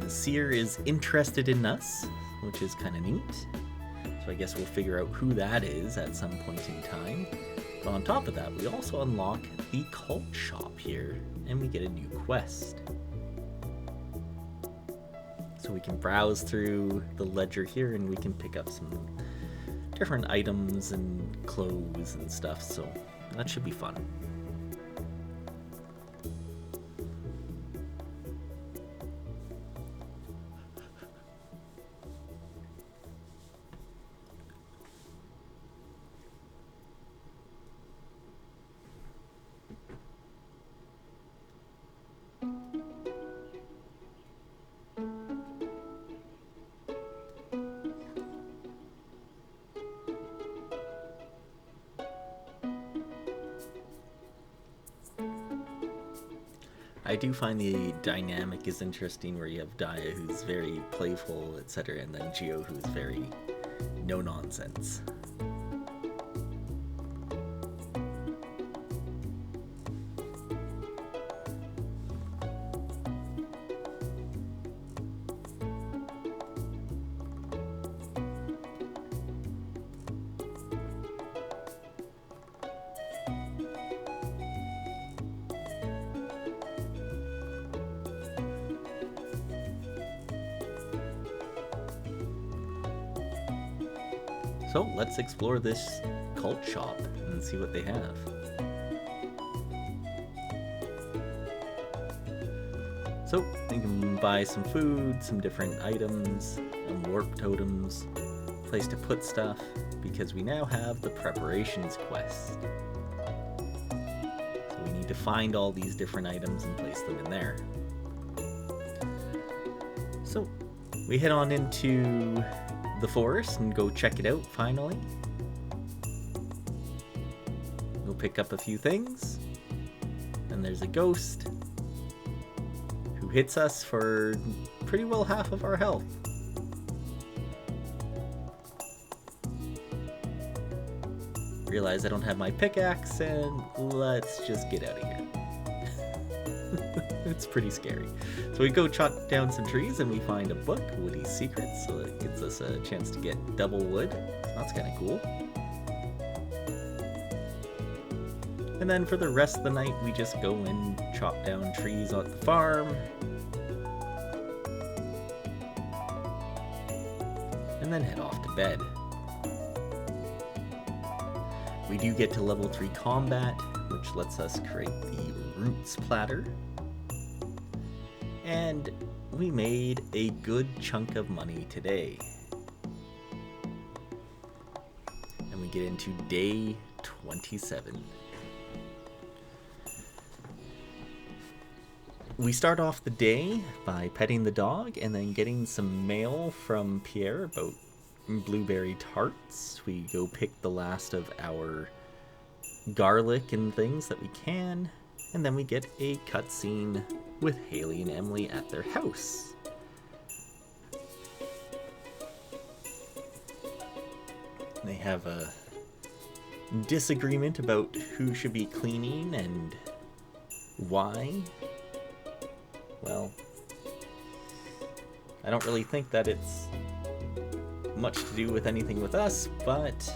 The seer is interested in us, which is kind of neat. So I guess we'll figure out who that is at some point in time. But on top of that, we also unlock the cult shop here, and we get a new quest. So we can browse through the ledger here, and we can pick up some different items and clothes and stuff, so that should be fun. I do find the dynamic is interesting, where you have Daya, who's very playful, etc., and then Geo, who's very no-nonsense. So let's explore this cult shop and see what they have. So you can buy some food, some different items, and warp totems, place to put stuff, because we now have the preparations quest. So we need to find all these different items and place them in there. So we head on into the forest and go check it out finally. We'll pick up a few things, and there's a ghost who hits us for pretty well half of our health. realize I don't have my pickaxe, and let's just get out of here. It's pretty scary. So we go chop down some trees and we find a book, Woody's Secrets, so it gives us a chance to get double wood. That's kind of cool. And then for the rest of the night, we just go and chop down trees at the farm. And then head off to bed. We do get to level 3 combat, which lets us create the roots platter. And we made a good chunk of money today. And we get into day 27. We start off the day by petting the dog and then getting some mail from Pierre about blueberry tarts. We go pick the last of our garlic and things that we can, and then we get a cutscene with Haley and Emily at their house. They have a disagreement about who should be cleaning and why. Well, I don't really think that it's much to do with anything with us, but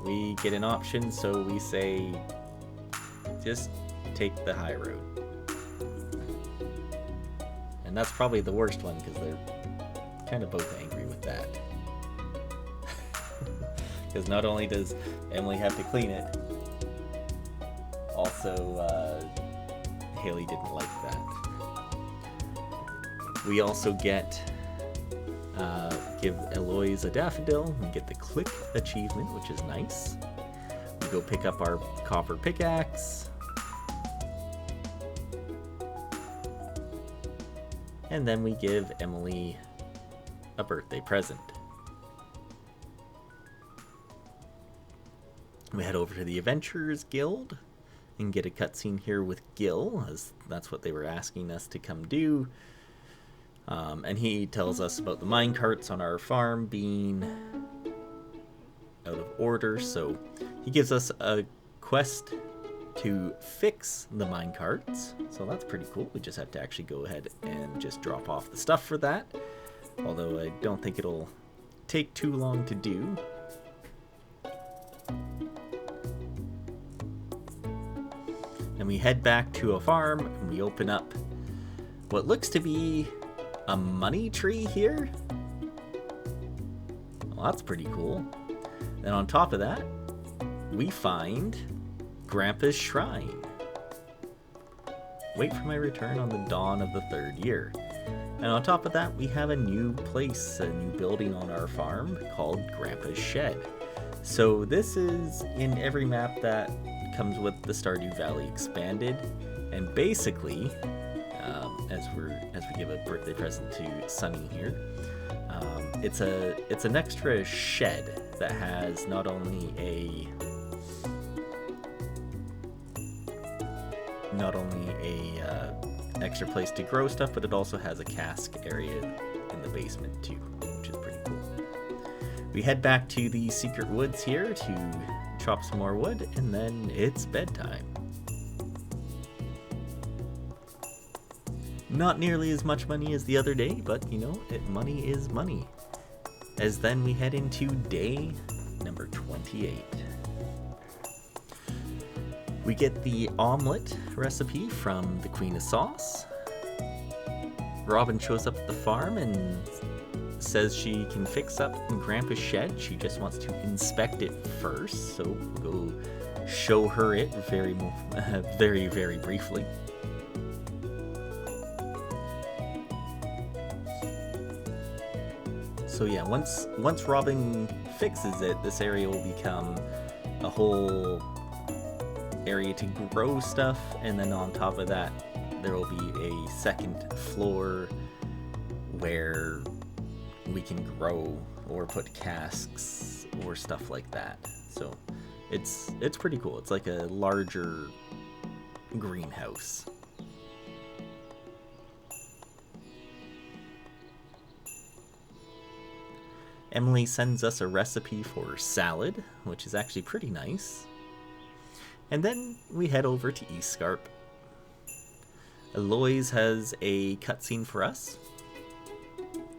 we get an option, so we say just take the high road. And that's probably the worst one because they're kind of both angry with that. Because not only does Emily have to clean it, also Haley didn't like that. We also get give Eloise a daffodil and get the click achievement, which is nice. We go pick up our copper pickaxe. And then we give Emily a birthday present. We head over to the Adventurers Guild and get a cutscene here with Gil, as that's what they were asking us to come do. And he tells us about the minecarts on our farm being out of order, so he gives us a quest to fix the minecarts, so that's pretty cool. We just have to actually go ahead and just drop off the stuff for that, although I don't think it'll take too long to do. And we head back to a farm and we open up what looks to be a money tree here. Well, that's pretty cool. And on top of that, we find Grandpa's shrine. Wait for my return on the dawn of the 3rd year. And on top of that, we have a new place, a new building on our farm called Grandpa's Shed. So this is in every map that comes with the Stardew Valley Expanded, and basically, as we give a birthday present to Sunny here, it's an extra shed that has not only a extra place to grow stuff, but it also has a cask area in the basement too, which is pretty cool. We head back to the secret woods here to chop some more wood, and then it's bedtime. Not nearly as much money as the other day, but you know, money is money. As then we head into day number 28. We get the omelet recipe from the Queen of Sauce. Robin shows up at the farm and says she can fix up Grandpa's shed. She just wants to inspect it first, so we'll go show her it very, very briefly. So yeah, once Robin fixes it, this area will become a whole area to grow stuff, and then on top of that, there will be a second floor where we can grow or put casks or stuff like that. So it's pretty cool. It's like a larger greenhouse. Emily sends us a recipe for salad, which is actually pretty nice. And then we head over to East Scarp. Eloise has a cutscene for us.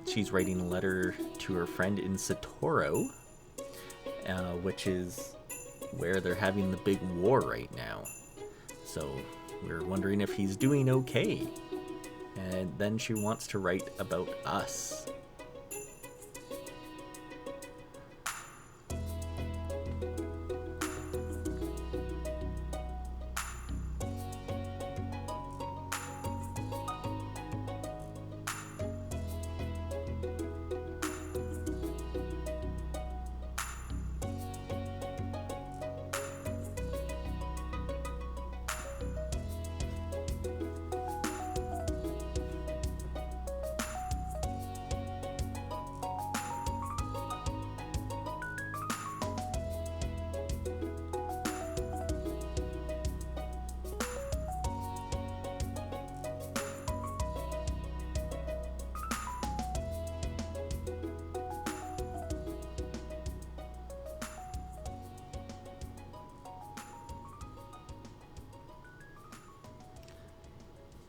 She's writing a letter to her friend in Satoro, which is where they're having the big war right now. So we're wondering if he's doing okay. And then she wants to write about us.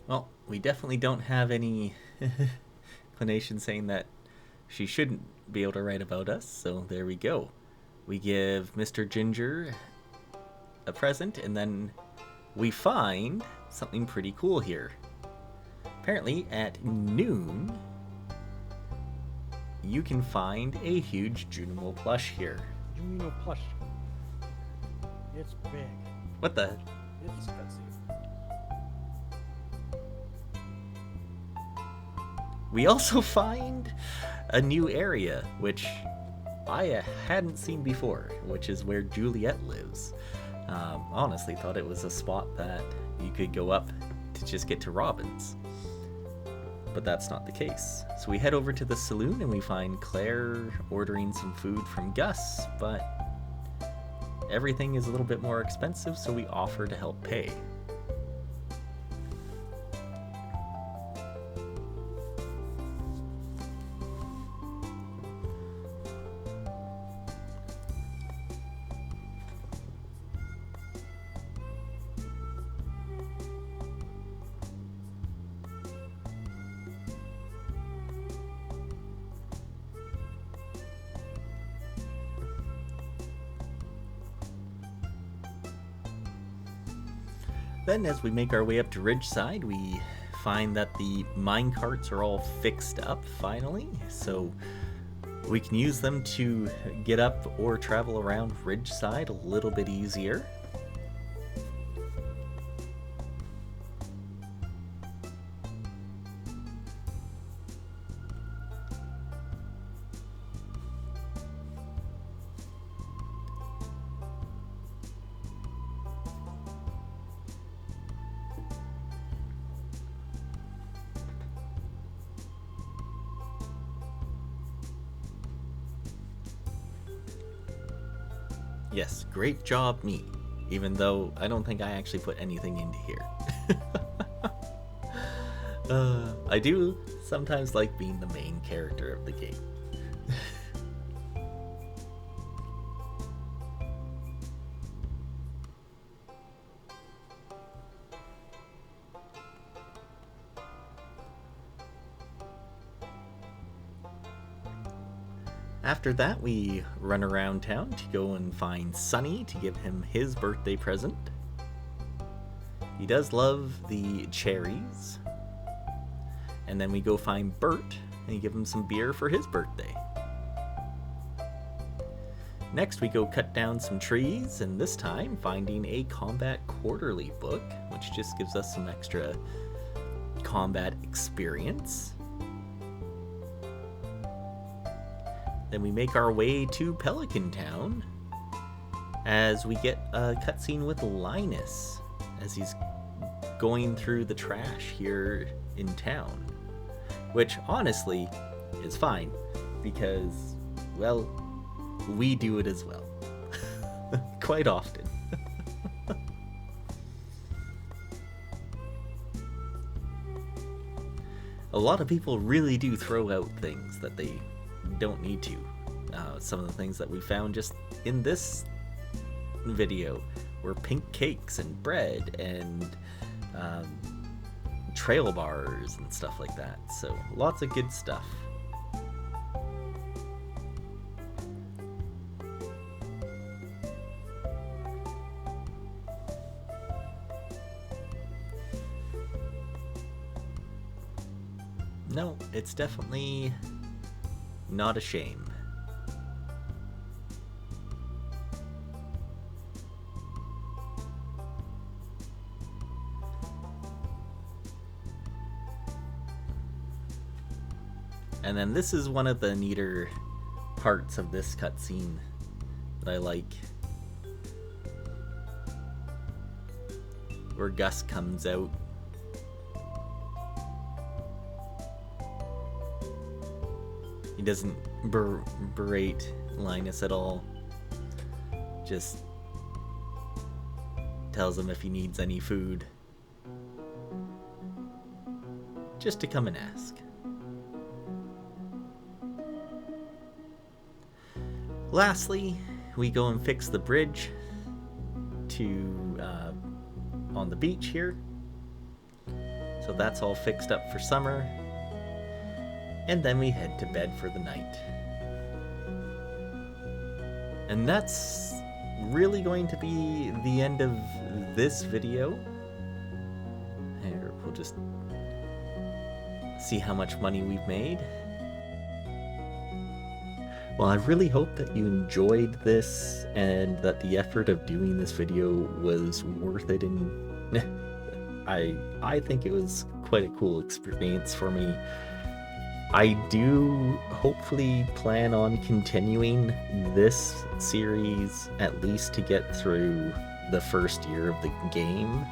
Well, we definitely don't have any inclination saying that she shouldn't be able to write about us, so there we go. We give Mr. Ginger a present, and then we find something pretty cool here. Apparently, at noon, you can find a huge Junimo plush here. Junimo plush. It's big. What the? It's cutscene. We also find a new area, which I hadn't seen before, which is where Juliet lives. Honestly, thought it was a spot that you could go up to just get to Robin's. But that's not the case. So we head over to the saloon and we find Claire ordering some food from Gus, but everything is a little bit more expensive, so we offer to help pay. Then, as we make our way up to Ridgeside, we find that the mine carts are all fixed up, finally, so we can use them to get up or travel around Ridgeside a little bit easier. Yes, great job, me. Even though I don't think I actually put anything into here. I do sometimes like being the main character of the game. After that, we run around town to go and find Sunny to give him his birthday present. He does love the cherries. And then we go find Bert and give him some beer for his birthday. Next, we go cut down some trees, and this time finding a combat quarterly book, which just gives us some extra combat experience. Then we make our way to Pelican Town as we get a cutscene with Linus as he's going through the trash here in town. Which, honestly, is fine because, well, we do it as well. Quite often. A lot of people really do throw out things that they don't need to. Some of the things that we found just in this video were pink cakes and bread and trail bars and stuff like that. So lots of good stuff. No, it's definitely not a shame. And then this is one of the neater parts of this cutscene that I like, where Gus comes out. He doesn't berate Linus at all. Just tells him if he needs any food, just to come and ask. Lastly, we go and fix the bridge to on the beach here. So that's all fixed up for summer. And then we head to bed for the night. And that's really going to be the end of this video. Here, we'll just see how much money we've made. Well, I really hope that you enjoyed this and that the effort of doing this video was worth it. And I think it was quite a cool experience for me. I do hopefully plan on continuing this series at least to get through the first year of the game.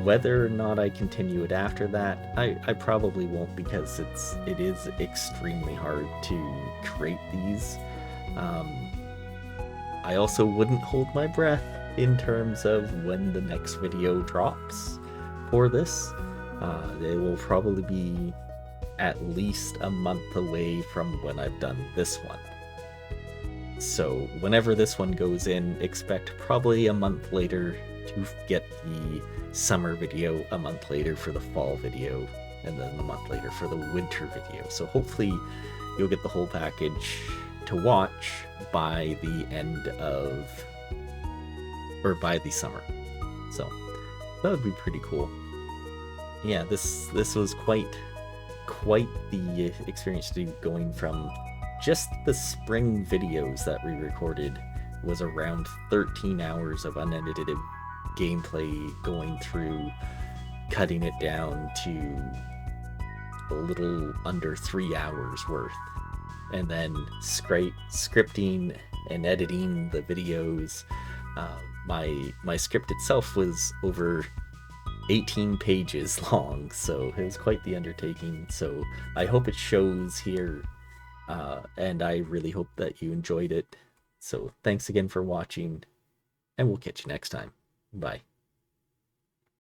Whether or not I continue it after that, I probably won't, because it is extremely hard to create these. I also wouldn't hold my breath in terms of when the next video drops for this. It will probably be at least a month away from when I've done this one. So whenever this one goes in, expect probably a month later to get the summer video, a month later for the fall video, and then a month later for the winter video. So hopefully you'll get the whole package to watch by the end of, or by the summer. So that would be pretty cool. Yeah, this was quite the experience to do, going from just the spring videos that we recorded was around 13 hours of unedited gameplay, going through, cutting it down to a little under 3 hours worth, and then scripting and editing the videos. My script itself was over 18 pages long, so it was quite the undertaking. So I hope it shows here, and I really hope that you enjoyed it. So thanks again for watching, and we'll catch you next time. Bye.